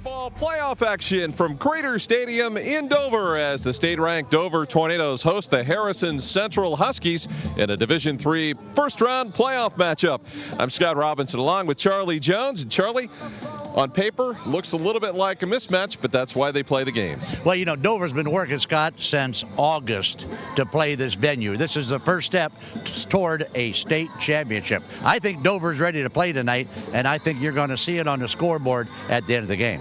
Football playoff action from Crater Stadium in Dover as the state-ranked Dover Tornadoes host the Harrison Central Huskies in a Division III first-round playoff matchup. I'm Scott Robinson along with Charlie Jones. And Charlie, on paper, looks a little bit like a mismatch, but that's why they play the game. Well, you know, Dover's been working, Scott, since August to play this venue. This is the first step toward a state championship. I think Dover's ready to play tonight, and I think you're going to see it on the scoreboard at the end of the game.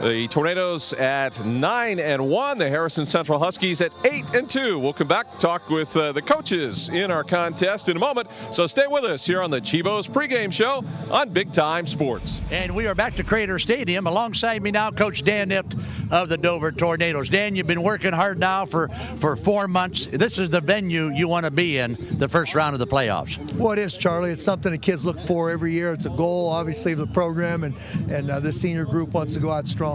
The Tornadoes at 9-1. The Harrison Central Huskies at 8-2. We'll come back, talk with the coaches in our contest in a moment. So stay with us here on the Chibo's pregame show on Big Time Sports. And we are back to Crater Stadium. Alongside me now, Coach Dan Nift of the Dover Tornadoes. Dan, you've been working hard now for 4 months. This is the venue you want to be in the first round of the playoffs. Well, it is, Charlie. It's something the kids look for every year. It's a goal, obviously, of the program, and this senior group wants to go out strong.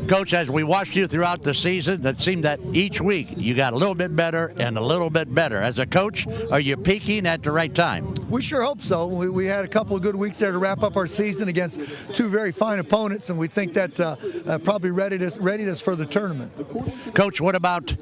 Coach, as we watched you throughout the season, it seemed that each week you got a little bit better and a little bit better. As a coach, are you peaking at the right time? We sure hope so. We had a couple of good weeks there to wrap up our season against two very fine opponents, and we think that probably readied us for the tournament. Coach, what about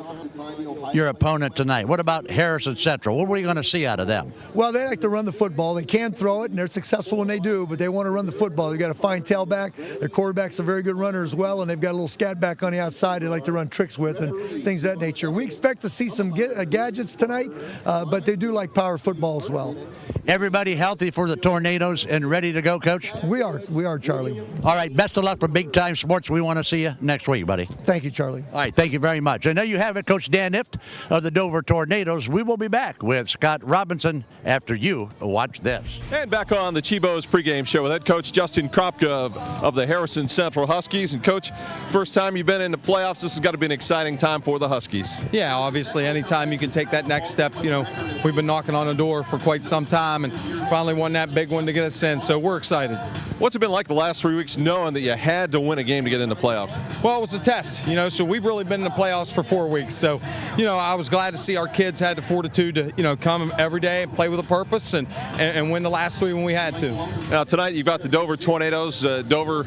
your opponent tonight? What about Harrison Central? What are we going to see out of them? Well, they like to run the football. They can throw it, and they're successful when they do, but they want to run the football. They've got a fine tailback. Their quarterback's a very good runner as well, and they've got a little scat back on the outside they like to run tricks with and things of that nature. We expect to see some gadgets tonight, but they do like power football as well. Everybody healthy for the Tornadoes and ready to go, Coach? We are, Charlie. All right, best of luck for Big Time Sports. We want to see you next week, buddy. Thank you, Charlie. All right, thank you very much. And there you have it, Coach Dan Nift of the Dover Tornadoes. We will be back with Scott Robinson after you watch this. And back on the Chibo's pregame show with head coach Justin Kropka of the Harrison Central Huskies. And Coach, first time you've been in the playoffs, this has got to be an exciting time for the Huskies. Yeah, obviously, anytime you can take that next step, you know, we've been knocking on the door for quite some time and finally won that big one to get us in, so we're excited. What's it been like the last 3 weeks knowing that you had to win a game to get in the playoffs? Well, it was a test, you know, so we've really been in the playoffs for 4 weeks. So, you know, I was glad to see our kids had the fortitude to, you know, come every day and play with a purpose and win the last three when we had to. Now, tonight you've got the Dover Tornadoes, Dover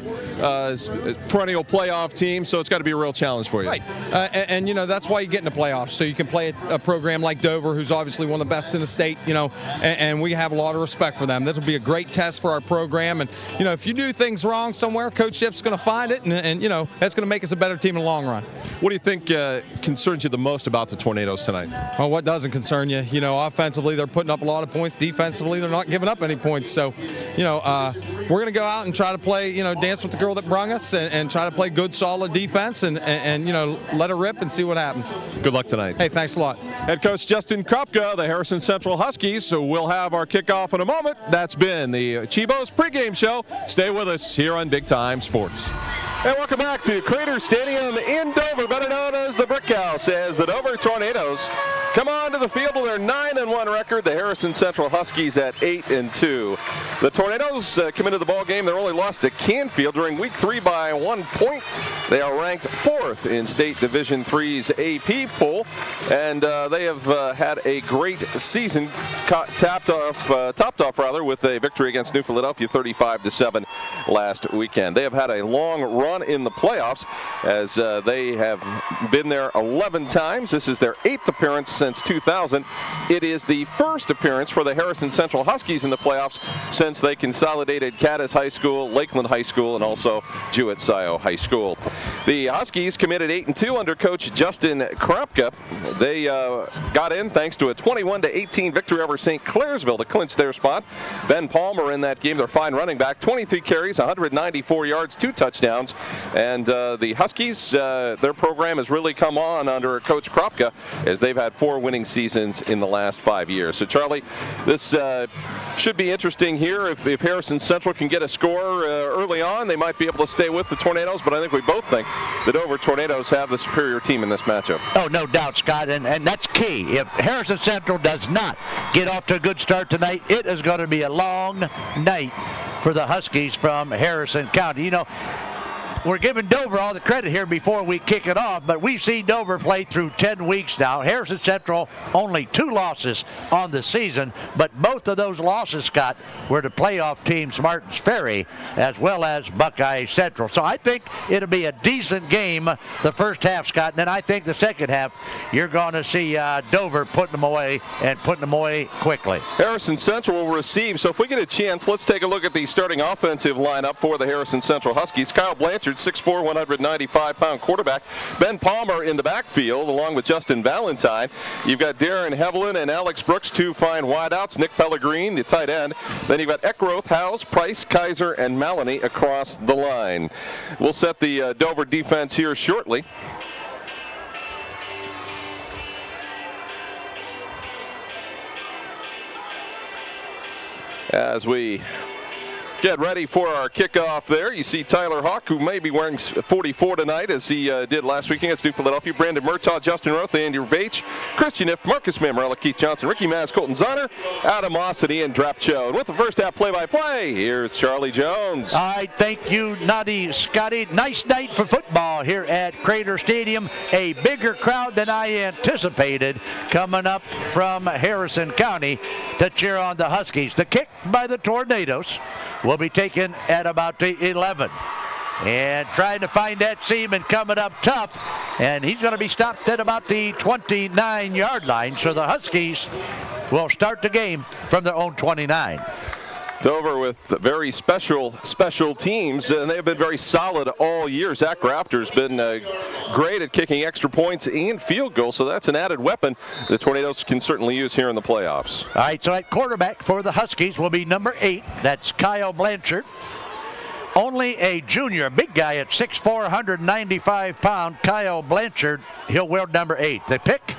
perennial playoff team, so it's got to be a real challenge for you. Right. And, you know, that's why you get in the playoffs, so you can play a program like Dover, who's obviously one of the best in the state, you know, and we have a lot of respect for them. This will be a great test for our program. And, you know, if you do things wrong somewhere, Coach Schiff's going to find it, and you know, that's going to make us a better team in the long run. What do you think concerns you the most about the Tornadoes tonight? Well, what doesn't concern you? You know, offensively, they're putting up a lot of points. Defensively, they're not giving up any points. So, you know, we're going to go out and try to play, you know, dance with the girl that brung us and try to play good, solid defense and, you know, let it rip and see what happens. Good luck tonight. Hey, thanks a lot. Head coach Justin Kropka, the Harrison Central Huskies. So we'll have our kickoff in a moment. That's been the Chibo's pregame show. Stay with us here on Big Time Sports. And welcome back to Crater Stadium in Dover, better known as the Brick House, as the Dover Tornadoes come on to the field with their 9-1 record. The Harrison Central Huskies at 8-2. The Tornadoes come into the ball game. They're only lost to Canfield during Week 3 by 1 point. They are ranked 4th in State Division III's AP poll, and they have had a great season, topped off with a victory against New Philadelphia 35-7 last weekend. They have had a long run in the playoffs as they have been there 11 times. This is their 8th appearance since 2000. It is the first appearance for the Harrison Central Huskies in the playoffs since they consolidated Cadiz High School, Lakeland High School, and also Jewett-Scio High School. The Huskies committed 8-2 under coach Justin Kropka. They got in thanks to a 21-18 victory over St. Clairsville to clinch their spot. Ben Palmer in that game, their fine running back, 23 carries, 194 yards, 2 touchdowns. And the Huskies, their program has really come on under Coach Kropka as they've had 4 winning seasons in the last 5 years. So, Charlie, this should be interesting here. If Harrison Central can get a score early on, they might be able to stay with the Tornadoes, but I think we both think the Dover Tornadoes have the superior team in this matchup. Oh, no doubt, Scott, and that's key. If Harrison Central does not get off to a good start tonight, it is going to be a long night for the Huskies from Harrison County. You know, we're giving Dover all the credit here before we kick it off, but we've seen Dover play through 10 weeks now. Harrison Central only 2 losses on the season, but both of those losses, Scott, were to playoff teams Martins Ferry as well as Buckeye Central. So I think it'll be a decent game the first half, Scott, and then I think the second half you're going to see Dover putting them away and putting them away quickly. Harrison Central will receive, so if we get a chance, let's take a look at the starting offensive lineup for the Harrison Central Huskies. Kyle Blanchard, 6'4", 195-pound quarterback. Ben Palmer in the backfield, along with Justin Valentine. You've got Darren Hevelin and Alex Brooks, 2 fine wideouts. Nick Pellegrin, the tight end. Then you've got Eckroth, Howes, Price, Kaiser, and Maloney across the line. We'll set the Dover defense here shortly. As we get ready for our kickoff there, you see Tyler Hawk, who may be wearing 44 tonight, as he did last week against New Philadelphia. Brandon Murtaugh, Justin Roth, Andy Bache, Christian If, Marcus Mammarella, Keith Johnson, Ricky Maz, Colton Zahner, Adam Ossity, and Drapcho. And with the first half play-by-play, here's Charlie Jones. All right, thank you, Nutty Scotty. Nice night for football here at Crater Stadium. A bigger crowd than I anticipated coming up from Harrison County to cheer on the Huskies. The kick by the Tornadoes will be taken at about the 11. And trying to find that seam and coming up tough. And he's going to be stopped at about the 29-yard line. So the Huskies will start the game from their own 29. Dover with very special teams, and they've been very solid all year. Zach Rafter's been great at kicking extra points and field goals, so that's an added weapon the Tornadoes can certainly use here in the playoffs. All right, so at quarterback for the Huskies will be number 8. That's Kyle Blanchard. Only a junior, big guy at 6'4", 195-pound Kyle Blanchard. He'll wear number 8. The pick,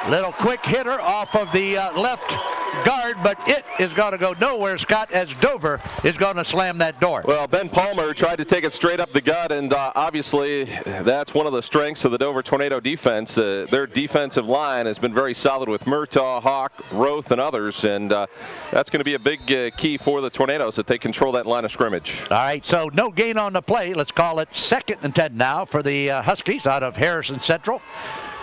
little quick hitter off of the left guard, but it is going to go nowhere, Scott, as Dover is going to slam that door. Well, Ben Palmer tried to take it straight up the gut, and obviously that's one of the strengths of the Dover Tornado defense. Their defensive line has been very solid with Murtaugh, Hawk, Roth, and others, and that's going to be a big key for the Tornadoes that they control that line of scrimmage. All right, so no gain on the play. Let's call it 2nd and 10 now for the Huskies out of Harrison Central.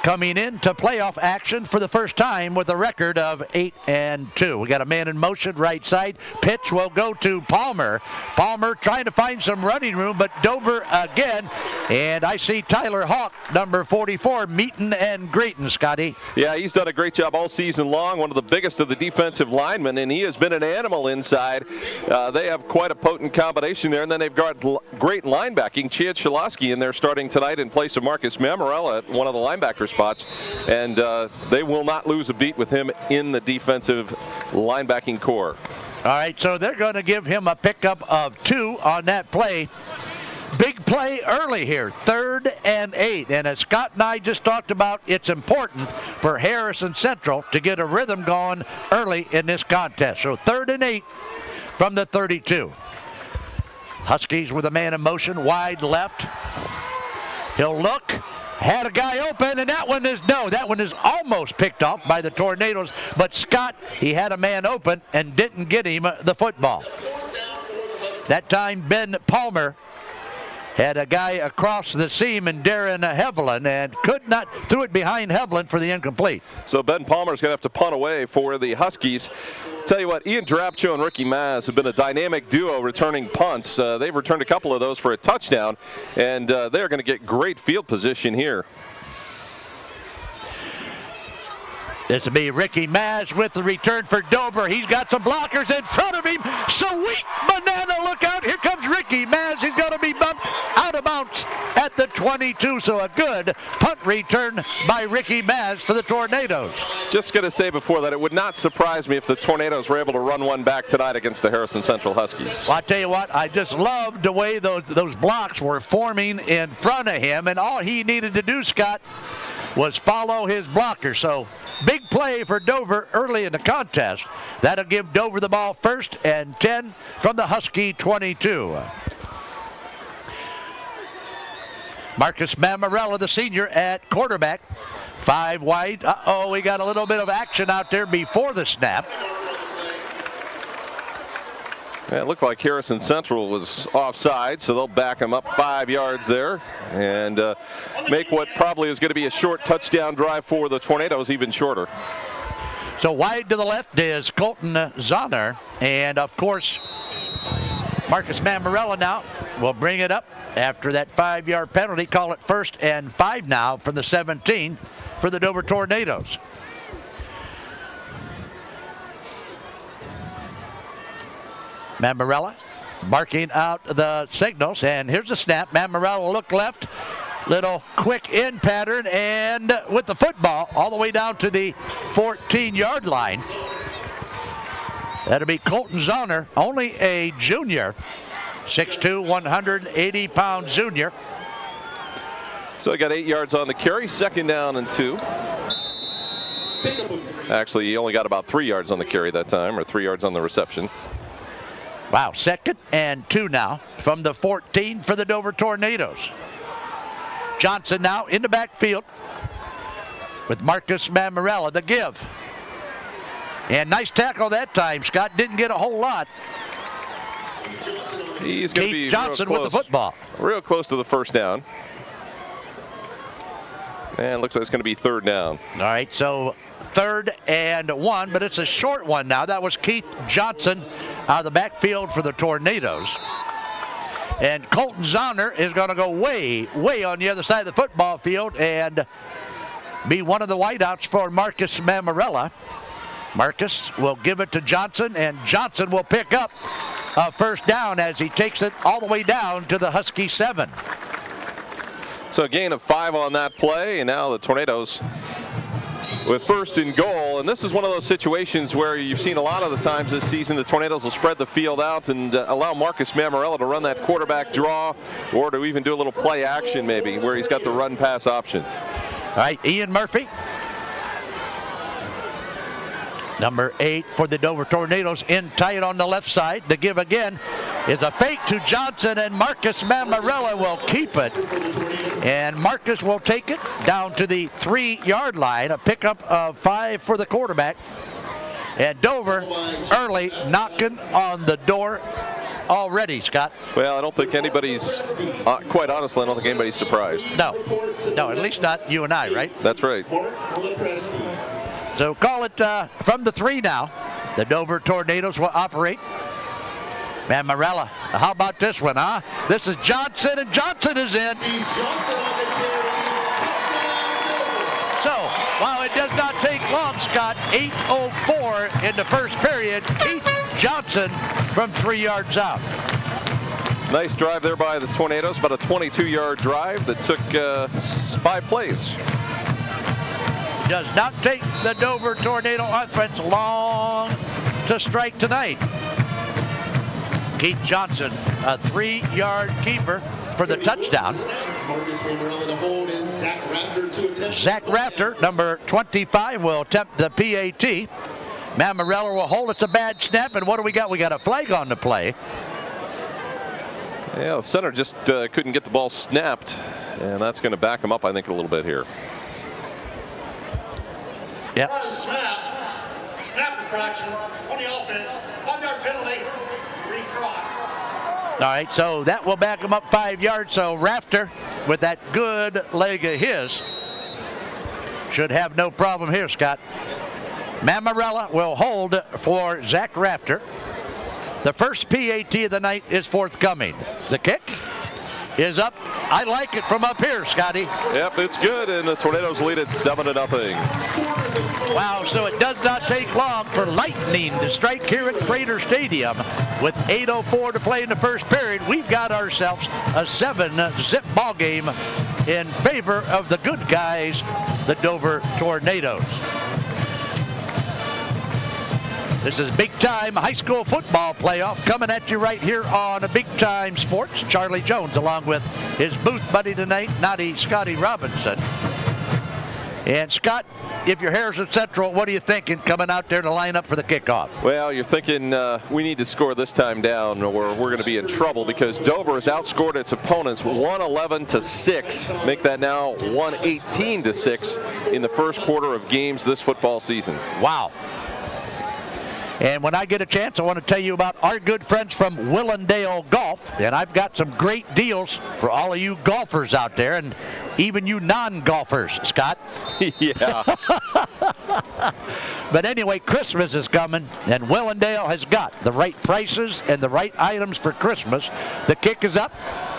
Coming into playoff action for the first time with a record of 8-2. We got a man in motion, right side. Pitch will go to Palmer. Palmer trying to find some running room, but Dover again. And I see Tyler Hawk, number 44, meeting and greeting, Scotty. Yeah, he's done a great job all season long. One of the biggest of the defensive linemen, and he has been an animal inside. They have quite a potent combination there, and then they've got great linebacking. Chad Shalosky in there starting tonight in place of Marcus Mammarella at one of the linebacker spots, and they will not lose a beat with him in the defensive linebacking core. All right, so they're going to give him a pickup of 2 on that play. Big play early here, 3rd and 8. And as Scott and I just talked about, it's important for Harrison Central to get a rhythm going early in this contest. So 3rd and 8 from the 32. Huskies with a man in motion, wide left. He'll look. Had a guy open, and that one is almost picked off by the Tornadoes. But Scott, he had a man open and didn't get him the football. That time, Ben Palmer had a guy across the seam in Darren Hevelin and threw it behind Hevelin for the incomplete. So Ben Palmer's going to have to punt away for the Huskies. Tell you what, Ian Drapcho and Ricky Maz have been a dynamic duo returning punts. They've returned a couple of those for a touchdown, and they're going to get great field position here. This will be Ricky Maz with the return for Dover. He's got some blockers in front of him. Sweet banana, look out. Here comes Ricky Maz. He's going to be bumped out of bounds at the 22. So a good punt return by Ricky Maz for the Tornadoes. Just going to say before that, it would not surprise me if the Tornadoes were able to run one back tonight against the Harrison Central Huskies. Well, I tell you what, I just loved the way those blocks were forming in front of him, and all he needed to do, Scott, was follow his blocker. So big play for Dover early in the contest. That'll give Dover the ball 1st and 10 from the Husky 22. Marcus Mammarella, the senior, at quarterback. 5 wide. We got a little bit of action out there before the snap. Yeah, it looked like Harrison Central was offside, so they'll back him up 5 yards there and make what probably is going to be a short touchdown drive for the Tornadoes even shorter. So wide to the left is Colton Zahner, and of course Marcus Mammarella now will bring it up after that 5-yard penalty. Call it 1st and 5 now from the 17 for the Dover Tornadoes. Mammarella marking out the signals, and here's the snap. Mammarella look left, little quick in pattern, and with the football all the way down to the 14-yard line. That'll be Colton Zahner, only a junior, 6'2", 180-pound junior. So he got 8 yards on the carry, 2nd down and 2. Actually, he only got about 3 yards on the carry that time, or 3 yards on the reception. Wow, 2nd and 2 now from the 14 for the Dover Tornadoes. Johnson now in the backfield with Marcus Mammarella, the give. And nice tackle that time. Scott didn't get a whole lot. He's going to be Johnson real with the football. Real close to the 1st down. And looks like it's going to be 3rd down. All right, so 3rd and 1, but it's a short one now. That was Keith Johnson out of the backfield for the Tornadoes. And Colton Zahner is going to go way, way on the other side of the football field and be one of the wideouts for Marcus Mammarella. Marcus will give it to Johnson, and Johnson will pick up a 1st down as he takes it all the way down to the Husky 7. So a gain of 5 on that play, and now the Tornadoes with 1st and goal. And this is one of those situations where you've seen a lot of the times this season the Tornadoes will spread the field out and allow Marcus Mammarella to run that quarterback draw, or to even do a little play action maybe where he's got the run pass option. All right, Ian Murphy, number 8 for the Dover Tornadoes, in tight on the left side. The give again is a fake to Johnson, and Marcus Mammarella will keep it. And Marcus will take it down to the 3-yard line, a pickup of 5 for the quarterback. And Dover early knocking on the door already, Scott. Well, I don't think anybody's, quite honestly, I don't think anybody's surprised. No, at least not you and I, right? That's right. So call it from the 3 now. The Dover Tornadoes will operate. Mammarella, how about this one, huh? This is Johnson, and Johnson is in. So, while it does not take long, Scott, 8:04 in the 1st period. Keith Johnson from 3 yards out. Nice drive there by the Tornadoes, about a 22-yard drive that took 5 plays. Does not take the Dover Tornado offense long to strike tonight. Keith Johnson, a 3-yard keeper for the touchdown. Zach Rafter, number 25, will attempt the PAT. Mammarella will hold. It's a bad snap, and what do we got? We got a flag on the play. Yeah, the center just couldn't get the ball snapped, and that's going to back him up, I think, a little bit here. Yep. Snap infraction on the offense. 1-yard penalty. Retry. All right, so that will back him up 5 yards. So Rafter, with that good leg of his, should have no problem here, Scott. Mammarella will hold for Zach Rafter. The first PAT of the night is forthcoming. The kick is up. I like it from up here, Scotty. Yep, it's good, and the Tornadoes lead it 7-0. Wow, so it does not take long for lightning to strike here at Crater Stadium. With 8:04 to play in the 1st period, we've got ourselves a 7-zip ball game in favor of the good guys, the Dover Tornadoes. This is Big Time High School Football Playoff coming at you right here on Big Time Sports. Charlie Jones along with his booth buddy tonight, Naughty Scotty Robinson. And Scott, if you're Harrison Central, what are you thinking coming out there to line up for the kickoff? Well, you're thinking we need to score this time down or we're going to be in trouble, because Dover has outscored its opponents 111-6. Make that now 118-6 in the 1st quarter of games this football season. Wow. And when I get a chance, I want to tell you about our good friends from Willendale Golf. And I've got some great deals for all of you golfers out there, and even you non-golfers, Scott. Yeah. But anyway, Christmas is coming, and Willendale has got the right prices and the right items for Christmas. The kick is up,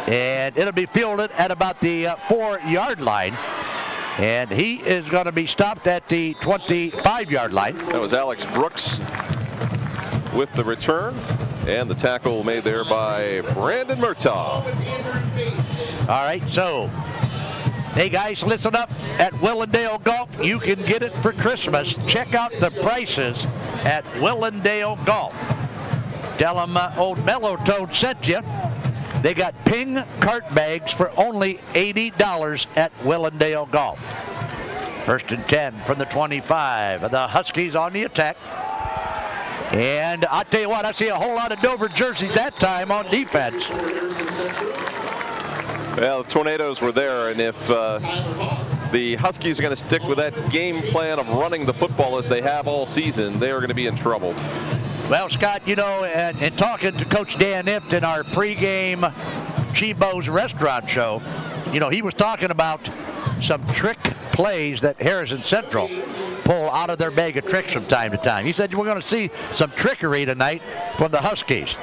and it'll be fielded at about the 4-yard line. And he is going to be stopped at the 25-yard line. That was Alex Brooks with the return, and the tackle made there by Brandon Murtaugh. All right, so, hey guys, listen up. At Willendale Golf, you can get it for Christmas. Check out the prices at Willendale Golf. Tell them old Mellow Toad sent you. They got Ping cart bags for only $80 at Willendale Golf. 1st and 10 from the 25. The Huskies on the attack. And I'll tell you what, I see a whole lot of Dover jerseys that time on defense. Well, the Tornadoes were there, and if the Huskies are going to stick with that game plan of running the football as they have all season, they are going to be in trouble. Well, Scott, you know, and talking to Coach Dan Ift in our pregame Chibo's restaurant show, you know, he was talking about some trick plays that Harrison Central pull out of their bag of tricks from time to time. He said we're going to see some trickery tonight from the Huskies.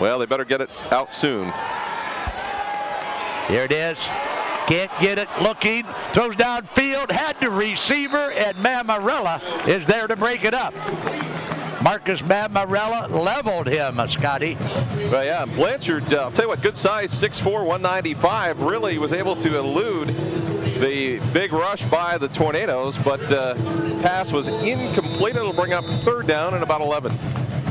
Well, they better get it out soon. Here it is. Can't get it. Looking. Throws downfield. Had the receiver, and Mamarella is there to break it up. Marcus Mamarella leveled him, Scotty. Well, yeah, Blanchard, I'll tell you what, good size, 6'4", 195, really was able to elude the big rush by the Tornadoes, but pass was incomplete. It'll bring up 3rd down and about 11.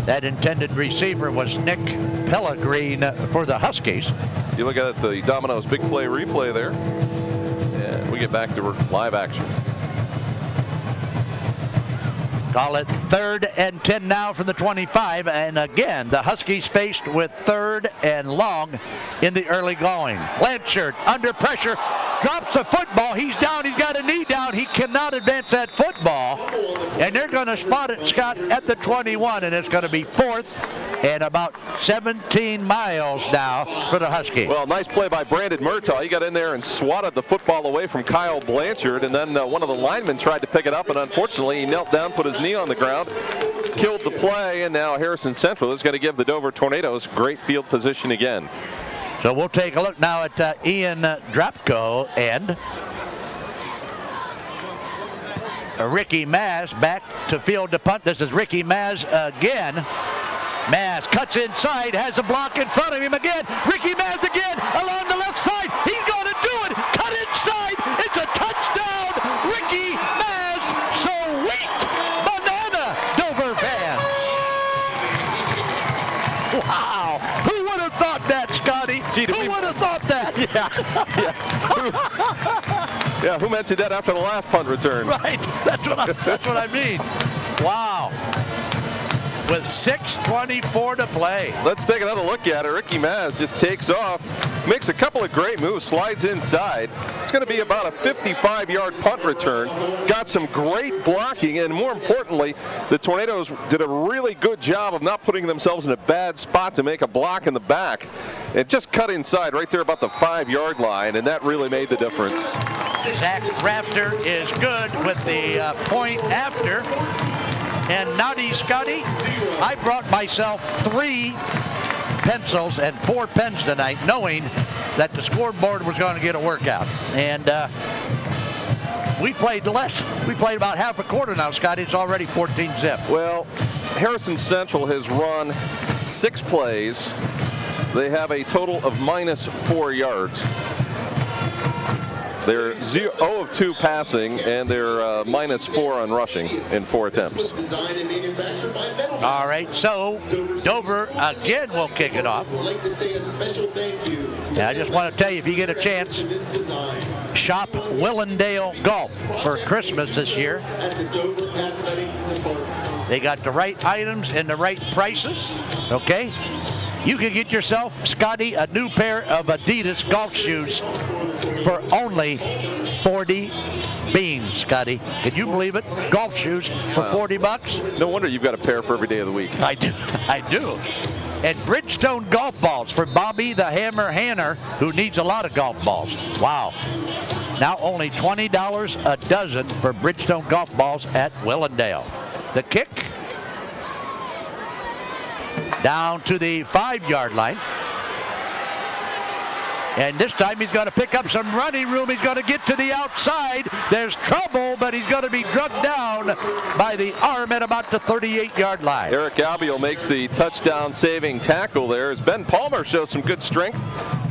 That intended receiver was Nick Pellegrin for the Huskies. You look at the Domino's big play replay there, and we get back to live action. Call it 3rd and 10 now from the 25. And again, the Huskies faced with 3rd and long in the early going. Blanchard under pressure, drops the football. He's down. He's got a knee down. He cannot advance that football. And they're going to spot it, Scott, at the 21. And it's going to be 4th and about 17 miles now for the Huskies. Well, nice play by Brandon Murtaugh. He got in there and swatted the football away from Kyle Blanchard, and then one of the linemen tried to pick it up, and unfortunately he knelt down, put his knee on the ground, killed the play, and now Harrison Central is going to give the Dover Tornadoes great field position again. So we'll take a look now at Ian Drapko and Ricky Maz back to field to punt. This is Ricky Maz again. Maz cuts inside, has a block in front of him again. Ricky Maz again along the left side. He's going to do it. Cut inside. It's a touchdown. Ricky Maz. Sweet banana, Dover fans. Wow. Who would have thought that, Scotty? Who would have thought that? Yeah, who mentioned that after the last punt return? Right. That's what I mean. Wow. With 6:24 to play. Let's take another look at it. Ricky Maz just takes off, makes a couple of great moves, slides inside. It's going to be about a 55-yard punt return. Got some great blocking, and more importantly, the Tornadoes did a really good job of not putting themselves in a bad spot to make a block in the back. It just cut inside right there about the 5-yard line, and that really made the difference. Zach Rafter is good with the point after. And Naughty Scotty, I brought myself 3 pencils and 4 pens tonight, knowing that the scoreboard was going to get a workout. And we played less. We played about half a quarter now, Scotty. It's already 14-zip. Well, Harrison Central has run 6 plays. They have a total of -4 yards. They're 0 of 2 passing, and they're -4 on rushing in 4 attempts. All right, so Dover again will kick it off. And I just want to tell you, if you get a chance, shop Willendale Golf for Christmas this year. They got the right items and the right prices, okay? You can get yourself, Scotty, a new pair of Adidas golf shoes for only 40 beans, Scotty. Can you believe it? Golf shoes for $40. No wonder you've got a pair for every day of the week. I do. I do. And Bridgestone golf balls for Bobby the Hammer Hanner, who needs a lot of golf balls. Wow. Now only $20 a dozen for Bridgestone golf balls at Willendale. The kick down to the 5-yard line. And this time he's going to pick up some running room. He's going to get to the outside. There's trouble, but he's going to be drugged down by the arm at about the 38-yard line. Eric Albiol makes the touchdown-saving tackle there as Ben Palmer shows some good strength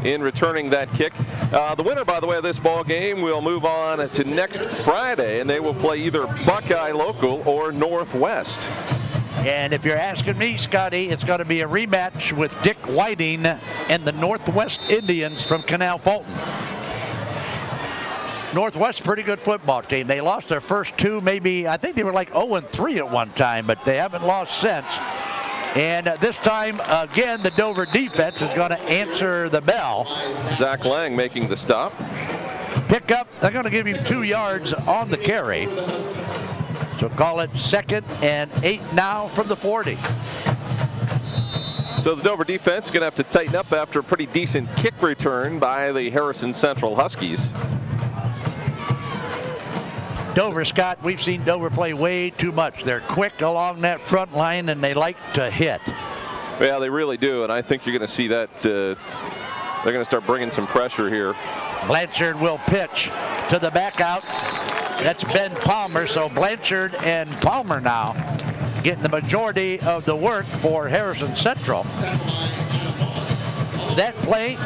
in returning that kick. The winner, by the way, of this ball game will move on to next Friday, and they will play either Buckeye Local or Northwest. And if you're asking me, Scotty, it's going to be a rematch with Dick Whiting and the Northwest Indians from Canal Fulton. Northwest, pretty good football team. They lost their first two, maybe, I think they were like 0-3 at one time, but they haven't lost since. And this time, again, the Dover defense is going to answer the bell. Zach Lang making the stop. Pick up, they're going to give him 2 yards on the carry. So call it 2nd and 8 now from the 40. So the Dover defense going to have to tighten up after a pretty decent kick return by the Harrison Central Huskies. Dover, Scott, we've seen Dover play way too much. They're quick along that front line, and they like to hit. Yeah, they really do, and I think you're going to see that they're going to start bringing some pressure here. Blanchard will pitch to the back out. That's Ben Palmer, so Blanchard and Palmer now getting the majority of the work for Harrison Central. That play,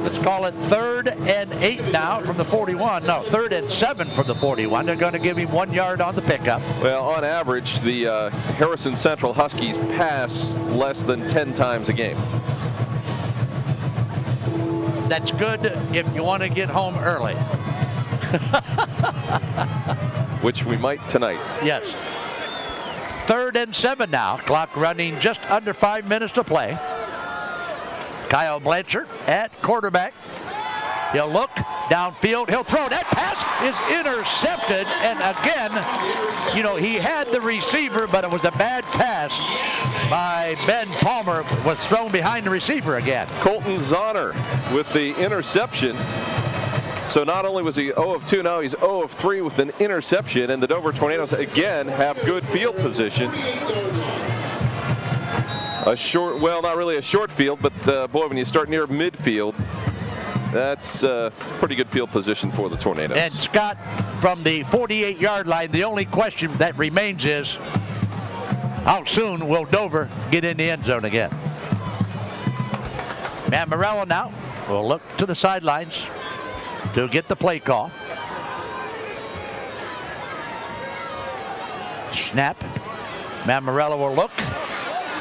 let's call it 3rd and 8 now from the 41. No, 3rd and 7 from the 41. They're going to give him 1 yard on the pickup. Well, on average, the Harrison Central Huskies pass less than 10 times a game. That's good if you want to get home early. Which we might tonight. Yes. 3rd and 7 now. Clock running just under 5 minutes to play. Kyle Blanchard at quarterback. He'll look downfield. He'll throw. That pass is intercepted. And again, you know, he had the receiver, but it was a bad pass by Ben Palmer. Was thrown behind the receiver again. Colton Zahner with the interception. So not only was he 0 of 2, now he's 0 of 3 with an interception, and the Dover Tornadoes again have good field position. A short, well, not really a short field, but boy, when you start near midfield, that's pretty good field position for the Tornadoes. And Scott, from the 48-yard line, the only question that remains is, how soon will Dover get in the end zone again? Mammarella now will look to the sidelines to get the play call. Snap. Mammarella will look.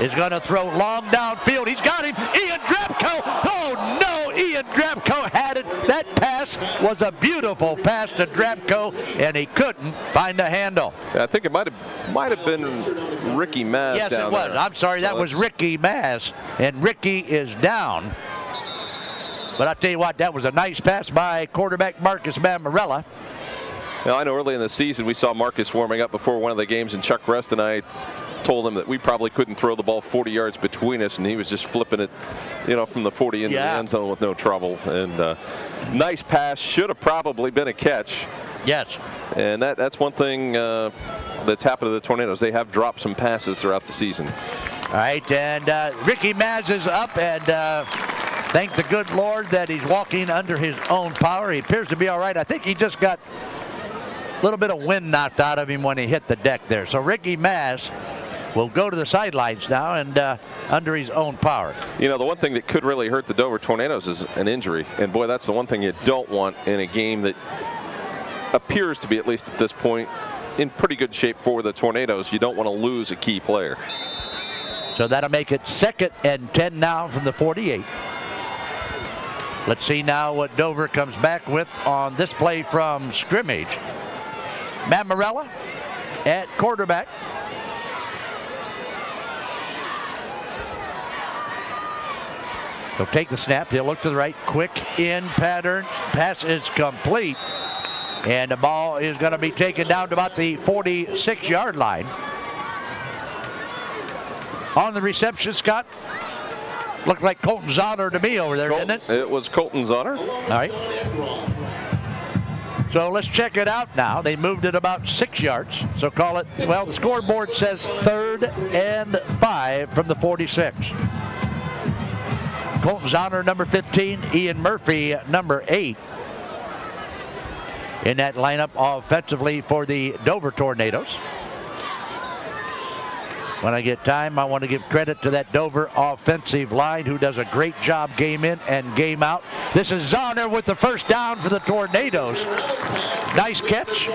Is going to throw long downfield. He's got him. Ian Drabko. Oh no, Ian Drabko had it. That pass was a beautiful pass to Drabko, and he couldn't find a handle. I think it might have been Ricky Maz. Yes, down it was. there. I'm sorry, that was Ricky Maz, and Ricky is down. But I'll tell you what, that was a nice pass by quarterback Marcus Mammarella. Now, I know early in the season we saw Marcus warming up before one of the games, and Chuck Rest and I told him that we probably couldn't throw the ball 40 yards between us, and he was just flipping it, you know, from the 40 into the end zone with no trouble. And nice pass, should have probably been a catch. Yes. And that's one thing that's happened to the Tornadoes. They have dropped some passes throughout the season. All right, and Ricky Maz is up, and thank the good Lord that he's walking under his own power. He appears to be all right. I think he just got a little bit of wind knocked out of him when he hit the deck there. So Ricky Maz will go to the sidelines now and under his own power. You know, the one thing that could really hurt the Dover Tornadoes is an injury. And boy, that's the one thing you don't want in a game that appears to be, at least at this point, in pretty good shape for the Tornadoes. You don't want to lose a key player. So that'll make it 2nd and 10 now from the 48. Let's see now what Dover comes back with on this play from scrimmage. Mammarella at quarterback. He'll take the snap. He'll look to the right. Quick in pattern. Pass is complete. And the ball is going to be taken down to about the 46-yard line. On the reception, Scott. Looked like Colton Zahner to me over there, didn't it? It was Colton Zahner. All right. So let's check it out now. They moved it about 6 yards. So call it, well, the scoreboard says 3rd and 5 from the 46. Colton Zahner, number 15. Ian Murphy, number 8. In that lineup offensively for the Dover Tornadoes. When I get time, I want to give credit to that Dover offensive line who does a great job game in and game out. This is Zahner with the first down for the Tornadoes. Nice catch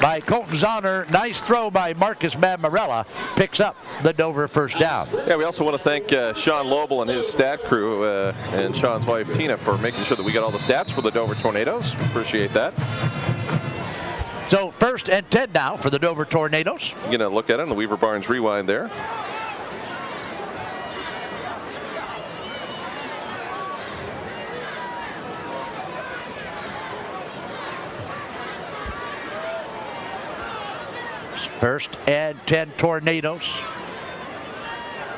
by Colton Zahner. Nice throw by Marcus Mammarella. Picks up the Dover first down. Yeah, we also want to thank Sean Lobel and his stat crew and Sean's wife Tina for making sure that we got all the stats for the Dover Tornadoes. Appreciate that. So 1st and 10 now for the Dover Tornadoes. You're going to look at it on the Weaver Barnes rewind there. First and 10 Tornadoes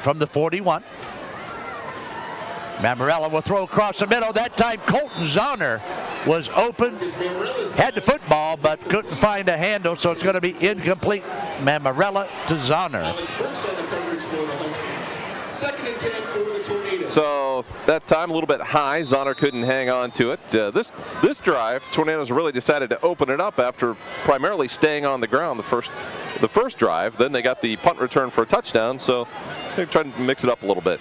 from the 41. Mammarella will throw across the middle. That time Colton Zahner was open, had the football, but couldn't find a handle, so it's going to be incomplete. Mammarella to Zahner. So that time a little bit high. Zahner couldn't hang on to it. This drive, Tornadoes really decided to open it up after primarily staying on the ground the first drive. Then they got the punt return for a touchdown, so they're trying to mix it up a little bit.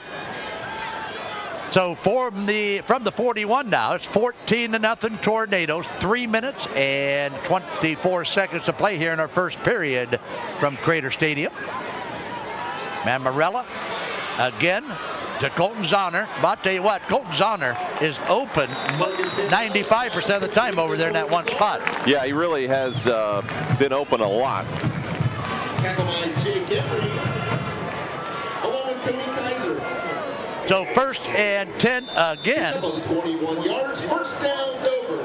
So from the 41 now, it's 14-0 Tornadoes. 3 minutes and 24 seconds to play here in our first period from Crater Stadium. Mammarella again to Colton Zahner. But I'll tell you what, Colton Zahner is open 95% of the time over there in that one spot. Yeah, he really has been open a lot. Tackled by Jake Emery, along with Tony Kaiser. So 1st and 10 again. 21 yards, first down, Dover.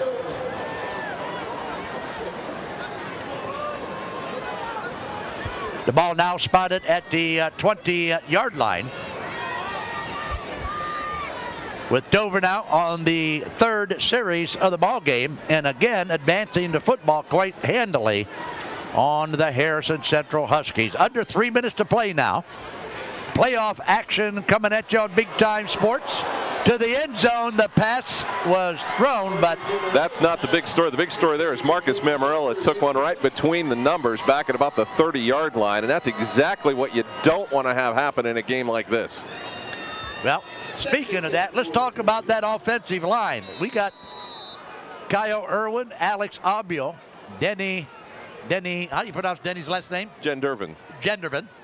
The ball now spotted at the 20-yard line. With Dover now on the 3rd series of the ball game, and again advancing the football quite handily on the Harrison Central Huskies. Under 3 minutes to play now. Playoff action coming at you on Big Time Sports. To the end zone, the pass was thrown, but that's not the big story. The big story there is Marcus Mammarella took one right between the numbers back at about the 30-yard line, and that's exactly what you don't want to have happen in a game like this. Well, speaking of that, let's talk about that offensive line. We got Kyle Irwin, Alex Abio, Denny, how do you pronounce Denny's last name? Gendervin.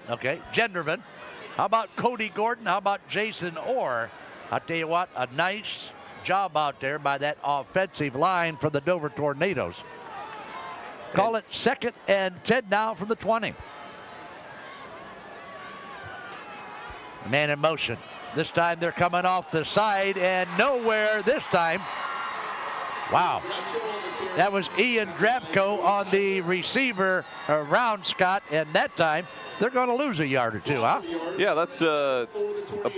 Okay, Gendervin. How about Cody Gordon? How about Jason Orr? I'll tell you what, a nice job out there by that offensive line for the Dover Tornadoes. Call it 2nd and 10 now from the 20. Man in motion. This time they're coming off the side and nowhere this time. Wow. That was Ian Drapko on the receiver around Scott, and that time they're going to lose a yard or two, huh? Yeah, that's a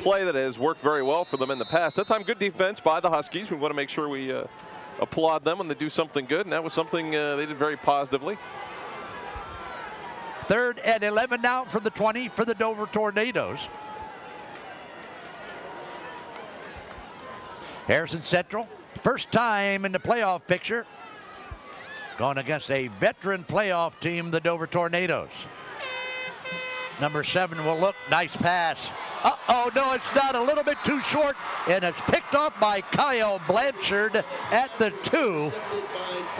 play that has worked very well for them in the past. That time, good defense by the Huskies. We want to make sure we applaud them when they do something good, and that was something they did very positively. 3rd and 11 now from the 20 for the Dover Tornadoes. Harrison Central, first time in the playoff picture, going against a veteran playoff team, the Dover Tornadoes. Number 7 will look, nice pass. Uh-oh, no, it's not, a little bit too short, and it's picked off by Kyle Blanchard at the 2.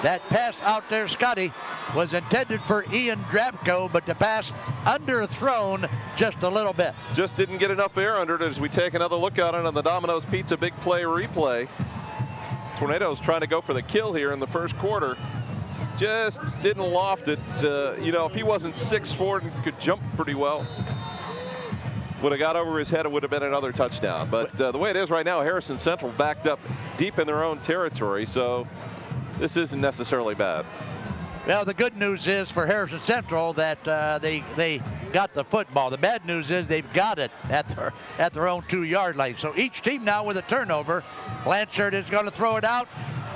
That pass out there, Scotty, was intended for Ian Drapko, but the pass underthrown just a little bit. Just didn't get enough air under it as we take another look at it on the Domino's Pizza Big Play replay. Tornadoes trying to go for the kill here in the first quarter. Just didn't loft it. You know, if he wasn't 6'4" and could jump pretty well. would have got over his head, it would have been another touchdown. But the way it is right now, Harrison Central backed up deep in their own territory, so this isn't necessarily bad. Well, the good news is for Harrison Central that they got the football. The bad news is they've got it at their own 2-yard line. So each team now with a turnover. Blanchard is going to throw it out.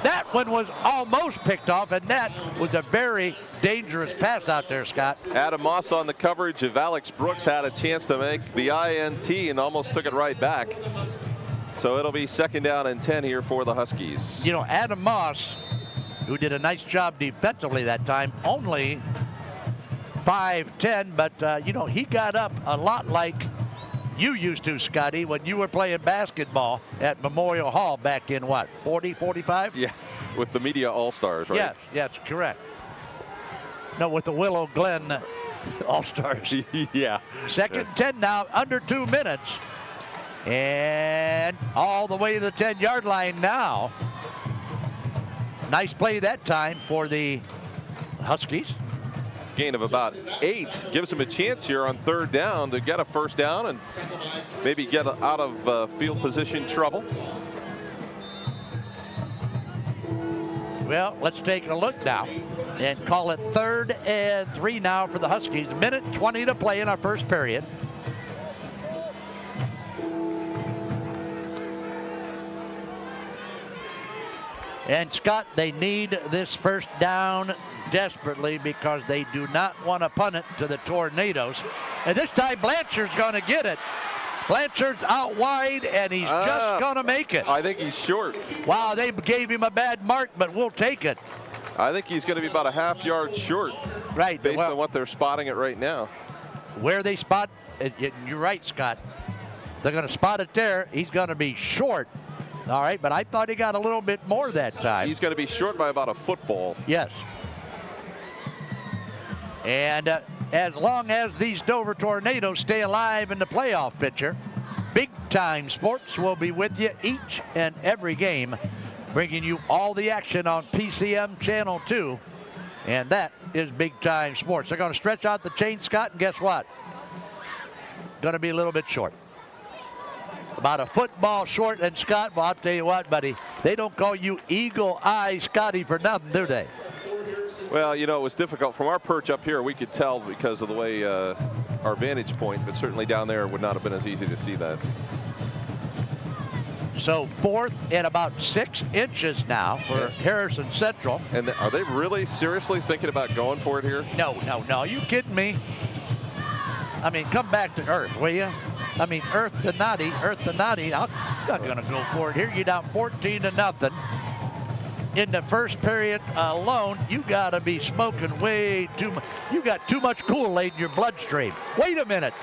That one was almost picked off, and that was a very dangerous pass out there, Scott. Adam Moss on the coverage of Alex Brooks had a chance to make the INT and almost took it right back. So it'll be 2nd down and 10 here for the Huskies. You know, Adam Moss, who did a nice job defensively that time, only 5'10", but you know, he got up a lot like you used to, Scotty, when you were playing basketball at Memorial Hall back in what, 40, 45? Yeah, with the media all-stars, right? Yes, correct. No, with the Willow Glen all-stars. Yeah. 2nd and 10 now, under 2 minutes. And all the way to the 10-yard line now. Nice play that time for the Huskies. Gain of about 8 gives them a chance here on 3rd down to get a 1st down and maybe get out of field position trouble. Well, let's take a look now and call it 3rd and 3 now for the Huskies. 1:20 to play in our first period. And Scott, they need this 1st down desperately because they do not want to punt it to the Tornadoes. And this time Blanchard's going to get it. Blanchard's out wide, and he's just going to make it. I think he's short. Wow, they gave him a bad mark, but we'll take it. I think he's going to be about a half yard short. Right. Based on what they're spotting it right now. Where they spot, you're right, Scott. They're going to spot it there. He's going to be short. All right, but I thought he got a little bit more that time. He's going to be short by about a football. Yes. And as long as these Dover Tornadoes stay alive in the playoff picture, Big Time Sports will be with you each and every game, bringing you all the action on PCM Channel 2. And that is Big Time Sports. They're going to stretch out the chain, Scott, and guess what? Going to be a little bit short. About a football short. And Scott, well, I'll tell you what, buddy, they don't call you Eagle Eye Scotty for nothing, do they? Well, you know, it was difficult. From our perch up here, we could tell because of the way our vantage point, but certainly down there it would not have been as easy to see that. So 4th and about 6 inches now for Harrison Central. And are they really seriously thinking about going for it here? No. Are you kidding me? I mean, come back to earth, will you? I mean, earth to naughty. I'm not going to go for it here. You're down 14-0. In the first period alone, you got to be smoking way too much. You got too much Kool-Aid in your bloodstream. Wait a minute.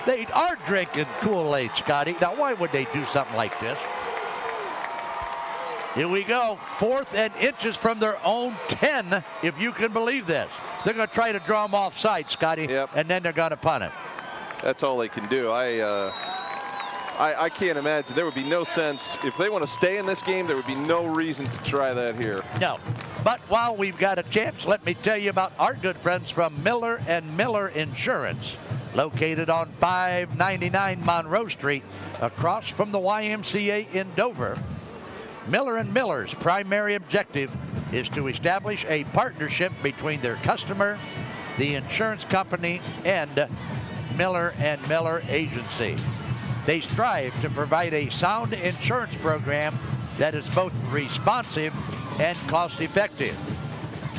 They are drinking Kool-Aid, Scotty. Now, why would they do something like this? Here we go. 4th and inches from their own 10, if you can believe this. They're going to try to draw them offside, Scotty, and then they're going to punt it. That's all they can do. I can't imagine. There would be no sense. If they want to stay in this game, there would be no reason to try that here. No. But while we've got a chance, let me tell you about our good friends from Miller & Miller Insurance, located on 599 Monroe Street, across from the YMCA in Dover. Miller & Miller's primary objective is to establish a partnership between their customer, the insurance company, and Miller & Miller Agency. They strive to provide a sound insurance program that is both responsive and cost-effective.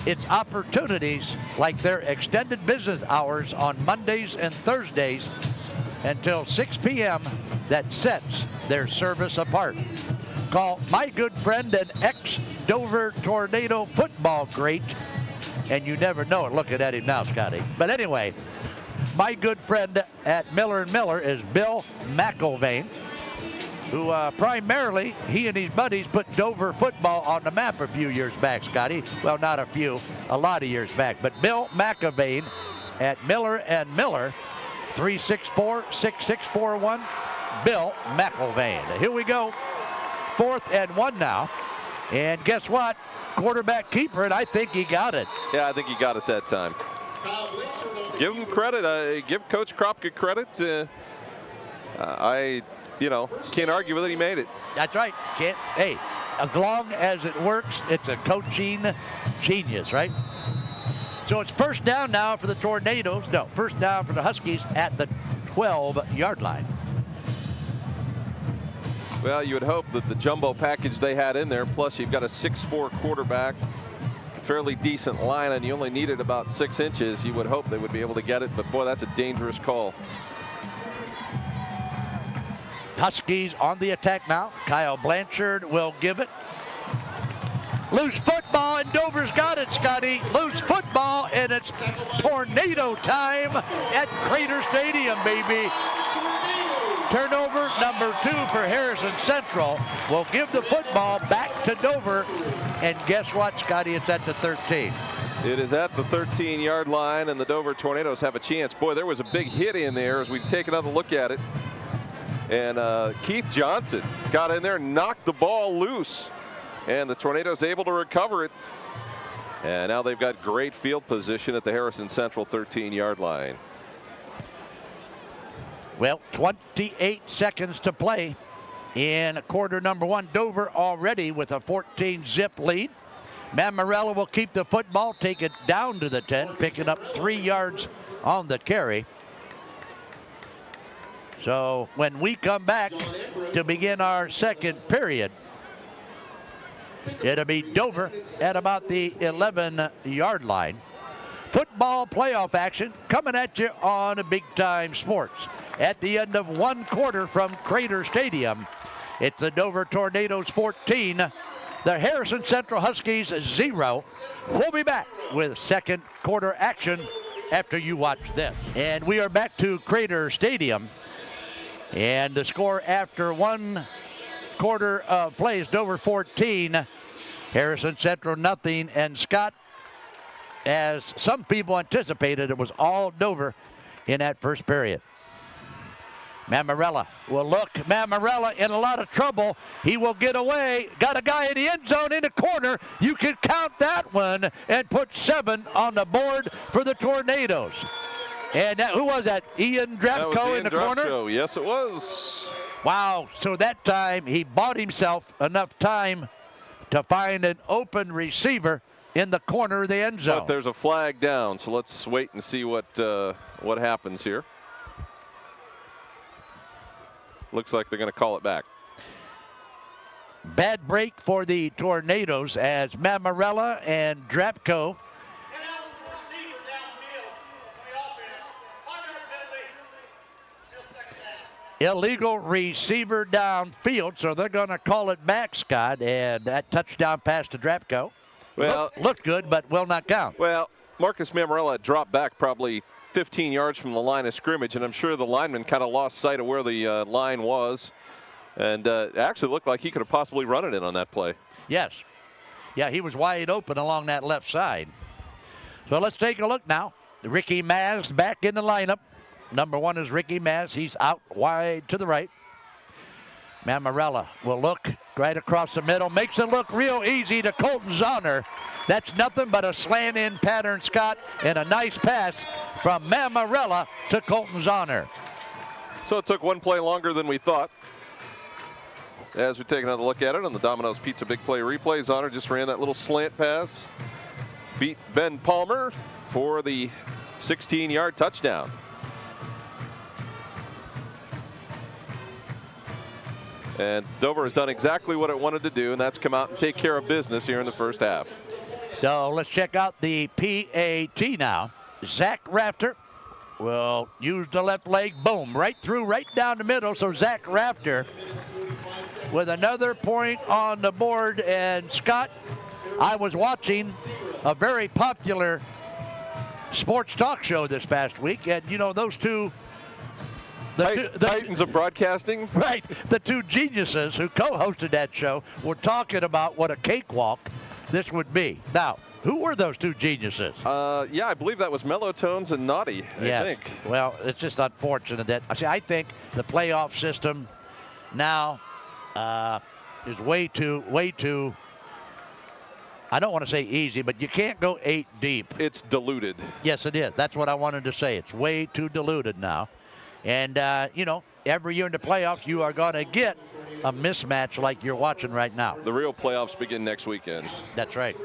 It's opportunities like their extended business hours on Mondays and Thursdays until 6 p.m. that sets their service apart. Call my good friend and ex-Dover Tornado football great, and you never know it looking at him now, Scotty. But anyway, my good friend at Miller & Miller is Bill McIlvain, who primarily, he and his buddies put Dover football on the map a few years back, Scotty. Well, not a few, a lot of years back. But Bill McIlvain at Miller & Miller, 364-6641, Bill McIlvain. Here we go, 4th and 1 now. And guess what? Quarterback keeper, and I think he got it. Yeah, I think he got it that time. Give him credit. Give Coach Kropka credit. I can't argue with it. He made it. That's right. Hey, as long as it works, it's a coaching genius, right? So it's first down now for the Tornadoes. No, first down for the Huskies at the 12-yard line. Well, you would hope that the jumbo package they had in there, plus you've got a 6'4" quarterback, a fairly decent line, and you only needed about 6 inches. You would hope they would be able to get it, but boy, that's a dangerous call. Huskies on the attack now. Kyle Blanchard will give it. Loose football, and Dover's got it, Scotty. Loose football, and it's Tornado time at Crater Stadium, baby. Turnover number 2 for Harrison Central. Will give the football back to Dover. And guess what, Scotty? It's at the 13. It is at the 13-yard line, and the Dover Tornadoes have a chance. Boy, there was a big hit in there as we take another look at it. And Keith Johnson got in there, knocked the ball loose, and the Tornadoes able to recover it. And now they've got great field position at the Harrison Central 13-yard line. Well, 28 seconds to play in quarter number 1. Dover already with a 14-zip lead. Mammarella will keep the football, take it down to the 10, picking up 3 yards on the carry. So when we come back to begin our second period, it'll be Dover at about the 11-yard line. Football playoff action coming at you on Big Time Sports. At the end of 1 quarter from Crater Stadium, it's the Dover Tornadoes 14, the Harrison Central Huskies 0. We'll be back with second quarter action after you watch this. And we are back to Crater Stadium. And the score after 1 quarter of play is Dover 14, Harrison Central nothing. And Scott, as some people anticipated, it was all Dover in that first period. Mammarella will look. Mammarella in a lot of trouble. He will get away. Got a guy in the end zone in the corner. You can count that one and put 7 on the board for the Tornadoes. And who was that? Ian Drapko in the corner? Yes, it was. Wow. So that time he bought himself enough time to find an open receiver in the corner of the end zone. But there's a flag down, so let's wait and see what happens here. Looks like they're going to call it back. Bad break for the Tornadoes as Mammarella and Drapko illegal receiver downfield, so they're going to call it back, Scott, and that touchdown pass to Drapko. Well, looked good, but will not count. Well, Marcus Mammarella dropped back probably 15 yards from the line of scrimmage, and I'm sure the lineman kind of lost sight of where the line was, and it actually looked like he could have possibly run it in on that play. Yes. Yeah, he was wide open along that left side. So let's take a look now. Ricky Maz back in the lineup. Number 1 is Ricky Maz. He's out wide to the right. Mammarella will look right across the middle. Makes it look real easy to Colton Zahner. That's nothing but a slant-in pattern, Scott, and a nice pass from Mammarella to Colton Zahner. So it took 1 play longer than we thought. As we take another look at it on the Domino's Pizza Big Play replay, Zahner just ran that little slant pass. Beat Ben Palmer for the 16-yard touchdown. And Dover has done exactly what it wanted to do, and that's come out and take care of business here in the first half. So let's check out the PAT now. Zach Rafter will use the left leg. Boom, right through, right down the middle. So Zach Rafter with another point on the board. And Scott, I was watching a very popular sports talk show this past week, and you know those two. The Titans of broadcasting. Right. The two geniuses who co-hosted that show were talking about what a cakewalk this would be. Now, who were those two geniuses? Yeah, I believe that was Mellotones and Naughty, I think. Well, it's just unfortunate that I think the playoff system now is way too I don't want to say easy, but you can't go 8 deep. It's diluted. Yes, it is. That's what I wanted to say. It's way too diluted now. And, you know, every year in the playoffs, you are going to get a mismatch like you're watching right now. The real playoffs begin next weekend. That's right.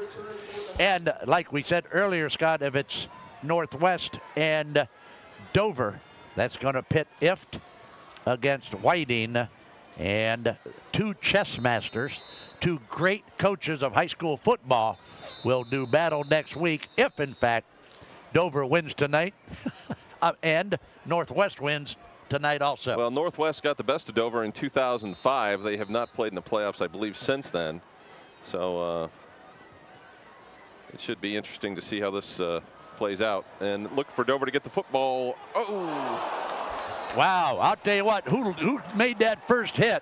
And like we said earlier, Scott, if it's Northwest and Dover, that's going to pit IFT against Whiting, and two chess masters, two great coaches of high school football, will do battle next week if, in fact, Dover wins tonight and Northwest wins tonight also. Well, Northwest got the best of Dover in 2005. They have not played in the playoffs, I believe, since then. So it should be interesting to see how this plays out. And look for Dover to get the football. Oh! Wow, I'll tell you what, who made that first hit?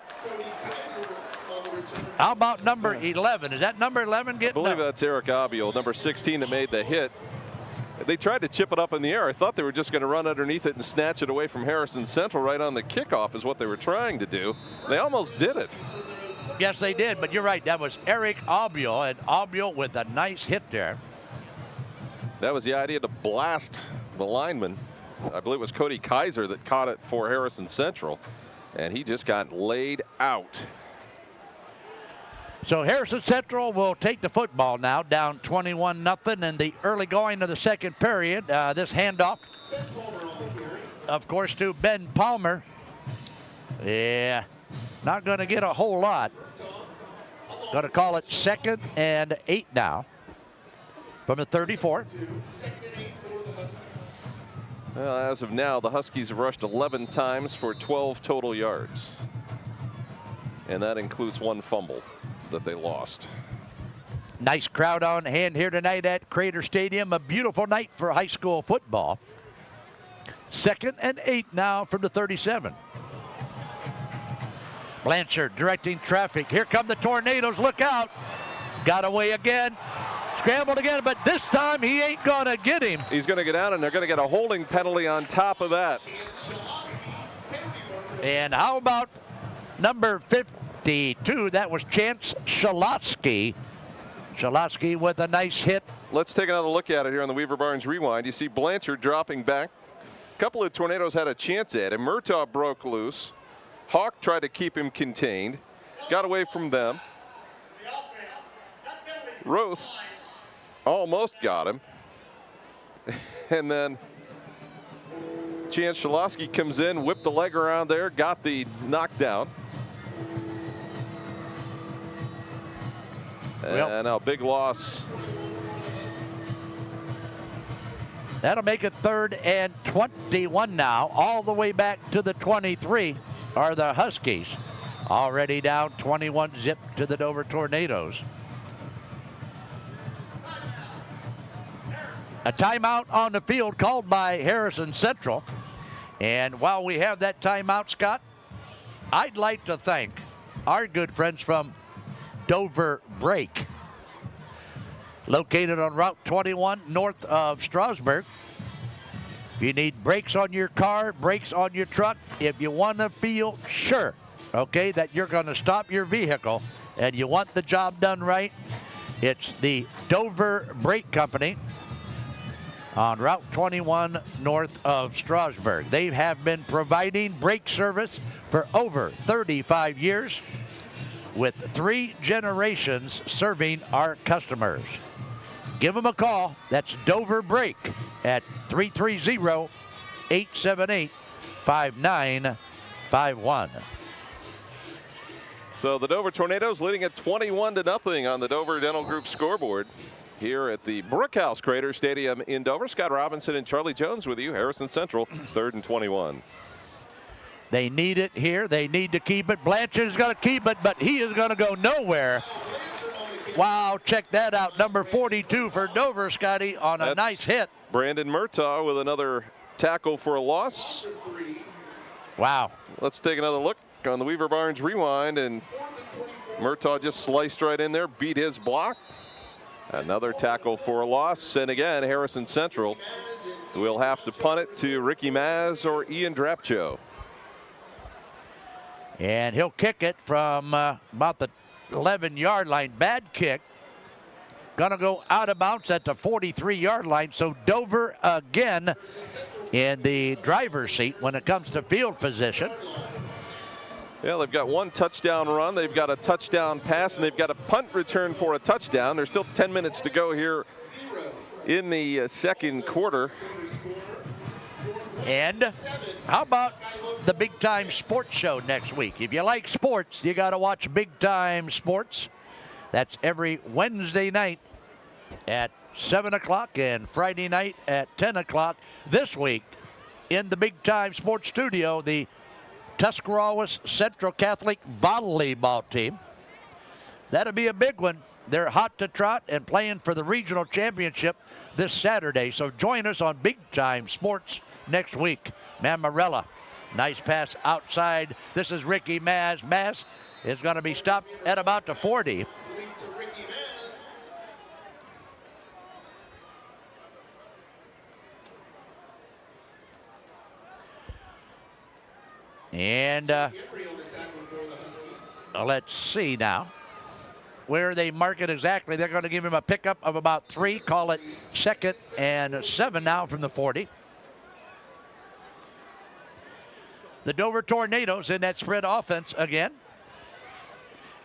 How about number 11? Is that number 11 getting I believe up? that's Eric Abiel, number 16, that made the hit. They tried to chip it up in the air. I thought they were just going to run underneath it and snatch it away from Harrison Central right on the kickoff is what they were trying to do. They almost did it. Yes, they did, but you're right. That was Eric Abiel, and Abiel with a nice hit there. That was the idea, to blast the lineman. I believe it was Cody Kaiser that caught it for Harrison Central, and he just got laid out. So Harrison Central will take the football now, down 21-0 in the early going of the second period. This handoff, of course, to Ben Palmer. Yeah, not going to get a whole lot. Going to call it 2nd and 8 now from the 34. Well, as of now, the Huskies have rushed 11 times for 12 total yards, and that includes one fumble that they lost. Nice crowd on hand here tonight at Crater Stadium. A beautiful night for high school football. 2nd and 8 now from the 37. Blanchard directing traffic. Here come the Tornadoes. Look out. Got away again. Scrambled again, but this time he ain't going to get him. He's going to get out, and they're going to get a holding penalty on top of that. And how about number 52? That was Chance Shalotsky. Shalotsky with a nice hit. Let's take another look at it here on the Weaver Barnes Rewind. You see Blanchard dropping back. A couple of Tornadoes had a chance at him. Murtaugh broke loose. Hawk tried to keep him contained. Got away from them. Roth almost got him. And then Chance Shalotsky comes in, whipped the leg around there, got the knockdown. And now big loss. That'll make it 3rd and 21 now. All the way back to the 23 are the Huskies. Already down 21-0 to the Dover Tornadoes. A timeout on the field called by Harrison Central. And while we have that timeout, Scott, I'd like to thank our good friends from Dover Brake, located on Route 21 north of Strasburg. If you need brakes on your car, brakes on your truck, if you want to feel sure, okay, that you're going to stop your vehicle and you want the job done right, it's the Dover Brake Company on Route 21 north of Strasburg. They have been providing brake service for over 35 years with 3 generations serving our customers. Give them a call. That's Dover Brake at 330-878-5951. So the Dover Tornadoes leading at 21-0 on the Dover Dental Group scoreboard here at the Brookhouse Crater Stadium in Dover. Scott Robinson and Charlie Jones with you. Harrison Central, 3rd and 21. They need it here. They need to keep it. Blanchard is going to keep it, but he is going to go nowhere. Wow, check that out. Number 42 for Dover, Scotty, on a nice hit. Brandon Murtaugh with another tackle for a loss. Wow. Let's take another look on the Weaver Barnes Rewind, and Murtaugh just sliced right in there, beat his block. Another tackle for a loss, and again, Harrison Central will have to punt it to Ricky Maz or Ian Drapcho. And he'll kick it from about the 11-yard line. Bad kick. Gonna go out of bounds at the 43-yard line. So Dover again in the driver's seat when it comes to field position. Yeah, they've got one touchdown run, they've got a touchdown pass, and they've got a punt return for a touchdown. There's still 10 minutes to go here in the second quarter. And how about the Big Time Sports Show next week? If you like sports, you got to watch Big Time Sports. That's every Wednesday night at 7 o'clock and Friday night at 10 o'clock. This week in the Big Time Sports Studio, the Tuscarawas Central Catholic volleyball team. That'll be a big one. They're hot to trot and playing for the regional championship this Saturday. So join us on Big Time Sports next week. Mammarella, nice pass outside. This is Ricky Maz. Maz is going to be stopped at about the 40. And let's see now where they mark it exactly. They're going to give him a pickup of about 3, call it 2nd and 7 now from the 40. The Dover Tornadoes in that spread offense again.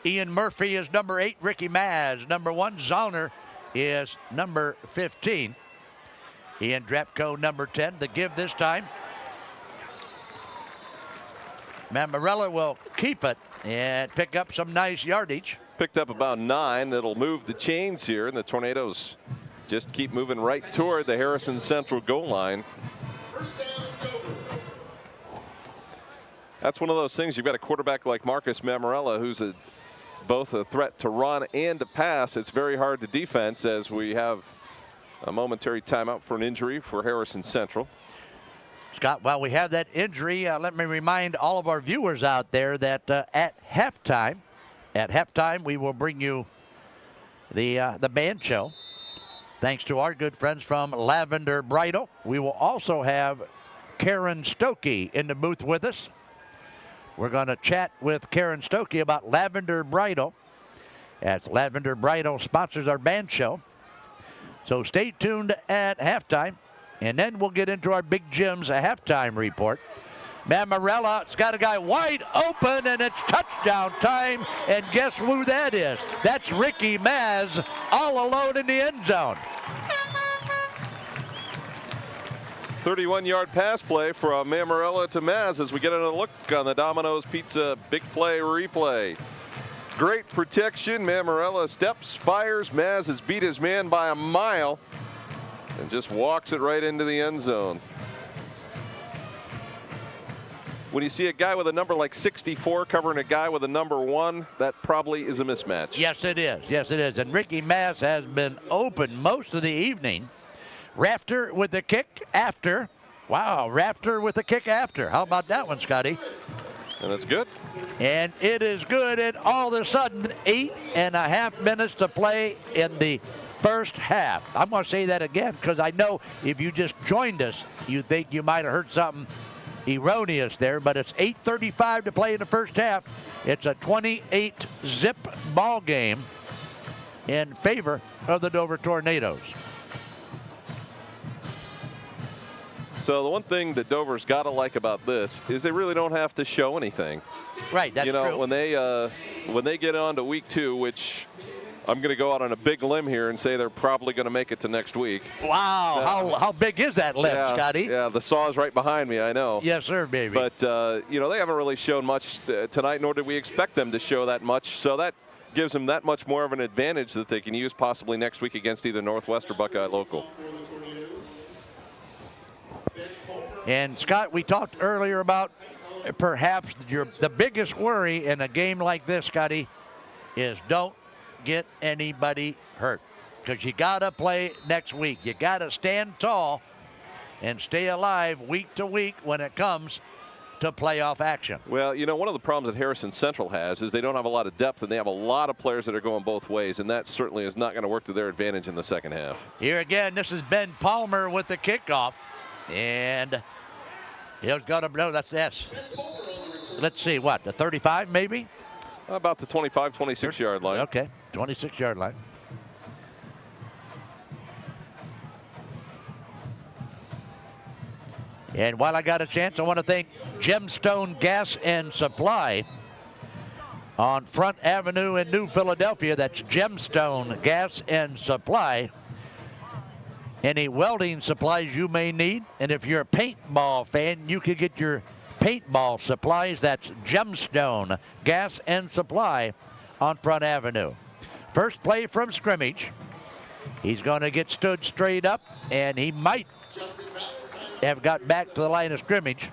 Ian Murphy is number 8, Ricky Maz number 1, Zollner is number 15. Ian Drapko number 10. The give this time. Mammarella will keep it and pick up some nice yardage. Picked up about 9. That'll move the chains here, and the Tornadoes just keep moving right toward the Harrison Central goal line. That's one of those things. You've got a quarterback like Marcus Mammarella, who's both a threat to run and to pass. It's very hard to defense as we have a momentary timeout for an injury for Harrison Central. Scott, while we have that injury, let me remind all of our viewers out there that at halftime, we will bring you the band show. Thanks to our good friends from Lavender Bridal. We will also have Karen Stokey in the booth with us. We're going to chat with Karen Stokey about Lavender Bridal, as Lavender Bridal sponsors our band show. So stay tuned at halftime. And then we'll get into our Big Jim's halftime report. Mammarella's got a guy wide open, and it's touchdown time. And guess who that is? That's Ricky Maz, all alone in the end zone. 31-yard pass play from Mammarella to Maz as we get another look on the Domino's Pizza big play replay. Great protection. Mammarella steps, fires. Maz has beat his man by a mile and just walks it right into the end zone. When you see a guy with a number like 64 covering a guy with a number 1, that probably is a mismatch. Yes, it is. Yes, it is. And Ricky Maz has been open most of the evening. Rafter with the kick after. Wow, Rafter with the kick after. How about that one, Scotty? And it's good. And it is good. And all of a sudden, 8.5 minutes to play in the first half. I'm going to say that again because I know if you just joined us, you think you might have heard something erroneous there, but it's 8:35 to play in the first half. It's a 28-zip ball game in favor of the Dover Tornadoes. So the one thing that Dover's got to like about this is they really don't have to show anything. Right, that's true. You know, when they get on to week 2, which I'm going to go out on a big limb here and say they're probably going to make it to next week. Wow, how big is that limb, Scotty? Yeah, the saw is right behind me, I know. Yes, sir, baby. But, you know, they haven't really shown much tonight, nor did we expect them to show that much. So that gives them that much more of an advantage that they can use possibly next week against either Northwest or Buckeye Local. And, Scott, we talked earlier about perhaps the biggest worry in a game like this, Scotty, is don't get anybody hurt, because you got to play next week. You got to stand tall and stay alive week to week when it comes to playoff action. Well, you know, one of the problems that Harrison Central has is they don't have a lot of depth, and they have a lot of players that are going both ways, and that certainly is not going to work to their advantage in the second half. Here again, this is Ben Palmer with the kickoff, and he's got to blow. That's S. Let's see, what, the 35 maybe? About the 25, 26-yard line. Okay, 26-yard line. And while I got a chance, I want to thank Gemstone Gas and Supply on Front Avenue in New Philadelphia. That's Gemstone Gas and Supply. Any welding supplies you may need. And if you're a paintball fan, you can get your paintball supplies. That's Gemstone Gas and Supply on Front Avenue. First play from scrimmage. He's going to get stood straight up, and he might have got back to the line of scrimmage.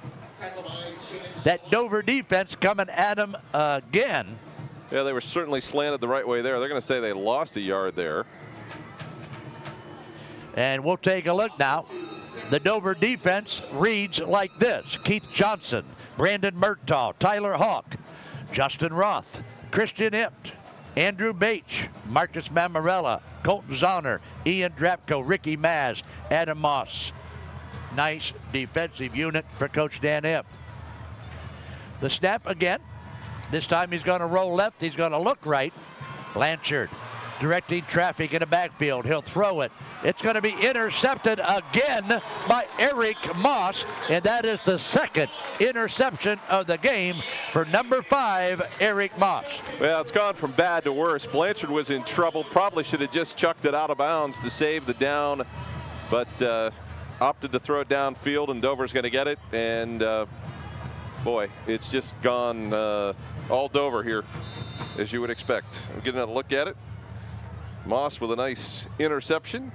That Dover defense coming at him again. Yeah, they were certainly slanted the right way there. They're going to say they lost a yard there. And we'll take a look now. The Dover defense reads like this: Keith Johnson, Brandon Murtaugh, Tyler Hawk, Justin Roth, Christian Ipt, Andrew Bates, Marcus Mamarella, Colton Zahner, Ian Drapko, Ricky Maz, Adam Moss. Nice defensive unit for Coach Dan Ipt. The snap again. This time he's going to roll left. He's going to look right. Blanchard directing traffic in the backfield. He'll throw it. It's going to be intercepted again by Eric Moss, and that is the second interception of the game for number 5, Eric Moss. Well, it's gone from bad to worse. Blanchard was in trouble. Probably should have just chucked it out of bounds to save the down, but opted to throw it downfield, and Dover's going to get it. And boy, it's just gone all Dover here, as you would expect. I'm getting a look at it. Moss with a nice interception.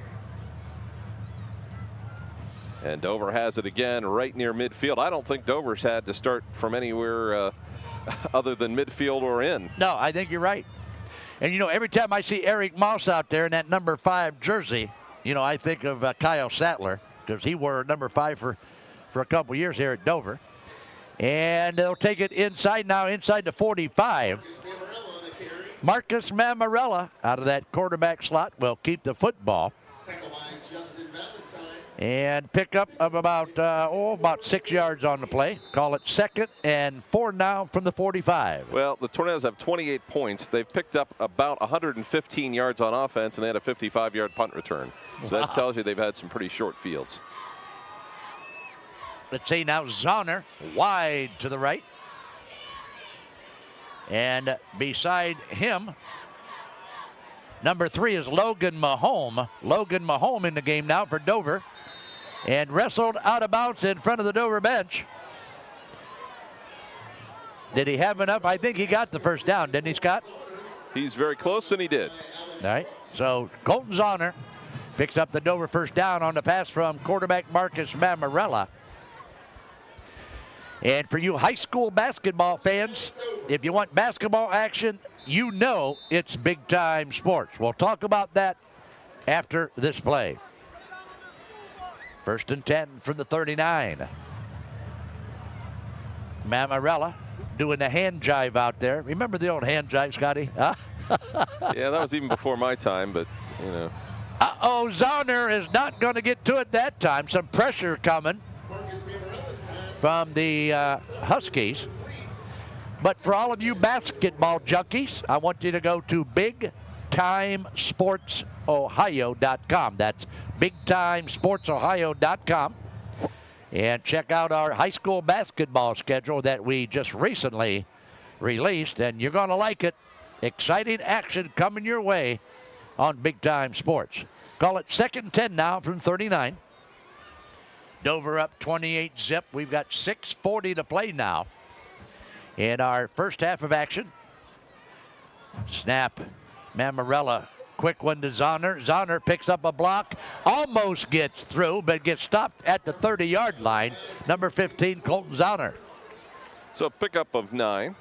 And Dover has it again right near midfield. I don't think Dover's had to start from anywhere other than midfield or in. No, I think you're right. And, you know, every time I see Eric Moss out there in that number 5 jersey, you know, I think of Kyle Sattler, because he wore number 5 for a couple years here at Dover. And they'll take it inside now, inside the 45. Marcus Mamarella out of that quarterback slot will keep the football. And pickup of about 6 yards on the play. Call it 2nd and 4 now from the 45. Well, the Tornadoes have 28 points. They've picked up about 115 yards on offense, and they had a 55-yard punt return. So that tells you they've had some pretty short fields. Let's see now, Zahner wide to the right. And beside him, number 3 is Logan Mahome. Logan Mahome in the game now for Dover. And wrestled out of bounds in front of the Dover bench. Did he have enough? I think he got the first down, didn't he, Scott? He's very close, and he did. All right, so Colton Zahner picks up the Dover first down on the pass from quarterback Marcus Mamarella. And for you high school basketball fans, if you want basketball action, you know it's Big Time Sports. We'll talk about that after this play. 1st and 10 from the 39. Mamarella doing the hand jive out there. Remember the old hand jive, Scotty? Huh? Yeah, that was even before my time, but, you know. Uh-oh, Zahner is not going to get to it that time. Some pressure coming from the Huskies. But for all of you basketball junkies, I want you to go to BigTimeSportsOhio.com. That's BigTimeSportsOhio.com. And check out our high school basketball schedule that we just recently released. And you're going to like it. Exciting action coming your way on Big Time Sports. Call it 2nd and 10 now from 39. Dover up 28-zip. We've got 6:40 to play now in our first half of action. Snap. Mamarella. Quick one to Zahner. Zahner picks up a block. Almost gets through, but gets stopped at the 30-yard line. Number 15, Colton Zahner. So pickup of 9.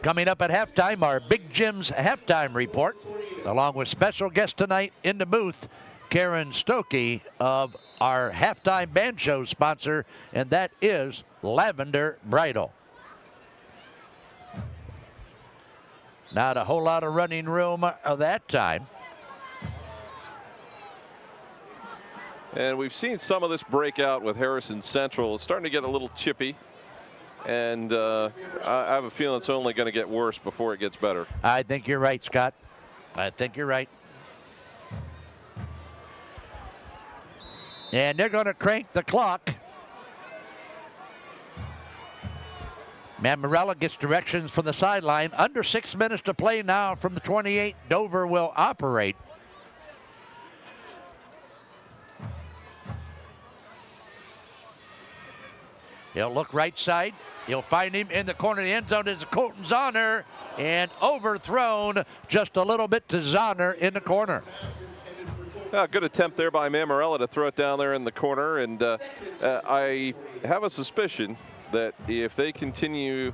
Coming up at halftime, our Big Jim's halftime report, along with special guest tonight in the booth, Karen Stokey of our halftime band show sponsor, and that is Lavender Bridal. Not a whole lot of running room of that time. And we've seen some of this breakout with Harrison Central. It's starting to get a little chippy. And I have a feeling it's only going to get worse before it gets better. I think you're right, Scott. I think you're right. And they're going to crank the clock. Mammarella gets directions from the sideline. Under 6 minutes to play now from the 28. Dover will operate. He'll look right side. He'll find him in the corner of the end zone. Is Colton Zahner, and overthrown just a little bit to Zahner in the corner. Good attempt there by Mammarella to throw it down there in the corner, and I have a suspicion that if they continue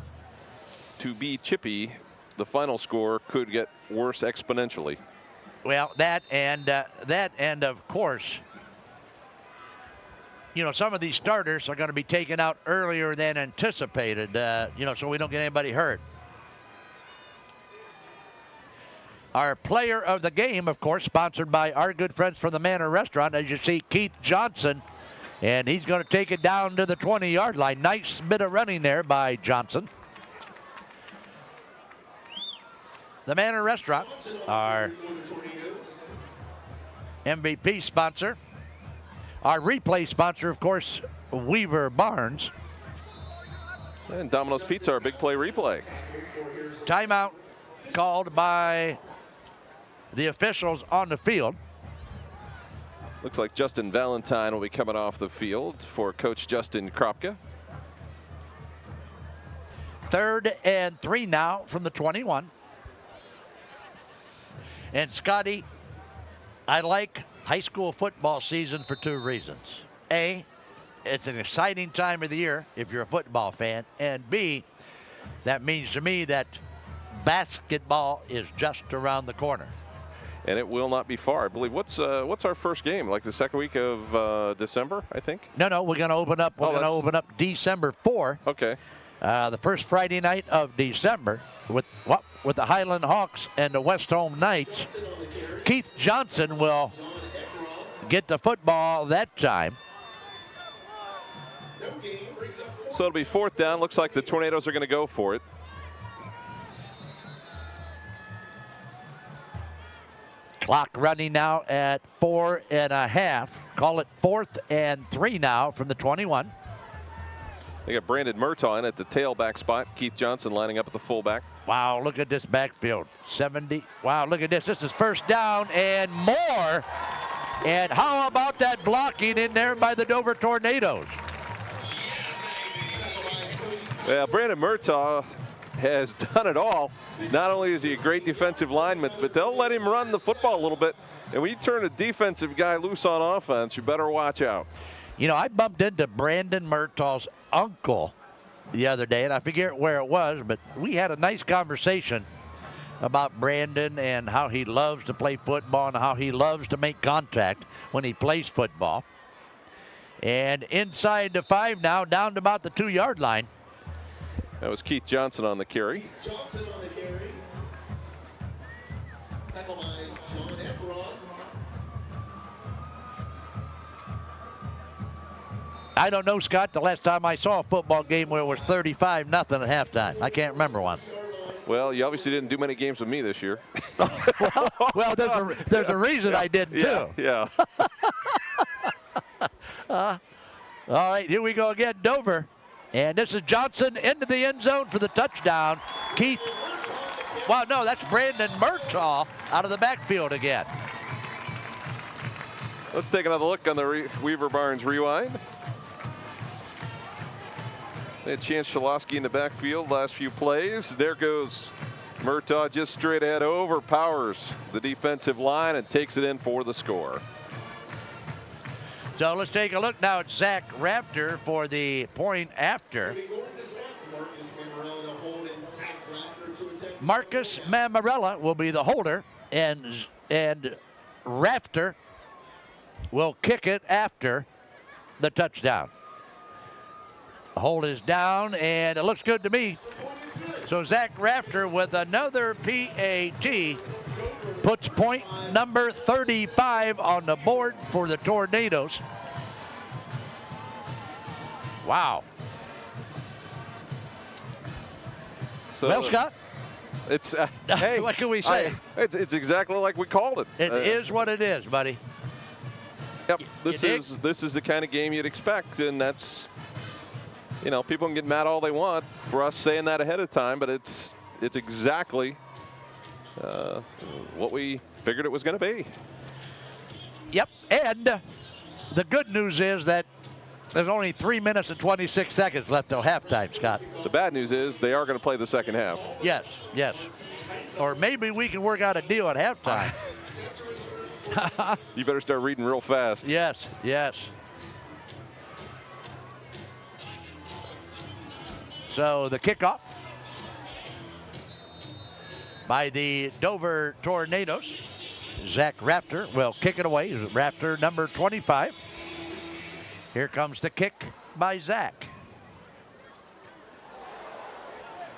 to be chippy, the final score could get worse exponentially. Well, that and of course, you know, some of these starters are going to be taken out earlier than anticipated, you know, so we don't get anybody hurt. Our player of the game, of course, sponsored by our good friends from the Manor Restaurant. As you see, Keith Johnson, and he's going to take it down to the 20-yard line. Nice bit of running there by Johnson. The Manor Restaurant, our MVP sponsor. Our replay sponsor, of course, Weaver Barnes. And Domino's Pizza, our big play replay. Timeout called by the officials on the field. Looks like Justin Valentine will be coming off the field for Coach Justin Kropka. 3rd and 3 now from the 21. And Scotty, I like high school football season for 2 reasons. A, it's an exciting time of the year if you're a football fan. And B, that means to me that basketball is just around the corner. And it will not be far. I believe what's our first game? Like the second week of December, I think. No, we're going to open up. We're going to open up December 4. Okay. The first Friday night of December with the Highland Hawks and the West Home Knights. Keith Johnson will get the football that time. So it'll be 4th down. Looks like the Tornadoes are going to go for it. Clock running now at 4.5. Call it 4th and 3 now from the 21. They got Brandon Murtaugh in at the tailback spot. Keith Johnson lining up at the fullback. Wow, look at this backfield. 70. Wow, look at this. This is 1st down and more. And how about that blocking in there by the Dover Tornadoes? Well, Brandon Murtaugh has done it all. Not only is he a great defensive lineman, but they'll let him run the football a little bit. And when you turn a defensive guy loose on offense, you better watch out. You know, I bumped into Brandon Murtaugh's uncle the other day, and I forget where it was, but we had a nice conversation about Brandon and how he loves to play football and how he loves to make contact when he plays football. And inside the 5 now, down to about the 2-yard line. That was Keith Johnson on the carry. Johnson on the carry. Tackled by John Eperon. I don't know, Scott, the last time I saw a football game where it was 35-0 at halftime. I can't remember one. Well, you obviously didn't do many games with me this year. well, there's a reason I didn't, too. Yeah. All right, here we go again, Dover. And this is Johnson into the end zone for the touchdown. Keith, well, no, that's Brandon Murtaugh out of the backfield again. Let's take another look on the Weaver Barnes rewind. They had Chance Chalosky in the backfield last few plays. There goes Murtaugh just straight ahead, overpowers the defensive line and takes it in for the score. So let's take a look now at Zach Raptor for the point after. Marcus Mammarella will be the holder, and Raptor will kick it after the touchdown. The hold is down, and it looks good to me. So Zach Raptor with another PAT puts point number 35 on the board for the Tornadoes. Wow. So, well, Scott, it's hey, what can we say? It's exactly like we called it. It is what it is, buddy. Yep. You dig? This is the kind of game you'd expect, and that's, people can get mad all they want for us saying that ahead of time, but it's exactly what we figured it was going to be. Yep, and the good news is that there's only 3 minutes and 26 seconds left till halftime, Scott. The bad news is they are going to play the second half. Yes. Or maybe we can work out a deal at halftime. You better start reading real fast. Yes. So the kickoff by the Dover Tornadoes. Zach Rafter will kick it away. Rafter, number 25. Here comes the kick by Zach.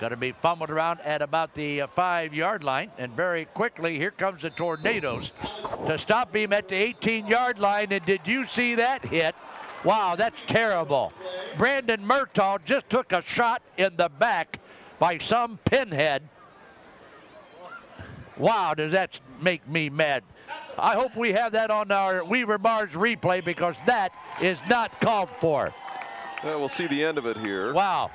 Going to be fumbled around at about the 5-yard line. And very quickly, here comes the Tornadoes to stop him at the 18-yard line. And did you see that hit? Wow, that's terrible. Brandon Murtaugh just took a shot in the back by some pinhead. Wow, does that make me mad. I hope we have that on our Weaver Bars replay because that is not called for. Well, we'll see the end of it here. Wow.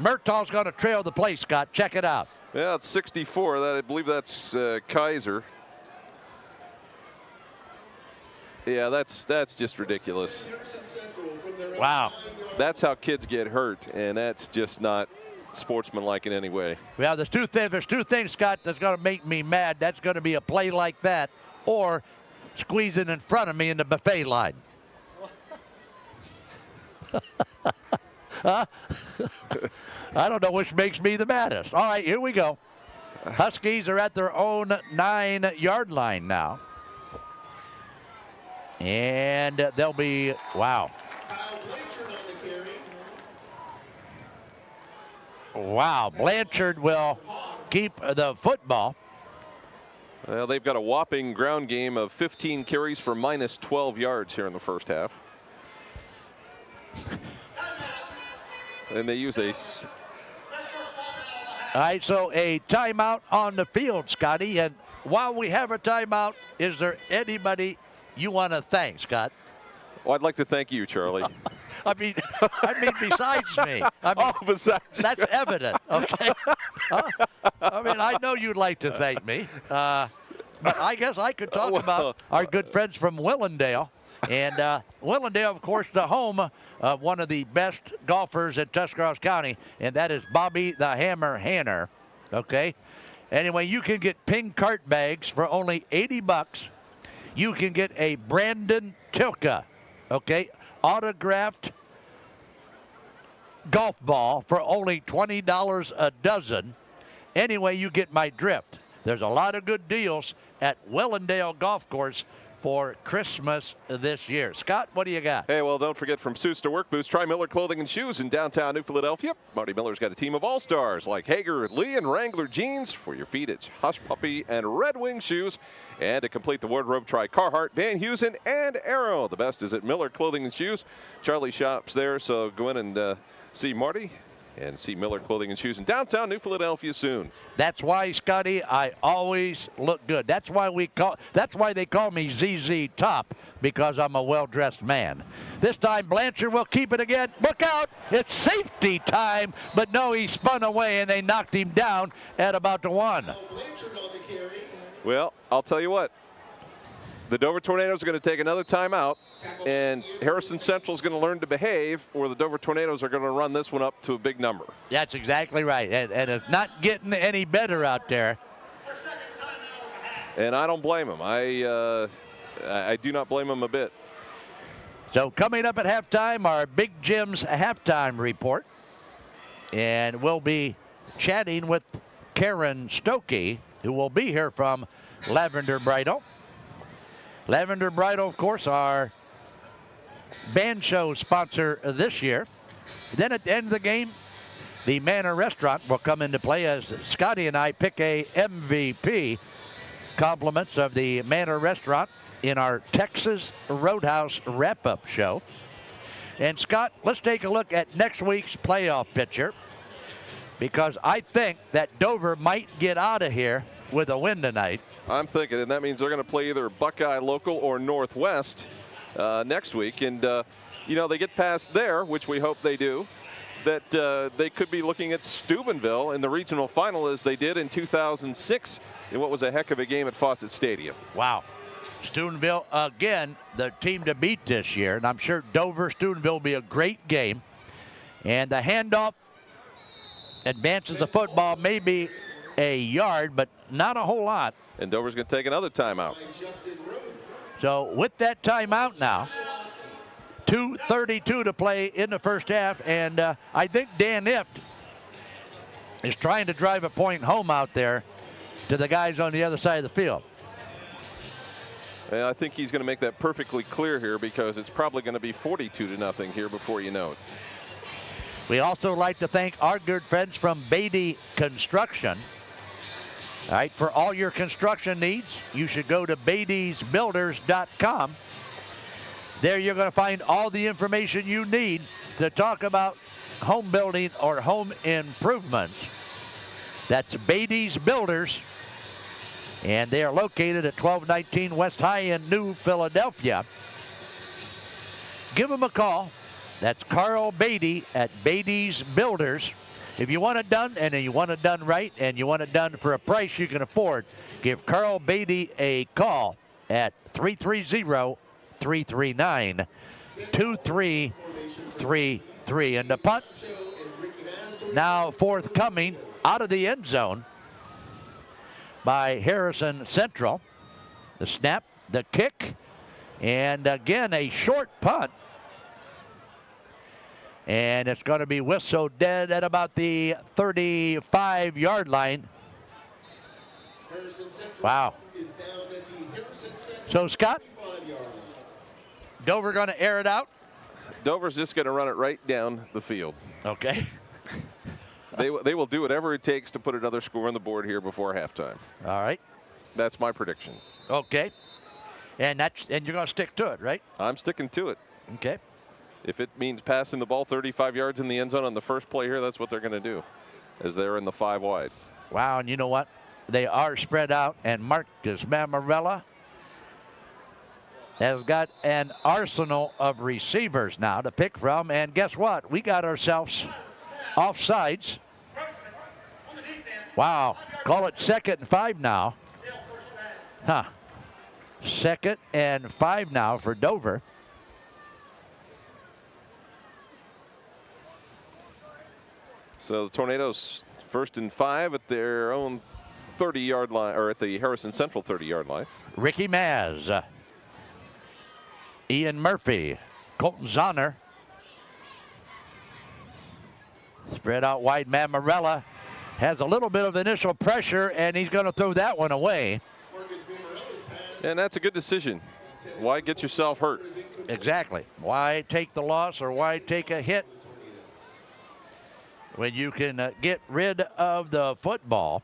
Murtaugh's going to trail the play, Scott. Check it out. Yeah, it's 64. I believe that's Kaiser. Yeah, that's just ridiculous. Wow. That's how kids get hurt, and that's just not sportsmanlike in any way. Well, there's two things, Scott, that's going to make me mad. That's going to be a play like that or squeezing in front of me in the buffet line. Huh? I don't know which makes me the maddest. All right, here we go. Huskies are at their own 9-yard line now. And they'll be, wow. Wow, Blanchard will keep the football. Well, they've got a whopping ground game of 15 carries for minus 12 yards here in the first half. And they use a... All right, so a timeout on the field, Scotty. And while we have a timeout, is there anybody you want to thank, Scott? Well, I'd like to thank you, Charlie. I mean, besides me. I mean, Oh, besides you. that's evident, okay? I mean, I know you'd like to thank me. But I guess I could talk about our good friends from Willendale. And Willendale, of course, the home of one of the best golfers in Tuscarawas County, and that is Bobby the Hammer Hanner, okay? Anyway, you can get ping cart bags for only $80. You can get a Brandon Tilka, okay, autographed golf ball for only $20 a dozen. Anyway, you get my drift. There's a lot of good deals at Willendale Golf Course for Christmas this year. Scott, what do you got? Hey, well, don't forget, from suits to work boots, try Miller Clothing and Shoes in downtown New Philadelphia. Marty Miller's got a team of all-stars like Hager, Lee, and Wrangler jeans. For your feet, it's Hush Puppy and Red Wing shoes. And to complete the wardrobe, try Carhartt, Van Heusen, and Arrow. The best is at Miller Clothing and Shoes. Charlie shops there, so go in and see Marty and see Miller Clothing and Shoes in downtown New Philadelphia soon. That's why, Scotty, I always look good. That's why they call me ZZ Top, because I'm a well-dressed man. This time Blanchard will keep it again. Look out! It's safety time, but no, he spun away and they knocked him down at about the 1. Well, I'll tell you what. The Dover Tornadoes are going to take another timeout, and Harrison Central is going to learn to behave, or the Dover Tornadoes are going to run this one up to a big number. That's exactly right, and it's not getting any better out there. And I don't blame them. I do not blame them a bit. So coming up at halftime, our Big Jim's halftime report, and we'll be chatting with Karen Stokey, who will be here from Lavender Bridal. Lavender Bridal, of course, our band show sponsor this year. Then at the end of the game, the Manor Restaurant will come into play as Scotty and I pick a MVP. Compliments of the Manor Restaurant in our Texas Roadhouse wrap-up show. And Scott, let's take a look at next week's playoff picture, because I think that Dover might get out of here with a win tonight. I'm thinking, and that means they're going to play either Buckeye Local or Northwest next week. And, you know, they get past there, which we hope they do, that they could be looking at Steubenville in the regional final as they did in 2006 in what was a heck of a game at Fawcett Stadium. Wow. Steubenville, again, the team to beat this year. And I'm sure Dover-Steubenville will be a great game. And the handoff advances the football maybe a yard, but not a whole lot. And Dover's going to take another timeout. So with that timeout now, 2:32 to play in the first half. And I think Dan Ift is trying to drive a point home out there to the guys on the other side of the field. And I think he's going to make that perfectly clear here because it's probably going to be 42-0 here before you know it. We also like to thank our good friends from Beatty Construction. All right, for all your construction needs, you should go to Beatty'sBuilders.com. There you're going to find all the information you need to talk about home building or home improvements. That's Beatty's Builders. And they are located at 1219 West High in New Philadelphia. Give them a call. That's Carl Beatty at Beatty's Builders. If you want it done, and you want it done right, and you want it done for a price you can afford, give Carl Beatty a call at 330-339-2333. And the punt now forthcoming out of the end zone by Harrison Central. The snap, the kick, and again a short punt. And it's going to be whistled dead at about the 35-yard line. Wow. So, Scott, Dover going to air it out? Dover's just going to run it right down the field. Okay. They will do whatever it takes to put another score on the board here before halftime. All right. That's my prediction. Okay. And you're going to stick to it, right? I'm sticking to it. Okay. If it means passing the ball 35 yards in the end zone on the first play here, that's what they're going to do, as they're in the 5 wide. Wow, and you know what? They are spread out, and Marcus Mammarella has got an arsenal of receivers now to pick from, and guess what? We got ourselves offsides. Wow, call it 2nd and 5 now. Huh. 2nd and 5 now for Dover. So the Tornadoes 1st and 5 at their own 30-yard line, or at the Harrison Central 30-yard line. Ricky Maz, Ian Murphy, Colton Zahner. Spread out wide, Mammarella has a little bit of initial pressure, and he's going to throw that one away. And that's a good decision. Why get yourself hurt? Exactly. Why take the loss or why take a hit when you can get rid of the football?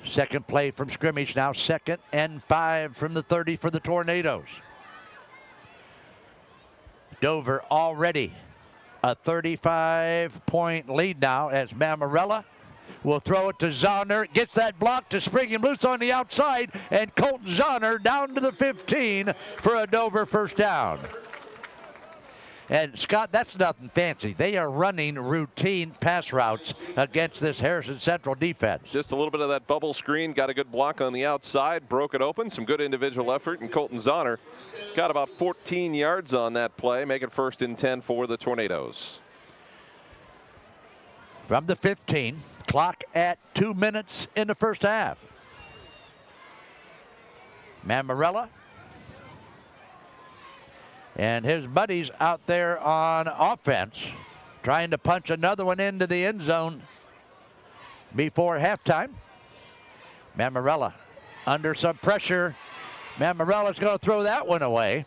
Second play from scrimmage now, 2nd and 5 from the 30 for the Tornadoes. Dover already a 35-point lead now as Mammarella will throw it to Zahner. Gets that block to spring him loose on the outside, and Colton Zahner down to the 15 for a Dover first down. And, Scott, that's nothing fancy. They are running routine pass routes against this Harrison Central defense. Just a little bit of that bubble screen. Got a good block on the outside. Broke it open. Some good individual effort. And Colton Zahner got about 14 yards on that play. Make it 1st and 10 for the Tornadoes. From the 15. Clock at 2 minutes in the first half. Mammarella and his buddies out there on offense trying to punch another one into the end zone before halftime. Mammarella under some pressure. Mammarella's going to throw that one away.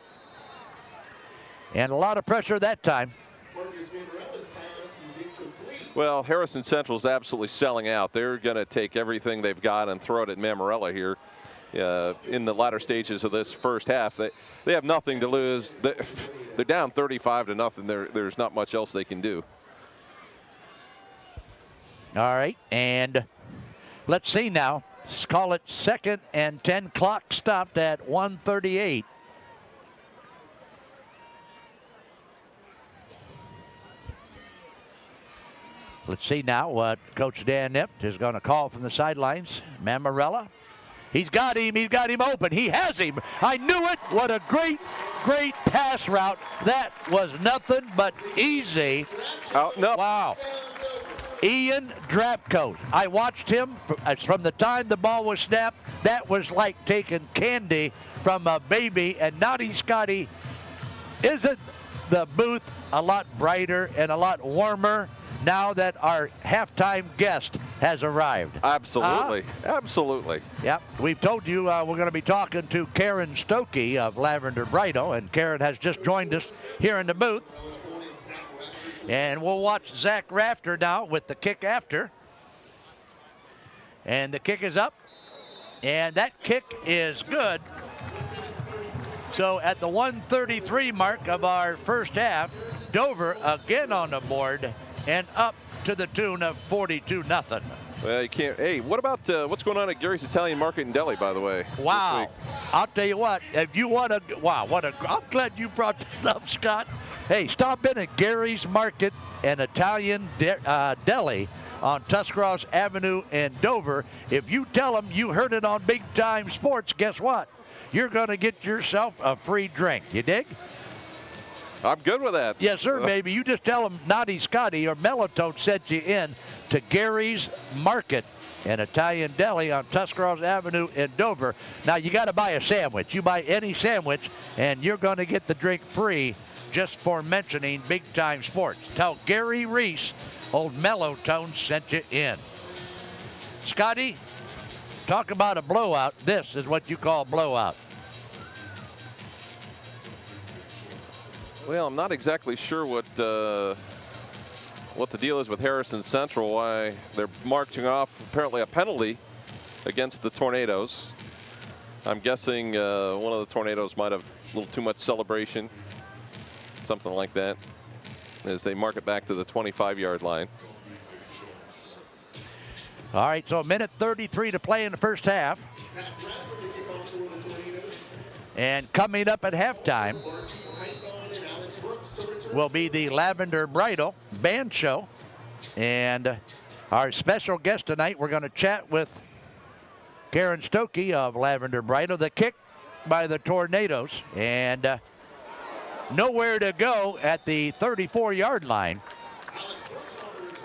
And a lot of pressure that time. Well, Harrison Central is absolutely selling out. They're going to take everything they've got and throw it at Mammarella here. in the latter stages of this first half. They have nothing to lose. They're down 35-0. There's not much else they can do. All right, and let's see now. Let's call it 2nd and 10. Clock stopped at 1:38. Let's see now what Coach Dan Nipt is going to call from the sidelines. Mammarella. He's got him. He's got him open. He has him. I knew it. What a great pass route. That was nothing but easy. Oh, no. Wow. Ian Drapko. I watched him from the time the ball was snapped. That was like taking candy from a baby. And Naughty Scotty, isn't the booth a lot brighter and a lot warmer now that our halftime guest has arrived? Absolutely. Absolutely. Yep. We've told you we're going to be talking to Karen Stokey of Lavender Bridal, and Karen has just joined us here in the booth. And we'll watch Zach Rafter now with the kick after. And the kick is up. And that kick is good. So at the 1:33 mark of our first half, Dover again on the board and up to the tune of 42-0. Well, you can't. Hey, what about what's going on at Gary's Italian Market in Delhi, by the way? Wow. I'll tell you what, if you want to, wow, I'm glad you brought that up, Scott. Hey, stop in at Gary's Market and Italian Deli on Tuscarawas Avenue in Dover. If you tell them you heard it on Big Time Sports, guess what? You're going to get yourself a free drink. You dig? I'm good with that. Yes, sir, baby. You just tell them Naughty Scotty or Melotone sent you in to Gary's Market and Italian Deli on Tuscarawas Avenue in Dover. Now, you got to buy a sandwich. You buy any sandwich, and you're going to get the drink free just for mentioning Big Time Sports. Tell Gary Reese old Melotone sent you in. Scotty, talk about a blowout. This is what you call blowout. Well, I'm not exactly sure what the deal is with Harrison Central, why they're marching off apparently a penalty against the Tornadoes. I'm guessing one of the Tornadoes might have a little too much celebration, something like that, as they mark it back to the 25-yard line. All right, so a minute 33 to play in the first half. And coming up at halftime will be the Lavender Bridal Band Show. And our special guest tonight, we're going to chat with Karen Stokey of Lavender Bridal. The kick by the Tornadoes. And nowhere to go at the 34-yard line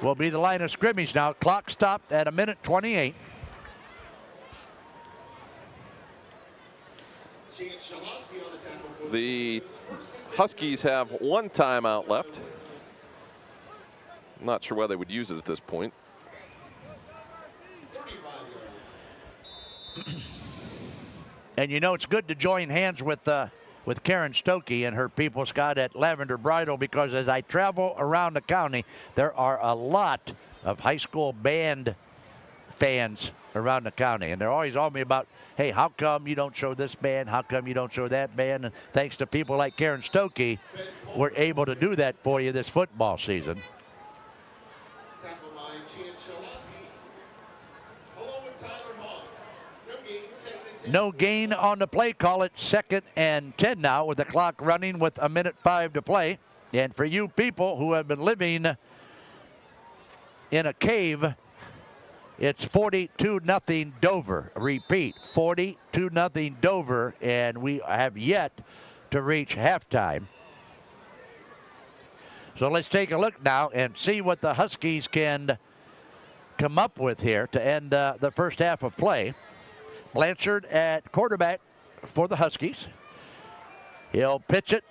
will be the line of scrimmage now. Clock stopped at a minute 28. The Huskies have one timeout left. I'm not sure why they would use it at this point. And you know, it's good to join hands with Karen Stokey and her people, Scott, at Lavender Bridal, because as I travel around the county, there are a lot of high school band fans around the county, and they're always on me about, hey, how come you don't show this band? How come you don't show that band? And thanks to people like Karen Stokey, we're able to do that for you this football season. No gain on the play. Call it 2nd and 10 now with the clock running with a minute 5 to play. And for you people who have been living in a cave, it's 42-0 Dover. Repeat, 42-0 Dover, and we have yet to reach halftime. So let's take a look now and see what the Huskies can come up with here to end the first half of play. Blanchard at quarterback for the Huskies. He'll pitch it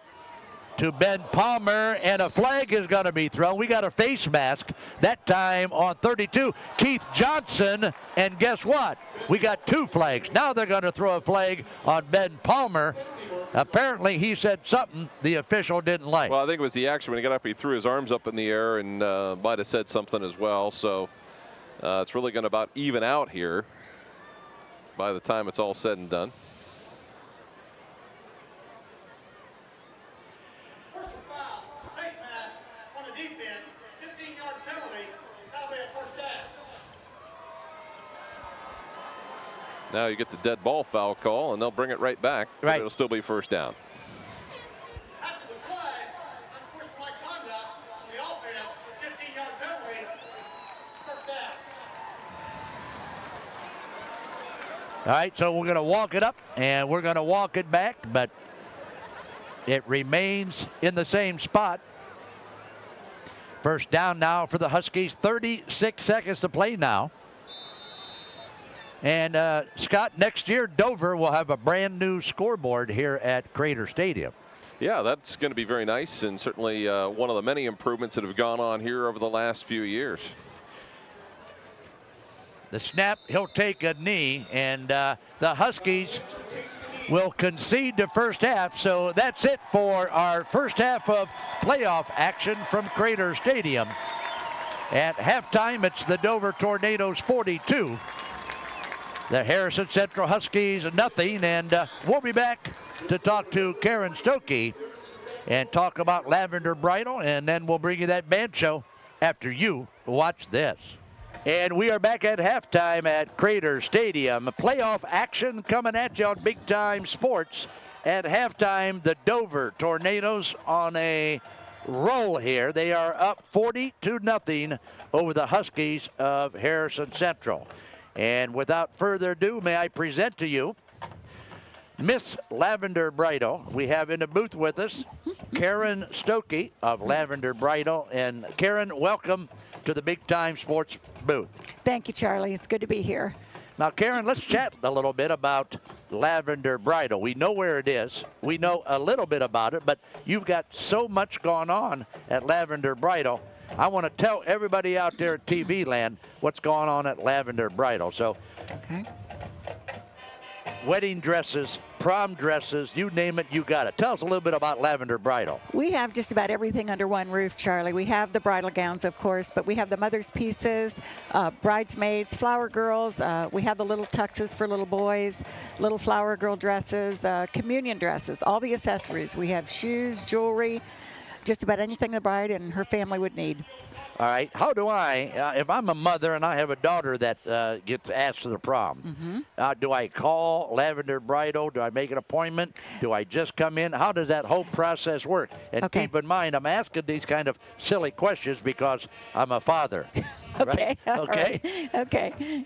to Ben Palmer, and a flag is going to be thrown. We got a face mask that time on 32, Keith Johnson, and guess what? We got 2 flags. Now they're going to throw a flag on Ben Palmer. Apparently he said something the official didn't like. Well, I think it was the action when he got up, he threw his arms up in the air and might have said something as well. So it's really going to about even out here. by the time it's all said and done. Personal foul, face mask on the defense, 15-yard penalty, that'll be a first down. Now you get the dead ball foul call, and they'll bring it right back. But Right. it'll still be first down. After the flag, that's sportsmanlike conduct on the offense, 15-yard penalty, first down. All right, so we're going to walk it up, and we're going to walk it back, but it remains in the same spot. First down now for the Huskies. 36 seconds to play now. And Scott, next year Dover will have a brand new scoreboard here at Crater Stadium. Yeah, that's going to be very nice, and certainly one of the many improvements that have gone on here over the last few years. The snap, he'll take a knee, and the Huskies will concede the first half. So that's it for our first half of playoff action from Crater Stadium. At halftime, it's the Dover Tornadoes 42. The Harrison Central Huskies nothing, and we'll be back to talk to Karen Stokey and talk about Lavender Bridal, and then we'll bring you that band show after you watch this. And we are back at halftime at Crater Stadium. Playoff action coming at you on Big Time Sports. At halftime, the Dover Tornadoes on a roll here. They are up 40-0 over the Huskies of Harrison Central. And without further ado, may I present to you Miss Lavender Bridal. We have in the booth with us Karen Stokey of Lavender Bridal. And Karen, welcome to the Big Time Sports booth. Thank you, Charlie. It's good to be here. Now, Karen, let's chat a little bit about Lavender Bridal. We know where it is. We know a little bit about it, but you've got so much going on at Lavender Bridal. I want to tell everybody out there at TV land what's going on at Lavender Bridal. So, Okay. wedding dresses, prom dresses, you name it, you got it. Tell us a little bit about Lavender Bridal. We have just about everything under one roof, Charlie. We have the bridal gowns, of course, but we have the mother's pieces, bridesmaids, flower girls. We have the little tuxes for little boys, little flower girl dresses, communion dresses, all the accessories. We have shoes, jewelry, just about anything the bride and her family would need. All right, how do I, if I'm a mother and I have a daughter that gets asked to the prom, do I call Lavender Bridal? Do I make an appointment? Do I just come in? How does that whole process work? And Okay. keep in mind, I'm asking these kind of silly questions because I'm a father. Okay. Right? all Okay. right, Okay.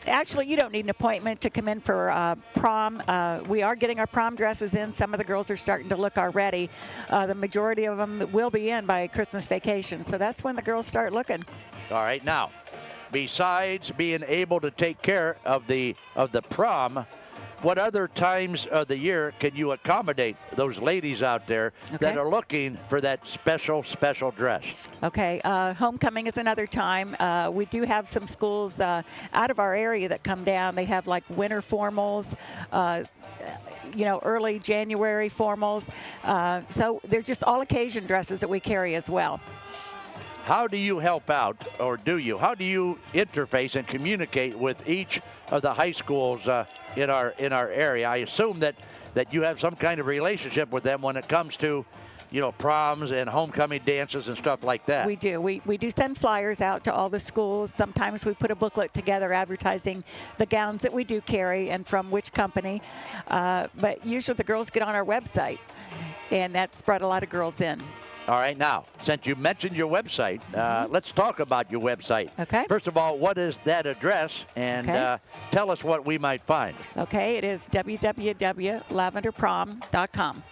Actually, you don't need an appointment to come in for prom. We are getting our prom dresses in. Some of the girls are starting to look already. The majority of them will be in by Christmas vacation. So that's when the girls start looking. All right, now, besides being able to take care of the prom, what other times of the year can you accommodate those ladies out there that Okay. are looking for that special dress? Okay, homecoming is another time. We do have some schools out of our area that come down. They have like winter formals, early January formals. So they're just all occasion dresses that we carry as well. How do you help out, or do you? How do you interface and communicate with each of the high schools in our area? I assume that you have some kind of relationship with them when it comes to, proms and homecoming dances and stuff like that. We do. We do send flyers out to all the schools. Sometimes we put a booklet together advertising the gowns that we do carry and from which company. But usually the girls get on our website, and that's brought a lot of girls in. All right, now, since you mentioned your website, let's talk about your website. Okay. First of all, what is that address? And Okay. tell us what we might find. Okay, it is www.lavenderprom.com.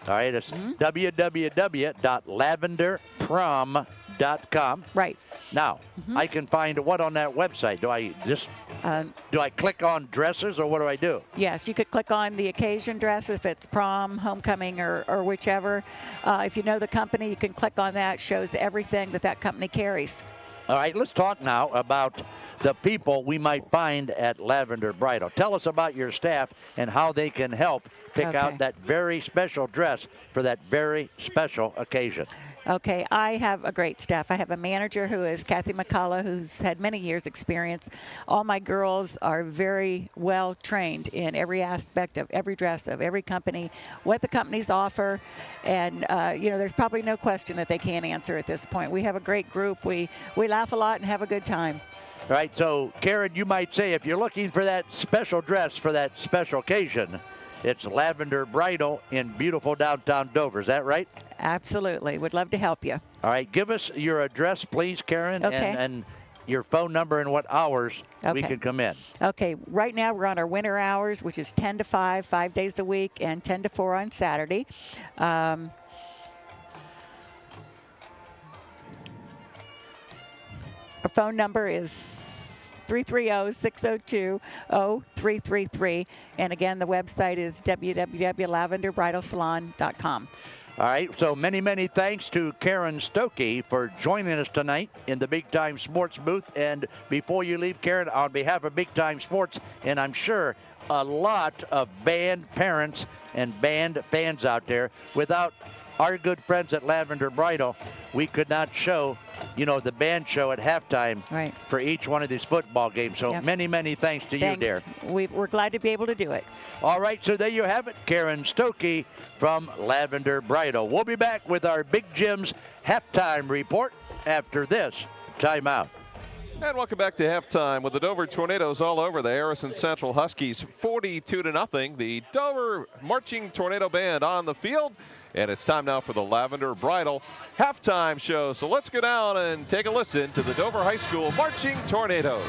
All right, it's www.lavenderprom.com. Right. Now, I can find what on that website? Do I click on dresses, or what do I do? Yes, you could click on the occasion dress if it's prom, homecoming, or whichever. If you know the company, you can click on that. It shows everything that company carries. All right, let's talk now about the people we might find at Lavender Bridal. Tell us about your staff and how they can help pick Okay. out that very special dress for that very special occasion. Okay, I have a great staff. I have a manager who is Kathy McCullough, who's had many years' experience. All my girls are very well trained in every aspect of every dress of every company, what the companies offer, and there's probably no question that they can't answer at this point. We have a great group. We laugh a lot and have a good time. All right, so Karen, you might say if you're looking for that special dress for that special occasion, it's Lavender Bridal in beautiful downtown Dover. Is that right? Absolutely. Would love to help you. All right, give us your address, please, Karen, Okay. and your phone number and what hours we Okay. can come in. Okay, right now we're on our winter hours, which is 10 to 5, 5 days a week, and 10 to 4 on Saturday. Our phone number is 330-602-0333. And again, the website is www.lavenderbridalsalon.com. All right, so many, many thanks to Karen Stokey for joining us tonight in the Big Time Sports booth. And before you leave, Karen, on behalf of Big Time Sports, and I'm sure a lot of band parents and band fans out there, without our good friends at Lavender Bridal, we could not show, the band show at halftime Right. for each one of these football games. So Yep. many, many thanks to Thanks. you, dear. We're glad to be able to do it. All right, so there you have it, Karen Stokey from Lavender Bridal. We'll be back with our Big Jim's halftime report after this timeout. And welcome back to halftime with the Dover Tornadoes all over the Harrison Central Huskies 42-0. The Dover Marching Tornado Band on the field. And it's time now for the Lavender Bridal halftime show. So let's go down and take a listen to the Dover High School Marching Tornadoes.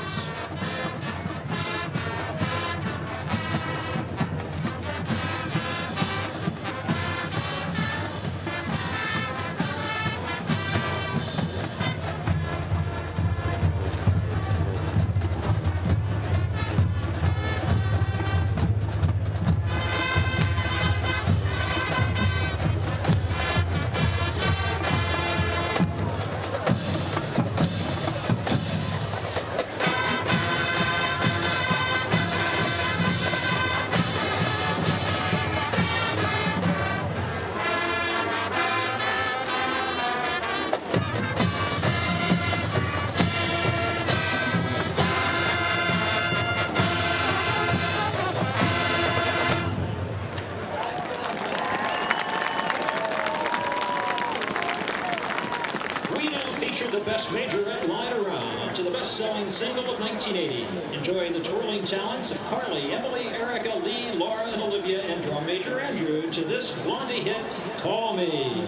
We now feature the best majorette line around to the best-selling single of 1980. Enjoy the twirling talents of Carly, Emily, Erica, Lee, Laura, and Olivia, and drum major Andrew to this Blondie hit, Call Me.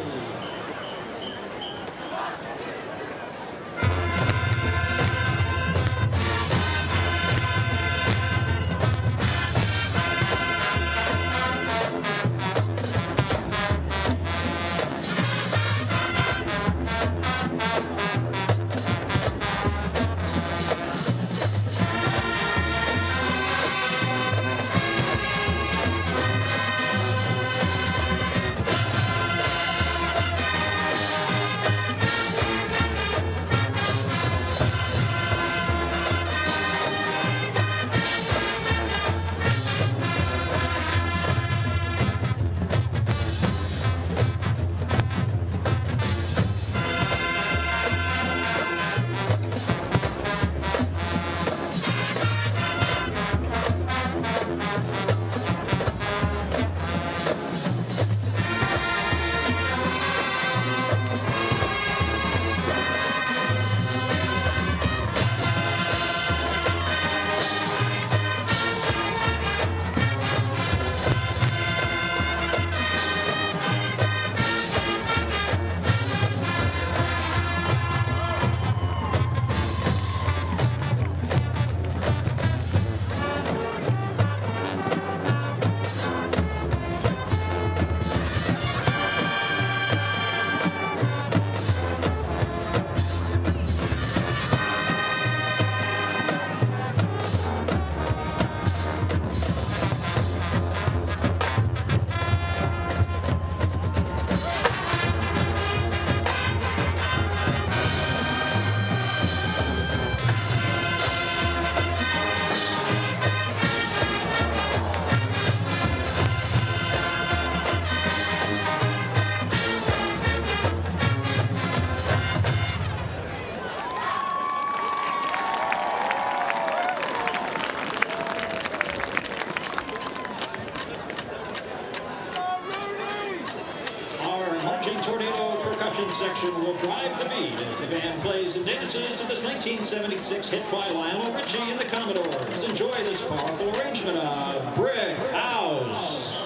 marching tornado percussion section will drive the beat as the band plays and dances to this 1976 hit by Lionel Richie and the Commodores. Enjoy this powerful arrangement of Brick House.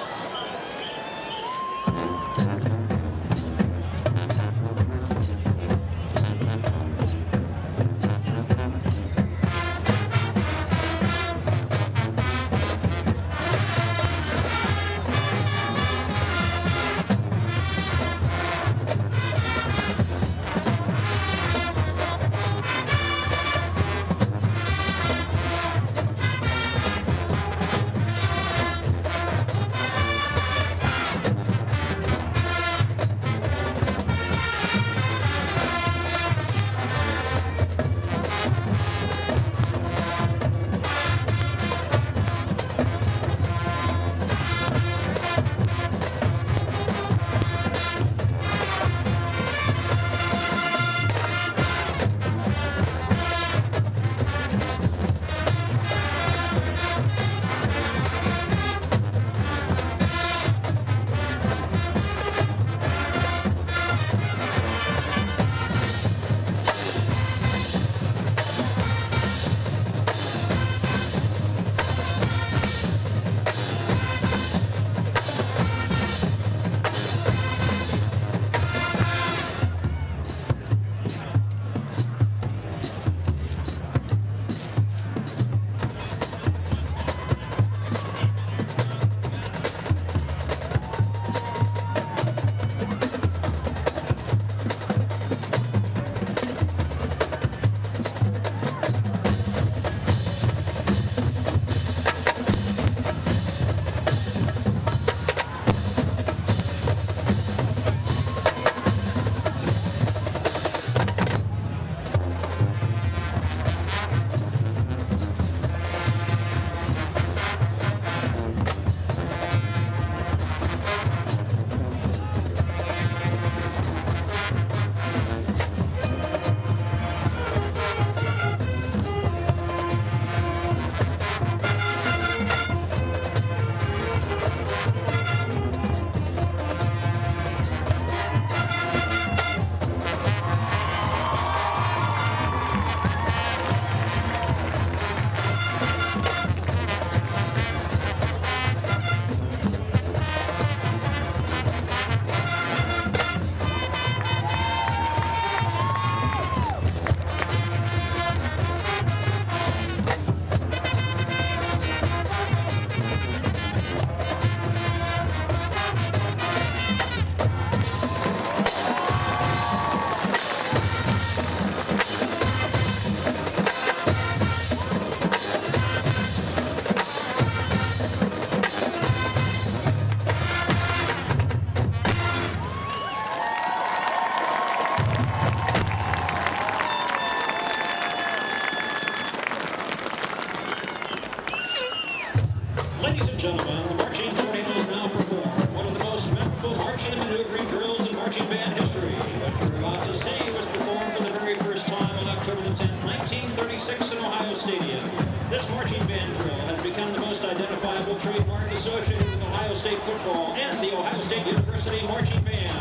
Ladies and gentlemen, the Marching Tornadoes now perform one of the most memorable marching and maneuvering drills in marching band history. What you're about to see was performed for the very first time on October the 10th, 1936 in Ohio Stadium. This marching band drill has become the most identifiable trademark associated with Ohio State football and the Ohio State University Marching Band.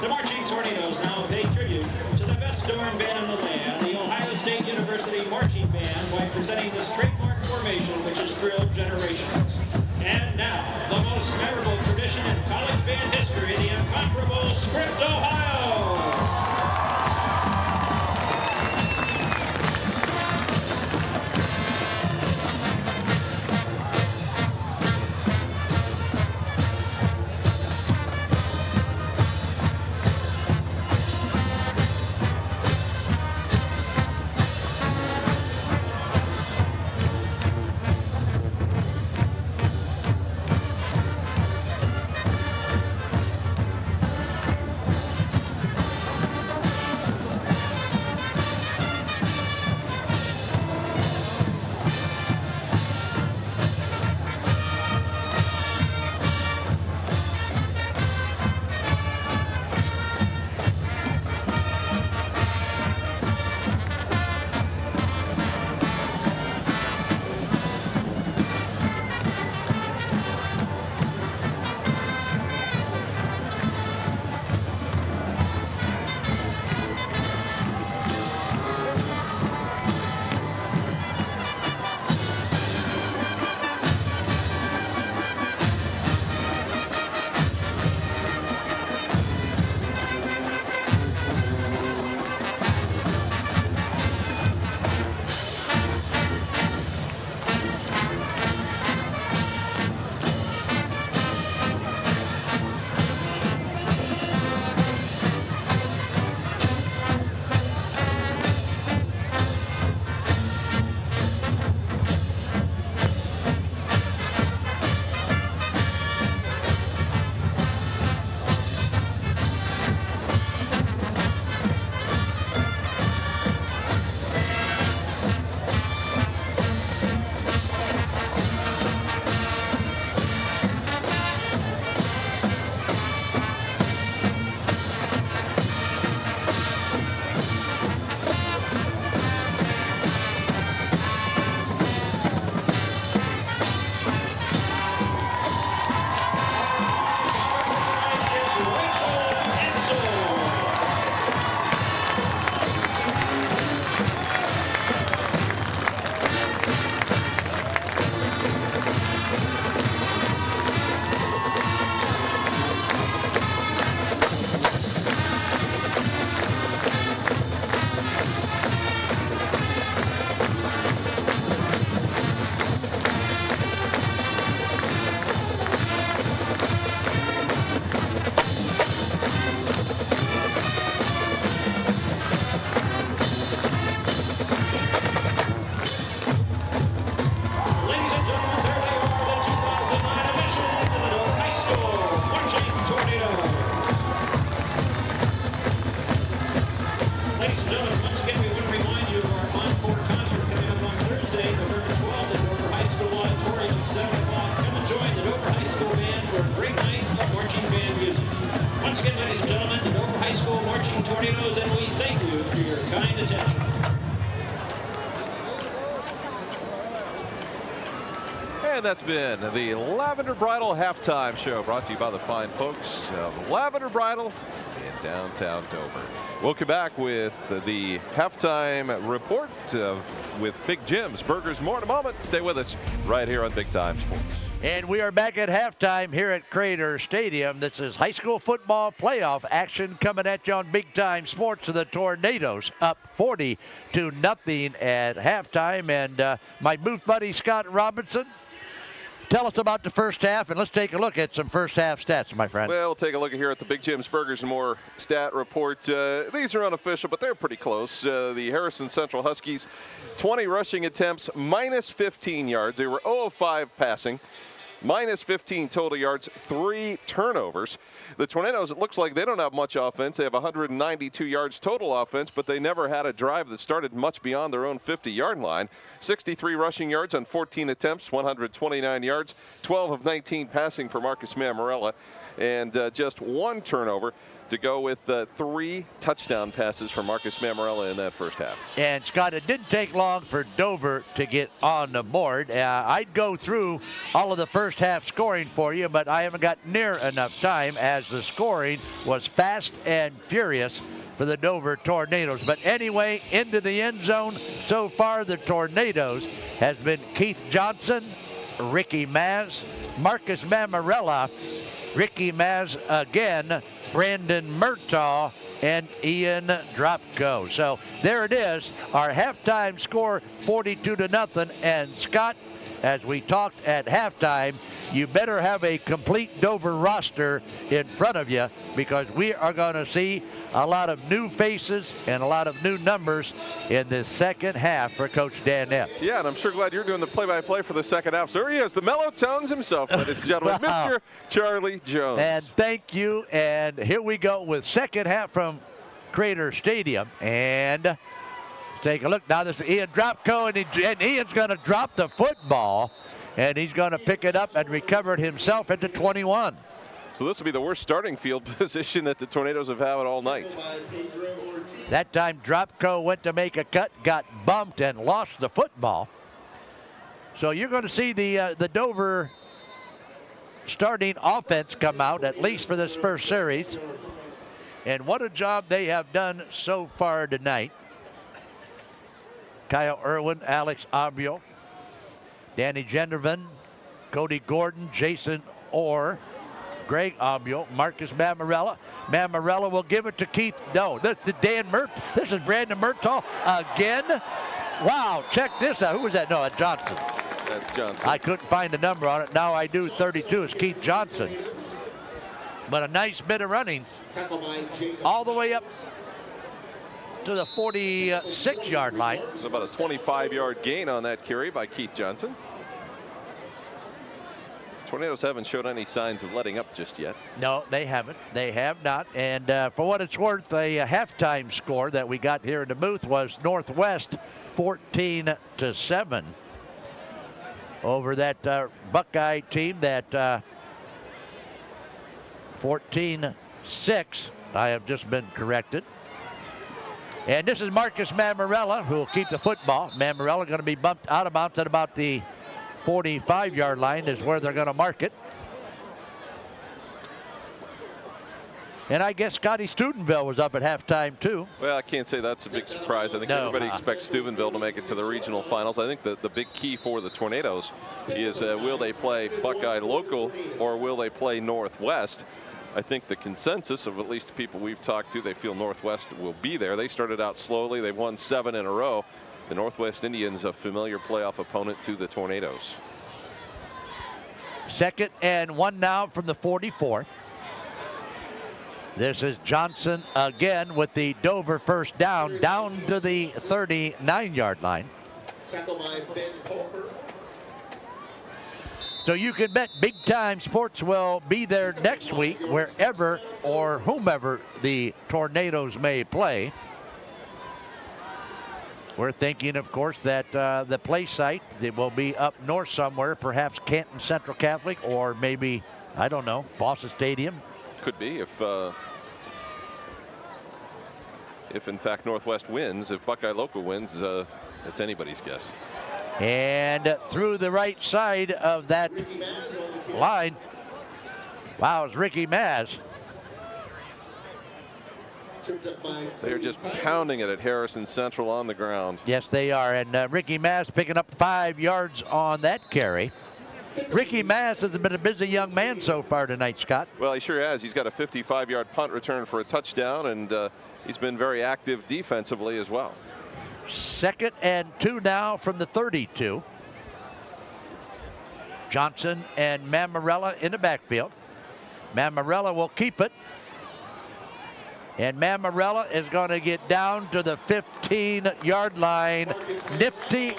The Marching Tornadoes now pay tribute to the best storm band in the land, the Ohio State University Marching Band, by presenting this trademark formation which has thrilled generations. And now, the most memorable tradition in college band history, the incomparable Script Ohio! Tornadoes, and we thank you for your kind attention. And that's been the Lavender Bridal Halftime Show, brought to you by the fine folks of Lavender Bridal in downtown Dover. We'll come back with the halftime report with Big Jim's Burgers. More in a moment. Stay with us right here on Big Time Sports. And we are back at halftime here at Crater Stadium. This is high school football playoff action coming at you on Big Time Sports. The Tornadoes up 40-0 at halftime. And my booth buddy Scott Robinson, tell us about the first half, and let's take a look at some first half stats, my friend. Well, we'll take a look here at the Big Jim's Burgers and More stat report. These are unofficial, but they're pretty close. The Harrison Central Huskies, 20 rushing attempts, minus 15 yards. They were 0 of 5 passing, minus 15 total yards, 3 turnovers. The Tornadoes, it looks like they don't have much offense. They have 192 yards total offense, but they never had a drive that started much beyond their own 50-yard line. 63 rushing yards on 14 attempts, 129 yards, 12 of 19 passing for Marcus Mammarella, and just 1 turnover to go with 3 touchdown passes for Marcus Mammarella in that first half. And Scott, it didn't take long for Dover to get on the board. I'd go through all of the first half scoring for you, but I haven't got near enough time as the scoring was fast and furious for the Dover Tornadoes. But anyway, into the end zone so far, the Tornadoes has been Keith Johnson, Ricky Maz, Marcus Mammarella, Ricky Maz again, Brandon Murtaugh, and Ian Dropko. So there it is, our halftime score, 42-0. And Scott, as we talked at halftime, you better have a complete Dover roster in front of you, because we are going to see a lot of new faces and a lot of new numbers in this second half for Coach Dan Epp. Yeah, and I'm sure glad you're doing the play-by-play for the second half. So here he is, the mellow tones himself, ladies and gentlemen, Mr. Charlie Jones. And thank you. And here we go with second half from Crater Stadium. And let's take a look. Now this is Ian Dropko, and Ian's going to drop the football, and he's going to pick it up and recover it himself at the 21. So this will be the worst starting field position that the Tornadoes have had all night. That time Dropko went to make a cut, got bumped, and lost the football. So you're going to see the Dover starting offense come out, at least for this first series. And what a job they have done so far tonight. Kyle Irwin, Alex Abio, Danny Gendervan, Cody Gordon, Jason Orr, Greg Abio, Marcus Mammarella. Mammarella will give it to Keith. No, this is This is Brandon Murtaugh again. Wow, check this out. Who was that? No, that's Johnson. That's Johnson. I couldn't find the number on it. Now I do. 32 is Keith Johnson. But a nice bit of running all the way up to the 46-yard line. It's about a 25-yard gain on that carry by Keith Johnson. Tornadoes haven't showed any signs of letting up just yet. No, they haven't. They have not. And for what it's worth, a halftime score that we got here in the booth was Northwest 14-7 over that Buckeye team. That 14-6. I have just been corrected. And this is Marcus Mammarella, who will keep the football. Mammarella going to be bumped out of bounds at about the 45-yard line is where they're going to mark it. And I guess Scotty Steubenville was up at halftime too. Well, I can't say that's a big surprise. I think everybody expects Steubenville to make it to the regional finals. I think the big key for the Tornadoes is will they play Buckeye local or will they play Northwest? I think the consensus of at least the people we've talked to, they feel Northwest will be there. They started out slowly. They've won 7 in a row. The Northwest Indians, a familiar playoff opponent to the Tornadoes. 2nd and 1 now from the 44. This is Johnson again with the Dover first down to the 39-yard line. Tackle by Ben Poker. So you can bet Big Time Sports will be there next week wherever or whomever the Tornadoes may play. We're thinking, of course, that the play site, it will be up north somewhere, perhaps Canton Central Catholic, or maybe, I don't know, Fossa Stadium. Could be if if in fact Northwest wins. If Buckeye Local wins, it's anybody's guess. And through the right side of that line, wow, it's Ricky Maz. They're just pounding it at Harrison Central on the ground. Yes, they are. And Ricky Maz picking up 5 yards on that carry. Ricky Maz has been a busy young man so far tonight, Scott. Well, he sure has. He's got a 55-yard punt return for a touchdown, and he's been very active defensively as well. 2nd and 2 now from the 32. Johnson and Mammarella in the backfield. Mammarella will keep it. And Mammarella is going to get down to the 15-yard line. Nifty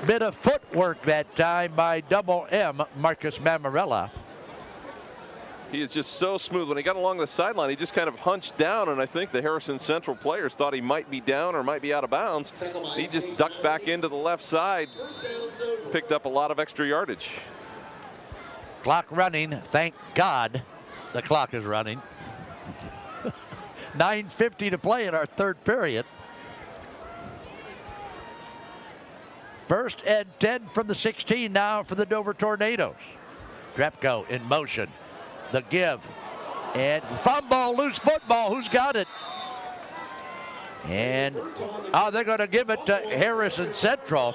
bit of footwork that time by Double M, Marcus Mammarella. He is just so smooth. When he got along the sideline, he just kind of hunched down, and I think the Harrison Central players thought he might be down or might be out of bounds. He just ducked back into the left side, picked up a lot of extra yardage. Clock running. Thank God the clock is running. 9:50 to play in our 3rd period. 1st and 10 from the 16 now for the Dover Tornadoes. Drepko in motion. The give. And fumble, loose football. Who's got it? And they're going to give it to Harrison Central.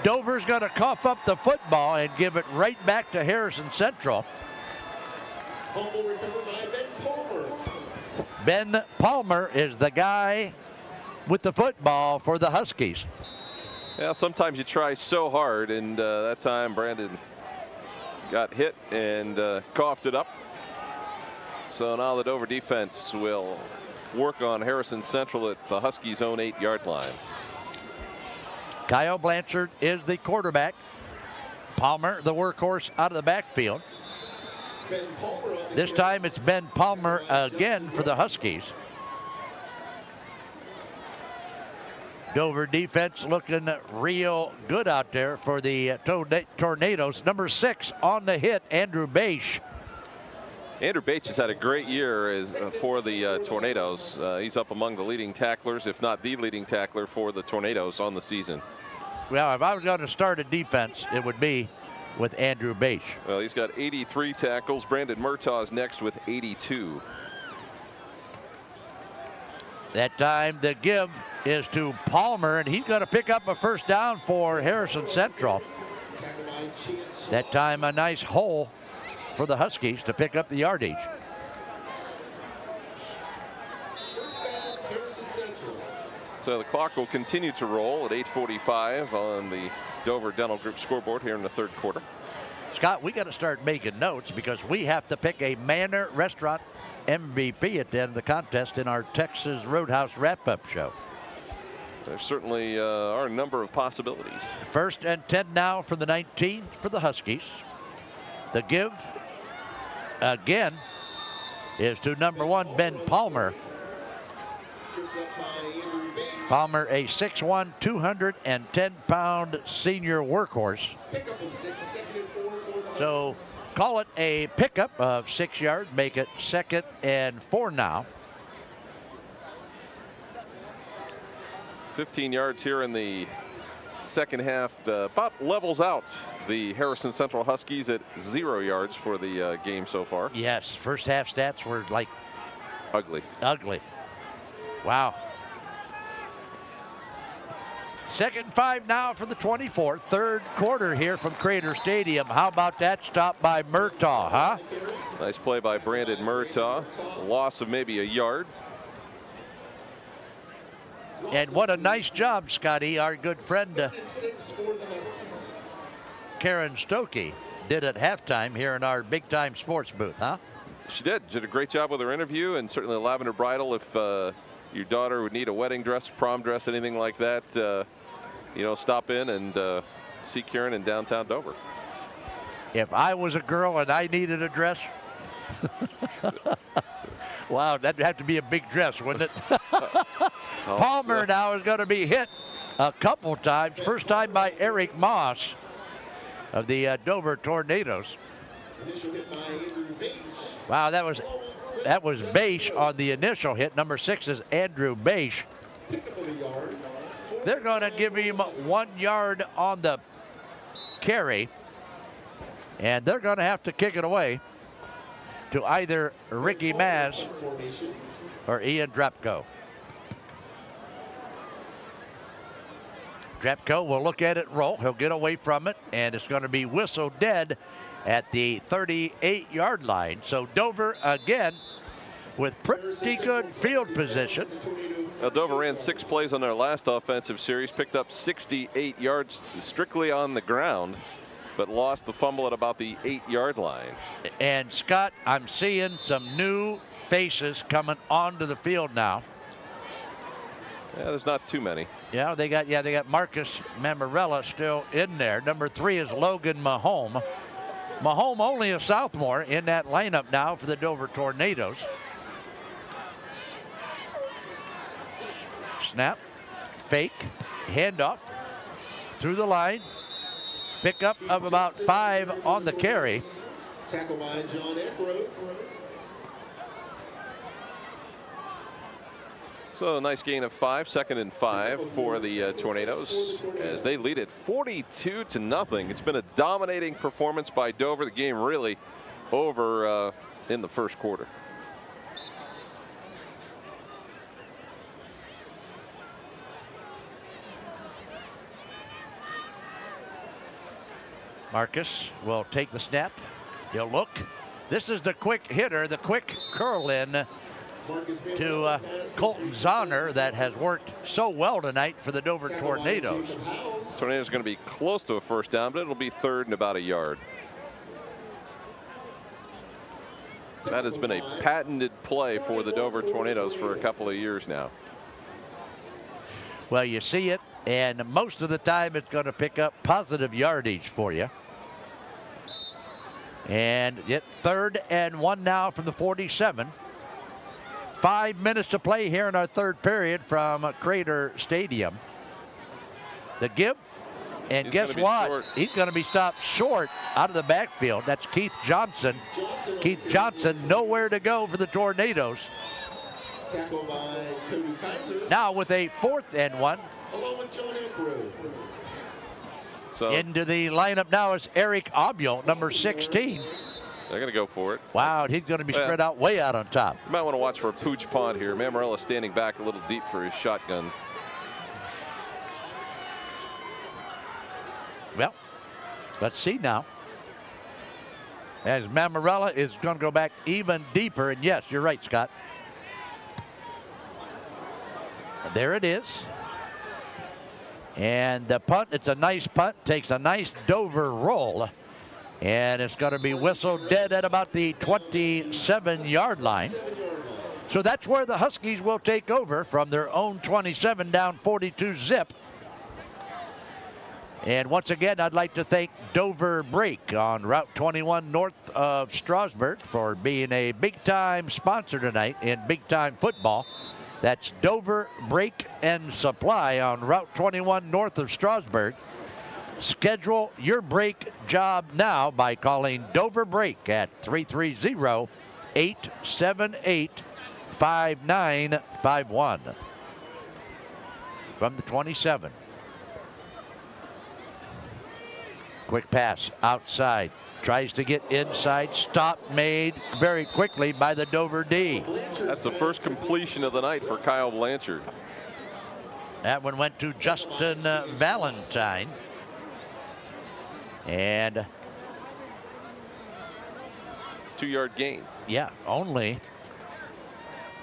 Dover's going to cough up the football and give it right back to Harrison Central. Fumble recovered by Ben Palmer. Ben Palmer is the guy with the football for the Huskies. Yeah, sometimes you try so hard, and that time Brandon got hit and coughed it up. So now the Dover defense will work on Harrison Central at the Huskies' own 8-yard line. Kyle Blanchard is the quarterback. Palmer, the workhorse, out of the backfield. This time it's Ben Palmer again for the Huskies. Dover defense looking real good out there for the Tornadoes. Number 6 on the hit, Andrew Bache. Andrew Bache has had a great year for the Tornadoes. He's up among the leading tacklers, if not the leading tackler for the Tornadoes on the season. Well, if I was going to start a defense, it would be with Andrew Bache. Well, he's got 83 tackles. Brandon Murtaugh is next with 82. That time the give is to Palmer, and he's going to pick up a 1st down for Harrison Central. That time a nice hole for the Huskies to pick up the yardage. So the clock will continue to roll at 8:45 on the Dover Dental Group scoreboard here in the 3rd quarter. Scott, we got to start making notes because we have to pick a Manor Restaurant MVP at the end of the contest in our Texas Roadhouse wrap-up show. There certainly are a number of possibilities. 1st and 10 now from the 19th for the Huskies. The give again is to number 1, Ben Palmer. Palmer, a 6'1", 210-pound senior workhorse. So call it a pickup of 6 yards, make it 2nd and 4 now. 15 yards here in the second half, about levels out the Harrison Central Huskies at 0 yards for the game so far. Yes, first half stats were like ugly. Wow. 2nd and 5 now for the 24. 3rd quarter here from Crater Stadium. How about that stop by Murtaugh, huh? Nice play by Brandon Murtaugh. Loss of maybe a yard. And what a nice job, Scotty, our good friend Karen Stokey did at halftime here in our Big Time Sports booth, huh? She did a great job with her interview, and certainly Lavender Bridal, if your daughter would need a wedding dress, prom dress, anything like that, stop in and see Karen in downtown Dover. If I was a girl and I needed a dress, wow, that'd have to be a big dress, wouldn't it? Palmer now is going to be hit a couple times. First time by Eric Moss of the Dover Tornadoes. Wow, that was That was Bache on the initial hit. Number 6 is Andrew Bache. They're going to give him 1 yard on the carry. And they're going to have to kick it away to either Ricky Maz or Ian Drepko. Drepko will look at it roll. He'll get away from it, and it's going to be whistled dead at the 38-yard line. So Dover again with pretty good field position. Dover ran 6 plays on their last offensive series, picked up 68 yards strictly on the ground, but lost the fumble at about the 8-yard line. And Scott, I'm seeing some new faces coming onto the field now. Yeah, there's not too many. Yeah, they got Marcus Mammarella still in there. Number 3 is Logan Mahome. Mahome only a sophomore in that lineup now for the Dover Tornadoes. Snap, fake, handoff, through the line. Pickup of about 5 on the carry. Tackle by John Eckroth. So a nice gain of 5, 2nd and 5 for the Tornadoes as they lead it 42-0. It's been a dominating performance by Dover. The game really over in the first quarter. Marcus will take the snap. He'll look. This is the quick hitter, the quick curl in to Colton Zahner that has worked so well tonight for the Dover Tornadoes. Tornadoes going to be close to a first down, but it'll be 3rd and about a yard. That has been a patented play for the Dover Tornadoes for a couple of years now. Well, you see it, and most of the time it's going to pick up positive yardage for you. And yet 3rd and 1 now from the 47. 5 minutes to play here in our 3rd period from Crater Stadium. The give, and He's guess what? Short. He's going to be stopped short out of the backfield. That's Keith Johnson. Keith Johnson nowhere to go for the Tornadoes. Tackle by Cody Kaiser. Now with a 4th and 1. Along with John Eckroth. So Into the lineup now is Eric Obiel, number 16. they're going to go for it. Wow, he's going to be spread out way out on top. You might want to watch for a pooch punt here. Mammarella standing back a little deep for his shotgun. Well, let's see now. As Mammarella is going to go back even deeper, and yes, you're right, Scott. And there it is. And the punt, it's a nice punt, takes a nice Dover roll. And it's going to be whistled dead at about the 27-yard line. So that's where the Huskies will take over from their own 27 down 42 zip. And once again, I'd like to thank Dover Brake on Route 21 north of Strasburg for being a big-time sponsor tonight in big-time football. That's Dover Brake and Supply on Route 21 north of Strasburg. Schedule your brake job now by calling Dover Brake at 330-878-5951. From the 27. Quick pass outside. Tries to get inside. Stop made very quickly by the Dover D. That's the first completion of the night for Kyle Blanchard. That one went to Justin Valentine. And 2-yard gain. yeah, only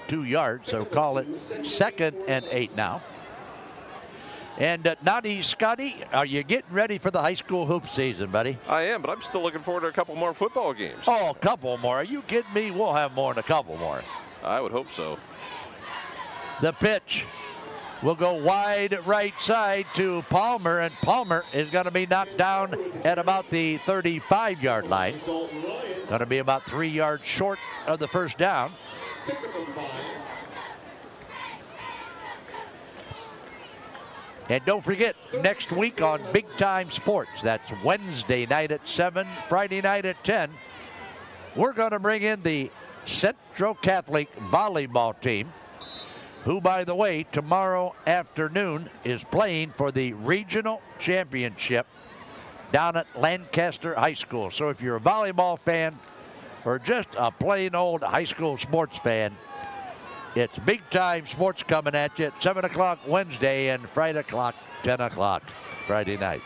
2 yards, so call it 2nd and 8 now. And Noddy, Scotty, are you getting ready for the high school hoop season, buddy? I am, but I'm still looking forward to a couple more football games. Oh, a couple more. Are you kidding me? We'll have more than a couple more. I would hope so. The pitch will go wide right side to Palmer, and Palmer is going to be knocked down at about the 35-yard line. Going to be about 3 yards short of the first down. And don't forget, next week on Big Time Sports, that's Wednesday night at 7, Friday night at 10, we're going to bring in the Central Catholic volleyball team, who, by the way, tomorrow afternoon is playing for the regional championship down at Lancaster High School. So if you're a volleyball fan or just a plain old high school sports fan, it's big time sports coming at you at 7 o'clock Wednesday and Friday o'clock, 10 o'clock Friday night.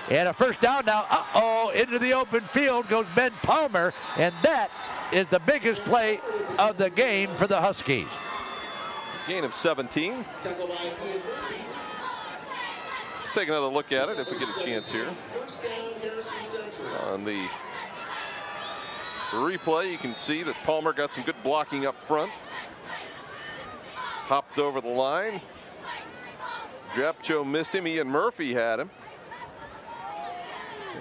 And a first down now. Uh-oh, into the open field goes Ben Palmer, and that is the biggest play of the game for the Huskies. Gain of 17. Let's take another look at it if we get a chance here. On the replay, you can see that Palmer got some good blocking up front. Hopped over the line. Japcho missed him. Ian Murphy had him.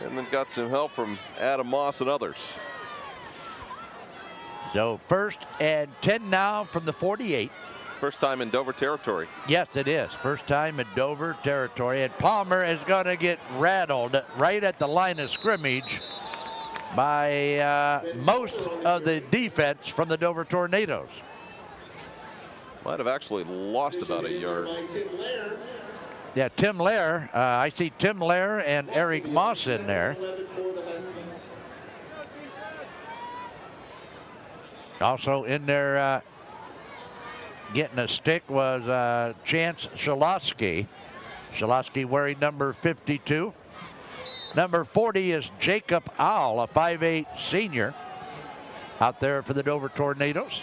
And then got some help from Adam Moss and others. So 1st and 10 now from the 48. First time in Dover territory. Yes, it is. First time in Dover territory. And Palmer is going to get rattled right at the line of scrimmage by most of the defense from the Dover Tornadoes. Might have actually lost about a yard. Yeah, Tim Lair. I see Tim Lair and Eric Moss in there. Also in there getting a stick was Chance Shalosky. Shalosky wearing number 52. Number 40 is Jacob Owl, a 5'8" senior out there for the Dover Tornadoes.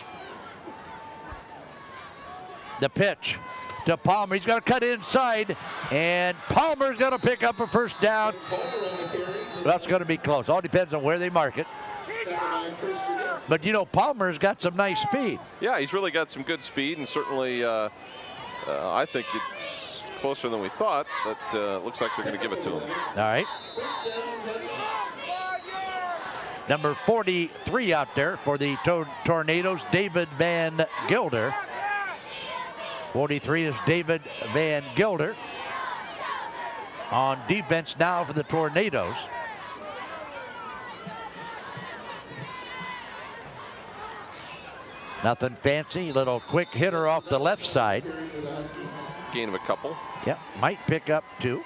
The pitch to Palmer. He's going to cut inside, and Palmer's going to pick up a first down. That's going to be close. All depends on where they mark it. But, you know, Palmer's got some nice speed. Yeah, he's really got some good speed, and certainly I think it's closer than we thought, but looks like they're going to give it to him. All right. Number 43 out there for the Tornadoes, David Van Gilder. 43 is David Van Gilder. On defense now for the Tornadoes. Nothing fancy, little quick hitter off the left side. Gain of a couple. Yep, might pick up 2.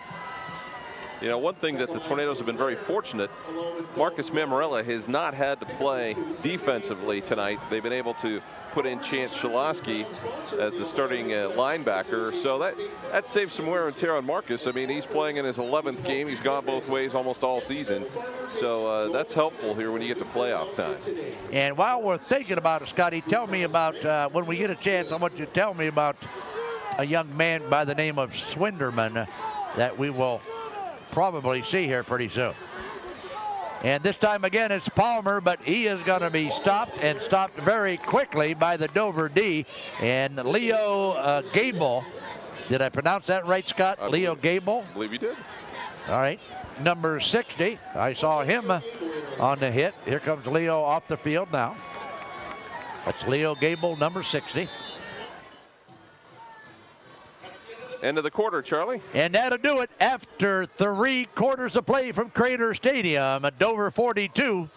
You know, one thing that the Tornadoes have been very fortunate, Marcus Mammarella has not had to play defensively tonight. They've been able to put in Chance Shalosky as the starting linebacker. So that saves some wear and tear on Marcus. I mean, he's playing in his 11th game. He's gone both ways almost all season. So that's helpful here when you get to playoff time. And while we're thinking about it, Scotty, tell me about, when we get a chance, I want you to tell me about a young man by the name of Swinderman that we will probably see here pretty soon. And this time again it's Palmer, but he is going to be stopped, and stopped very quickly by the Dover D. And Leo Gable, did I pronounce that right, Scott? Leo Gable? I believe you did. All right, number 60. I saw him on the hit. Here comes Leo off the field now. That's Leo Gable, number 60. End of the quarter, Charlie. And that'll do it after 3 quarters of play from Crater Stadium at Dover 42.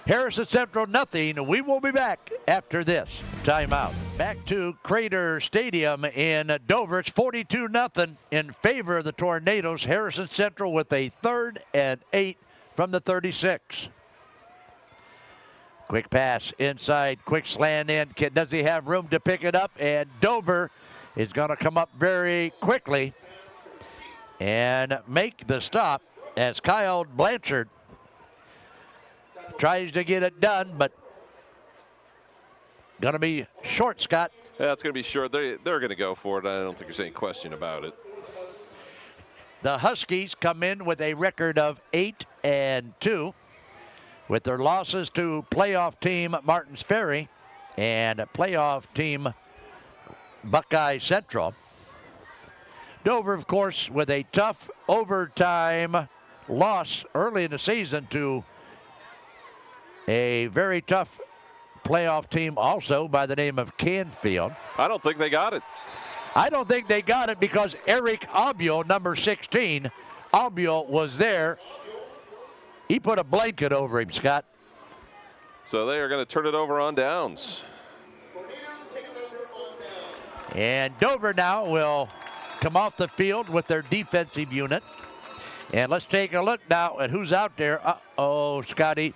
Harrison Central nothing. We will be back after this timeout. Back to Crater Stadium in Dover. It's 42-0 in favor of the Tornadoes. Harrison Central with a 3rd and 8 from the 36. Quick pass inside, quick slant in. Does he have room to pick it up? And Dover is going to come up very quickly and make the stop as Kyle Blanchard tries to get it done, but going to be short, Scott. Yeah, it's going to be short. They're going to go for it. I don't think there's any question about it. The Huskies come in with a record of 8-2 with their losses to playoff team Martins Ferry and playoff team Buckeye Central. Dover, of course, with a tough overtime loss early in the season to a very tough playoff team also by the name of Canfield. I don't think they got it. I don't think they got it because Eric Abiel, number 16, Abiel was there. He put a blanket over him, Scott. So they are going to turn it over on downs. And Dover now will come off the field with their defensive unit. And let's take a look now at who's out there. Uh-oh, Scotty.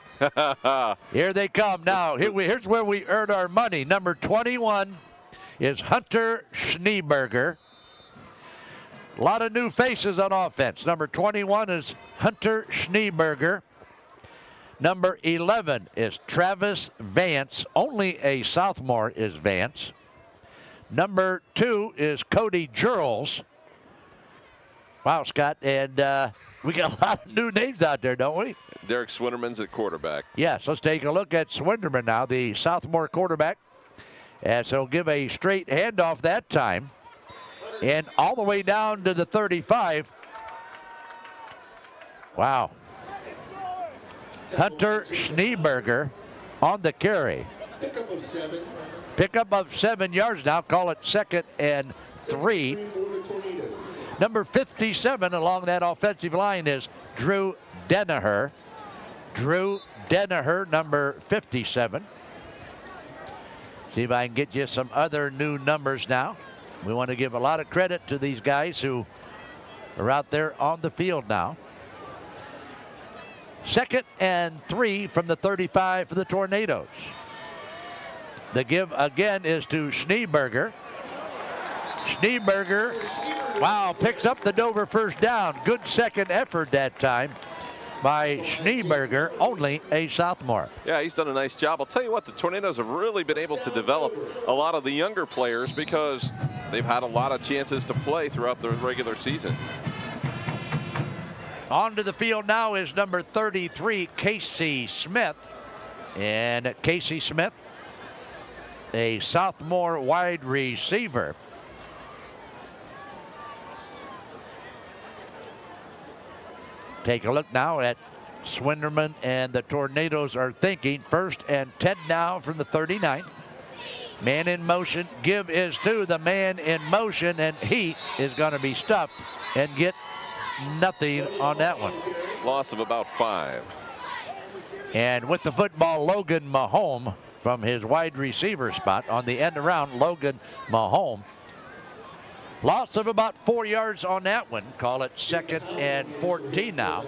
Here they come now. Here's where we earn our money. Number 21 is Hunter Schneeberger. A lot of new faces on offense. Number 21 is Hunter Schneeberger. Number 11 is Travis Vance. Only a sophomore is Vance. Number 2 is Cody Jurls. Wow, Scott, and we got a lot of new names out there, don't we? Derek Swinderman's at quarterback. Yes, let's take a look at Swinderman now, the sophomore quarterback. And so give a straight handoff that time. And all the way down to the 35. Wow. Hunter Schneeberger on the carry. Pickup of 7. Pickup of 7 yards now. Call it 2nd and 3. Number 57 along that offensive line is Drew Danaher. Drew Danaher, number 57. See if I can get you some other new numbers now. We want to give a lot of credit to these guys who are out there on the field now. 2nd and 3 from the 35 for the Tornadoes. The give again is to Schneeberger. Schneeberger, wow, picks up the Dover first down. Good second effort that time by Schneeberger, only a sophomore. Yeah, he's done a nice job. I'll tell you what, the Tornadoes have really been able to develop a lot of the younger players because they've had a lot of chances to play throughout the regular season. On to the field now is number 33, Casey Smith. And Casey Smith, a sophomore wide receiver. Take a look now at Swinderman, and the Tornadoes are thinking 1st and 10 now from the 39. Man in motion, give is to the man in motion, and he is going to be stuffed and get nothing on that one. Loss of about 5. And with the football, Logan Mahome from his wide receiver spot on the end around. Logan Mahome. Loss of about 4 yards on that one. Call it 2nd and 14 now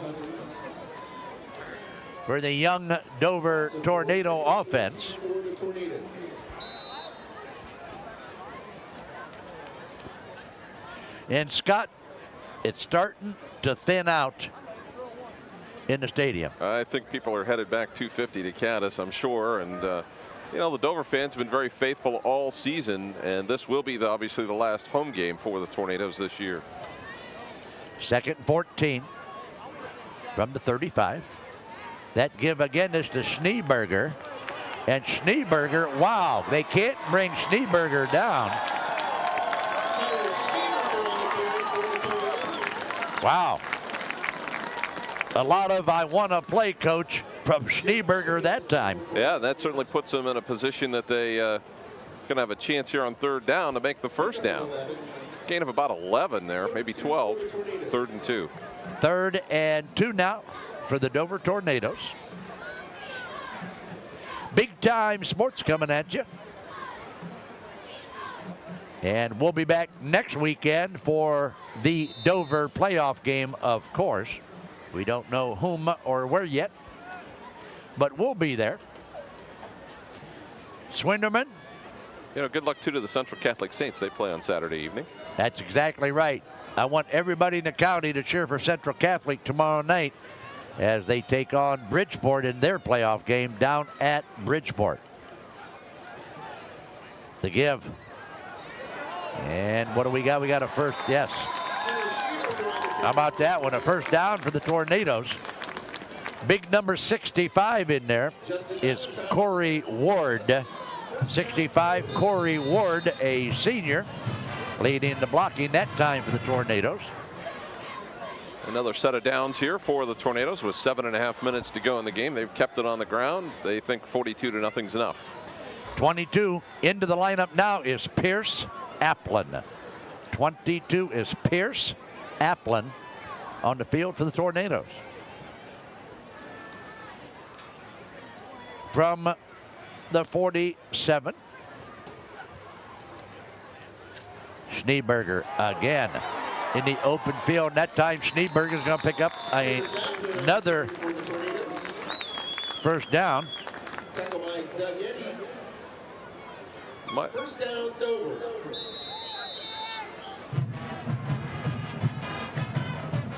for the young Dover Tornado offense. And Scott, it's starting to thin out in the stadium. I think people are headed back 250 to Caddis, I'm sure. And, you know, the Dover fans have been very faithful all season, and this will be obviously the last home game for the Tornadoes this year. 2nd and 14 from the 35. That give again is to Schneeberger. And Schneeberger, wow, they can't bring Schneeberger down. Wow. A lot of I want to play, coach, from Schneeberger that time. Yeah, that certainly puts them in a position that they going to have a chance here on 3rd down to make the 1st down. Gain of about 11 there, maybe 12. 3rd and 2. 3rd and 2 now for the Dover Tornadoes. Big time sports coming at you. And we'll be back next weekend for the Dover playoff game, of course. We don't know whom or where yet, but we'll be there. Swinderman. You know, good luck too to the Central Catholic Saints. They play on Saturday evening. That's exactly right. I want everybody in the county to cheer for Central Catholic tomorrow night as they take on Bridgeport in their playoff game down at Bridgeport. The give. And what do we got? We got a first, yes. How about that one? A first down for the Tornadoes. Big number 65 in there is Corey Ward. 65, Corey Ward, a senior, leading the blocking that time for the Tornadoes. Another set of downs here for the Tornadoes with 7.5 minutes to go in the game. They've kept it on the ground. They think 42-0 is enough. 22 into the lineup now is Pierce Applin. 22 is Pierce Applin on the field for the Tornadoes. from the 47. Schneeberger again in the open field. That time Schneeberger's going to pick up another first down. Tackle by Doug Eddy. First down, Dover.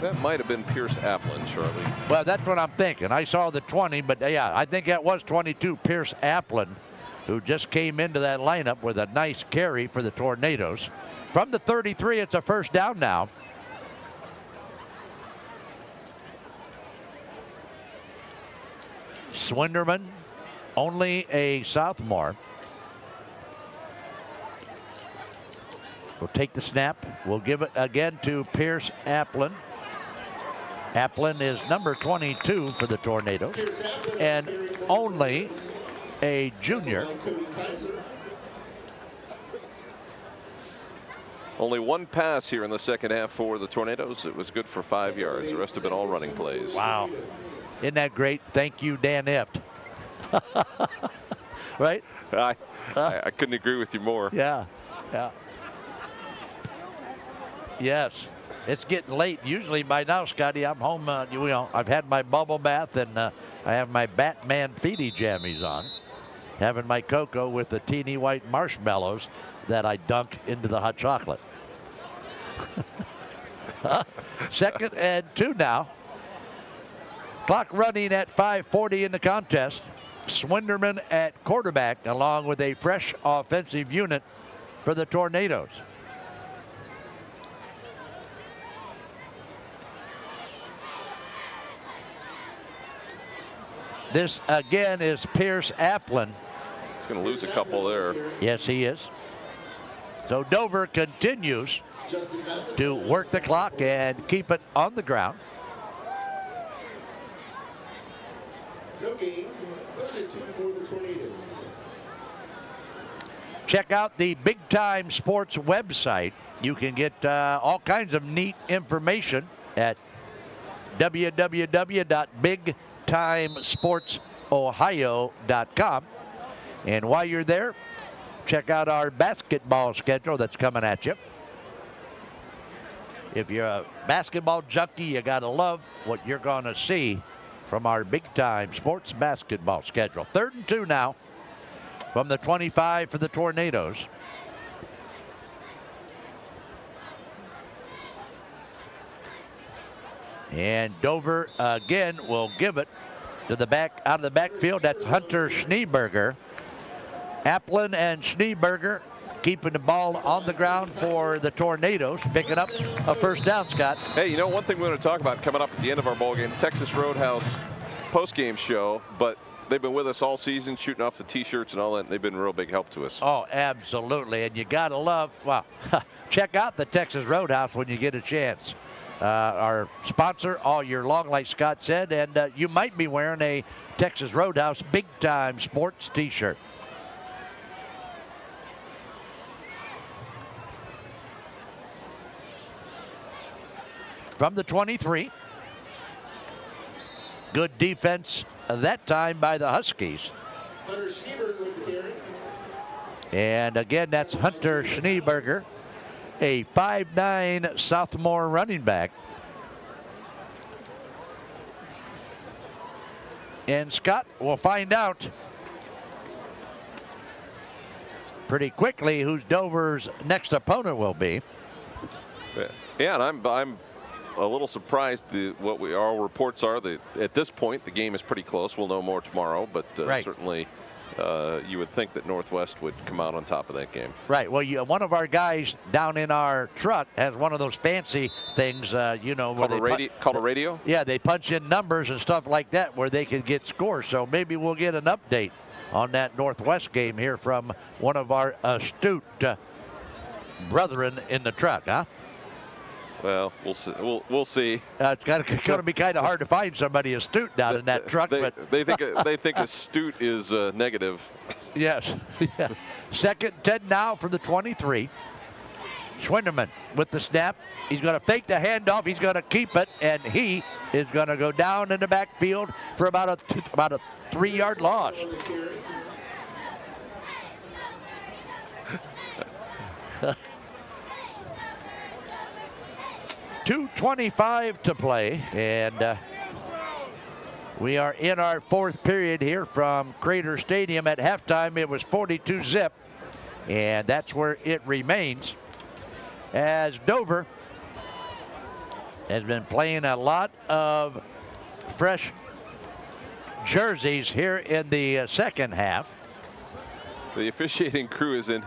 That might have been Pierce Applin, Charlie. Well, that's what I'm thinking. I saw the 20, but yeah, I think that was 22, Pierce Applin, who just came into that lineup with a nice carry for the Tornadoes. From the 33, it's a first down now. Swinderman, only a sophomore, will take the snap. We'll give it again to Pierce Applin. Applin is number 22 for the Tornadoes and only a junior. Only one pass here in the second half for the Tornadoes. It was good for 5 yards. The rest have been all running plays. Wow. Isn't that great? Thank you, Dan Eft. Right? I couldn't agree with you more. Yeah. Yeah. Yes. It's getting late. Usually by now, Scotty, I'm home. I've had my bubble bath and I have my Batman Feety jammies on. Having my cocoa with the teeny white marshmallows that I dunk into the hot chocolate. Second and 2 now. Clock running at 5:40 in the contest. Swinderman at quarterback along with a fresh offensive unit for the Tornadoes. This again is Pierce Applin. He's going to lose a couple there. Yes, he is. So Dover continues to work the clock and keep it on the ground. No gain. 32 for the Tornadoes. Check out the Big Time Sports website. You can get all kinds of neat information at www.bigtimesportsohio.com. And while you're there, check out our basketball schedule that's coming at you. If you're a basketball junkie, you got to love what you're going to see from our Big Time Sports basketball schedule. 3rd and 2 now from the 25 for the Tornadoes. And Dover again will give it to the back, out of the backfield. That's Hunter Schneeberger. Applin and Schneeberger keeping the ball on the ground for the Tornadoes, picking up a first down, Scott. Hey, you know, one thing we're going to talk about coming up at the end of our ball game, Texas Roadhouse post-game show, but they've been with us all season, shooting off the T-shirts and all that, and they've been a real big help to us. Oh, absolutely, and you got to love, well, check out the Texas Roadhouse when you get a chance. Our sponsor all year long, like Scott said, and you might be wearing a Texas Roadhouse Big Time Sports T-shirt. From the 23. Good defense that time by the Huskies. Hunter Schneeberger with the carry. And again, that's Hunter Schneeberger, a 5'9" sophomore running back. And Scott, will find out pretty quickly who Dover's next opponent will be. Yeah, and I'm a little surprised what our reports are. At this point, the game is pretty close. We'll know more tomorrow, but right. Certainly you would think that Northwest would come out on top of that game. Right. Well, one of our guys down in our truck has one of those fancy things, you know, called a radio? Yeah, they punch in numbers and stuff like that where they can get scores. So maybe we'll get an update on that Northwest game here from one of our astute brethren in the truck, huh? Well, we'll see. We'll see. It's going to be kind of hard to find somebody astute down in that truck. They think astute is negative. Yes. Yeah. 2nd and 10 now for the 23. Schwinderman with the snap. He's going to fake the handoff. He's going to keep it, and he is going to go down in the backfield for about a 3-yard loss. .225 to play, and we are in our 4th period here from Crater Stadium. At halftime, it was 42-zip, and that's where it remains, as Dover has been playing a lot of fresh jerseys here in the second half. The officiating crew is in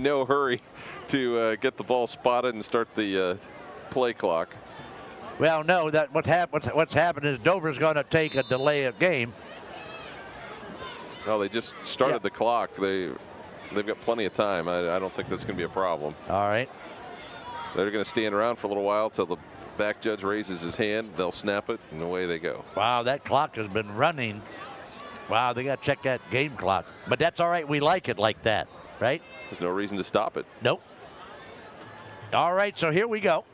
no hurry to get the ball spotted and start the play clock. Well, no, that what's happened is Dover's going to take a delay of game. Oh, they just started the clock. They've got plenty of time. I don't think that's going to be a problem. All right. They're going to stand around for a little while till the back judge raises his hand. They'll snap it, and away they go. Wow, that clock has been running. Wow, they got to check that game clock. But that's all right. We like it like that, right? There's no reason to stop it. Nope. All right, so here we go.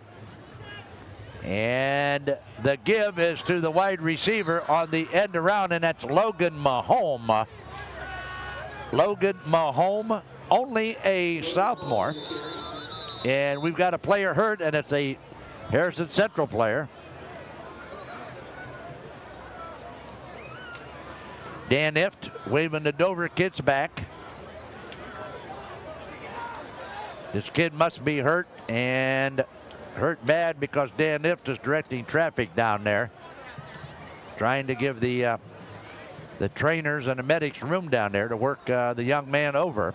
And the give is to the wide receiver on the end around, and that's Logan Mahome. Logan Mahome, only a sophomore. And we've got a player hurt, and it's a Harrison Central player. Dan Ift waving the Dover kids back. This kid must be hurt, and hurt bad because Dan Ift is directing traffic down there, trying to give the trainers and the medics room down there to work the young man over.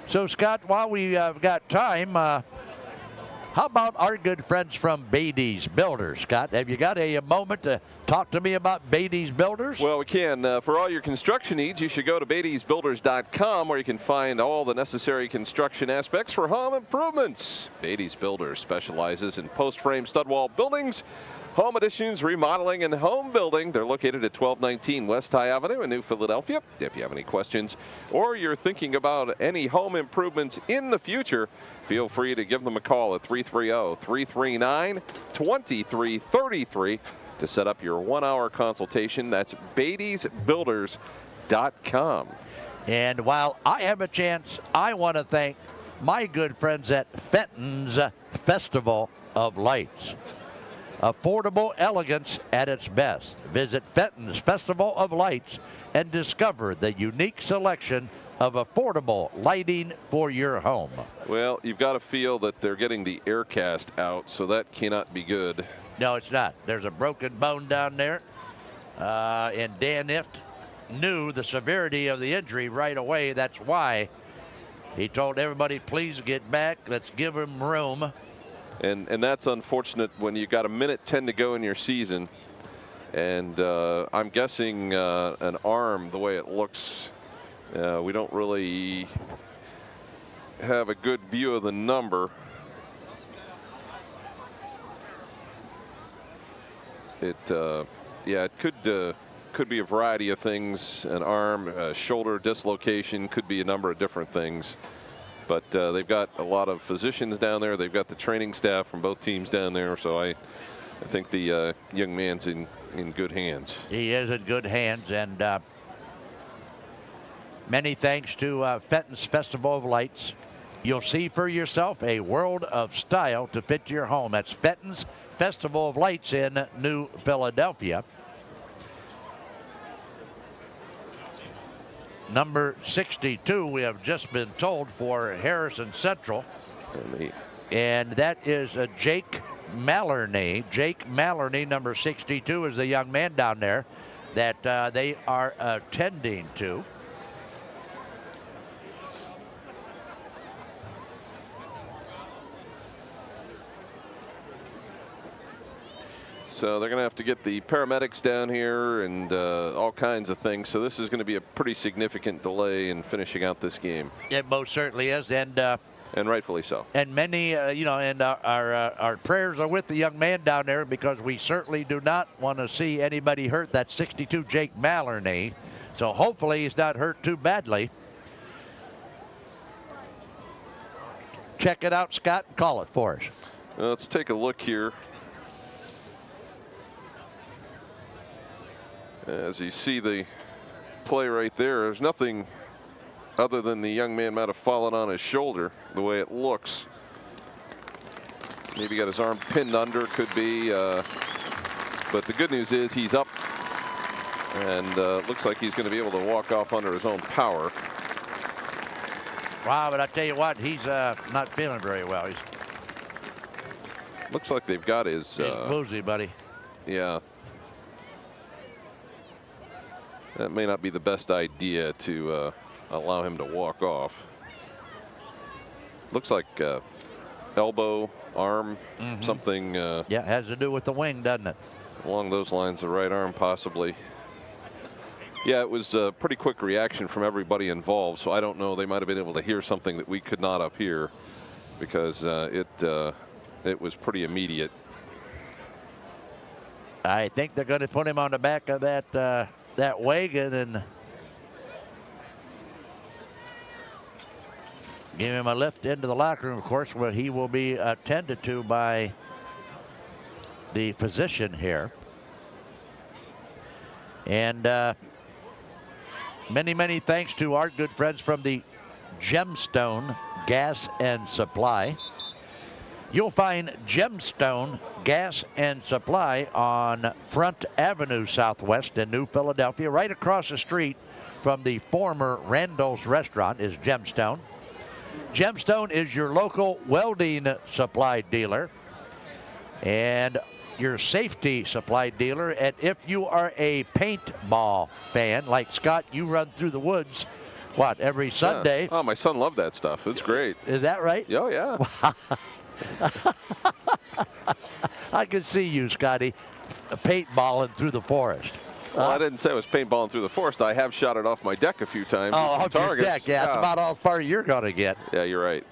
So, Scott, while we've got time, how about our good friends from Beatty's Builders? Scott, have you got a moment to talk to me about Beatty's Builders? Well, we can. For all your construction needs, you should go to Beatty'sBuilders.com, where you can find all the necessary construction aspects for home improvements. Beatty's Builders specializes in post-frame stud wall buildings, home additions, remodeling, and home building. They're located at 1219 West High Avenue in New Philadelphia. If you have any questions or you're thinking about any home improvements in the future, feel free to give them a call at 330-339-2333 to set up your 1-hour consultation. That's Beatty'sBuilders.com. And while I have a chance, I want to thank my good friends at Fenton's Festival of Lights. Affordable elegance at its best. Visit Fenton's Festival of Lights and discover the unique selection of affordable lighting for your home. Well, you've got to feel that they're getting the air cast out, so that cannot be good. No, it's not. There's a broken bone down there, and Dan Ift knew the severity of the injury right away. That's why he told everybody, please get back. Let's give him room. And that's unfortunate when you got 1:10 to go in your season. And I'm guessing an arm, the way it looks, we don't really have a good view of the number. It could be a variety of things. An arm, shoulder dislocation, could be a number of different things. But they've got a lot of physicians down there. They've got the training staff from both teams down there. So I think the young man's in good hands. He is in good hands. And many thanks to Fenton's Festival of Lights. You'll see for yourself a world of style to fit your home. That's Fenton's Festival of Lights in New Philadelphia. Number 62, we have just been told, for Harrison Central. And that is Jake Mallarney. Jake Mallarney, number 62, is the young man down there that they are attending to. So they're going to have to get the paramedics down here and all kinds of things. So this is going to be a pretty significant delay in finishing out this game. It most certainly is, and rightfully so. And many, and our prayers are with the young man down there, because we certainly do not want to see anybody hurt. That's 62 Jake Mallarney. So hopefully he's not hurt too badly. check it out, Scott, and call it for us. Let's take a look here. As you see the play right there, there's nothing other than the young man might have fallen on his shoulder, the way it looks. Maybe got his arm pinned under, could be. But the good news is he's up, and looks like he's going to be able to walk off under his own power. Wow, but I tell you what, he's not feeling very well. Looks like they've got his. He's woozy, buddy. Yeah. That may not be the best idea to allow him to walk off. Looks like elbow, arm, something. Yeah, it has to do with the wing, doesn't it? Along those lines, the right arm possibly. Yeah, it was a pretty quick reaction from everybody involved, so I don't know. They might have been able to hear something that we could not up here, because it was pretty immediate. I think they're going to put him on the back of that wagon and give him a lift into the locker room, of course, where he will be attended to by the physician here. And many thanks to our good friends from the Gemstone Gas and Supply. You'll find Gemstone Gas and Supply on Front Avenue Southwest in New Philadelphia. Right across the street from the former Randall's Restaurant is Gemstone. Gemstone is your local welding supply dealer and your safety supply dealer. And if you are a paintball fan, like Scott, you run through the woods, what, every Sunday? Yeah. Oh, my son loved that stuff. It's great. Is that right? Oh, yeah. I could see you, Scotty, paintballing through the forest. Well, I didn't say I was paintballing through the forest. I have shot it off my deck a few times. Oh, off your deck. Yeah, that's about all far you're going to get. Yeah, you're right.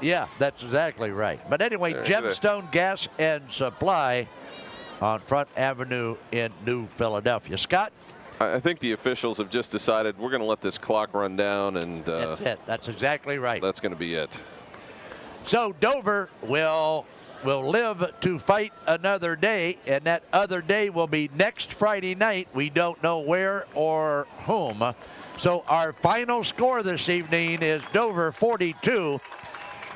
Yeah, that's exactly right. But anyway, Gemstone Gas and Supply on Front Avenue in New Philadelphia. Scott? I think the officials have just decided we're going to let this clock run down, and that's it. That's exactly right. That's going to be it. So Dover will live to fight another day, and that other day will be next Friday night. We don't know where or whom. So our final score this evening is Dover 42,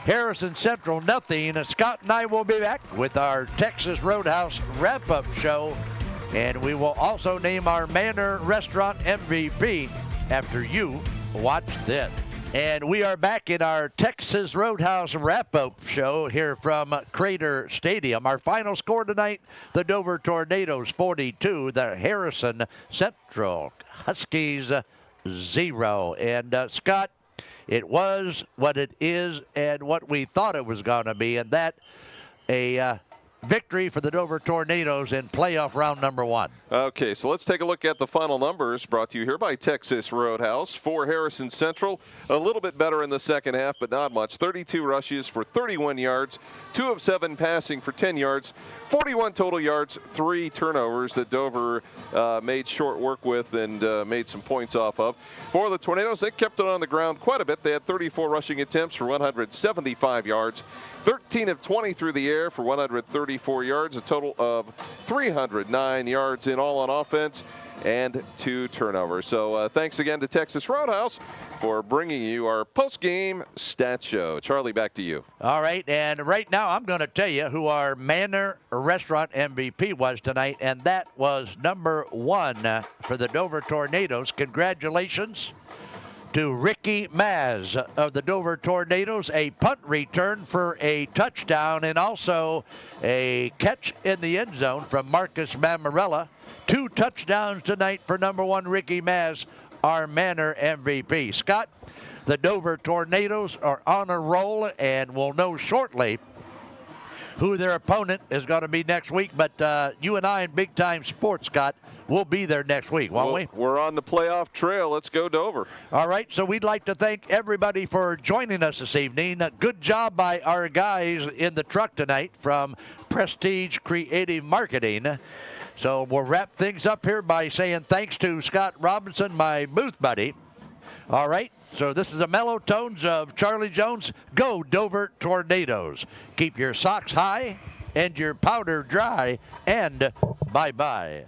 Harrison Central nothing. Scott and I will be back with our Texas Roadhouse wrap-up show, and we will also name our Manor Restaurant MVP after you watch this. And we are back in our Texas Roadhouse wrap-up show here from Crater Stadium. Our final score tonight, the Dover Tornadoes 42, the Harrison Central Huskies 0. And Scott, it was what it is and what we thought it was going to be, and that a victory for the Dover Tornadoes in playoff round number 1. Okay, so let's take a look at the final numbers brought to you here by Texas Roadhouse. For Harrison Central, a little bit better in the second half, but not much. 32 rushes for 31 yards, 2 of 7 passing for 10 yards, 41 total yards, 3 turnovers that Dover made short work with and made some points off of. For the Tornadoes, they kept it on the ground quite a bit. They had 34 rushing attempts for 175 yards, 13 of 20 through the air for 134 yards, a total of 309 yards in all on offense, and 2 turnovers. So thanks again to Texas Roadhouse for bringing you our post-game stat show. Charlie, back to you. All right, and right now I'm going to tell you who our Manor Restaurant MVP was tonight, and that was number 1 for the Dover Tornadoes. Congratulations to Ricky Maz of the Dover Tornadoes, a punt return for a touchdown and also a catch in the end zone from Marcus Mammarella. 2 touchdowns tonight for number 1 Ricky Maz, our Manor MVP. Scott, the Dover Tornadoes are on a roll, and we'll know shortly who their opponent is going to be next week. But you and I in Big Time Sports, Scott, we'll be there next week, won't we? We're on the playoff trail. Let's go Dover. All right, so we'd like to thank everybody for joining us this evening. Good job by our guys in the truck tonight from Prestige Creative Marketing. So we'll wrap things up here by saying thanks to Scott Robinson, my booth buddy. All right, So this is the mellow tones of Charlie Jones. Go Dover Tornadoes. Keep your socks high and your powder dry, and bye-bye.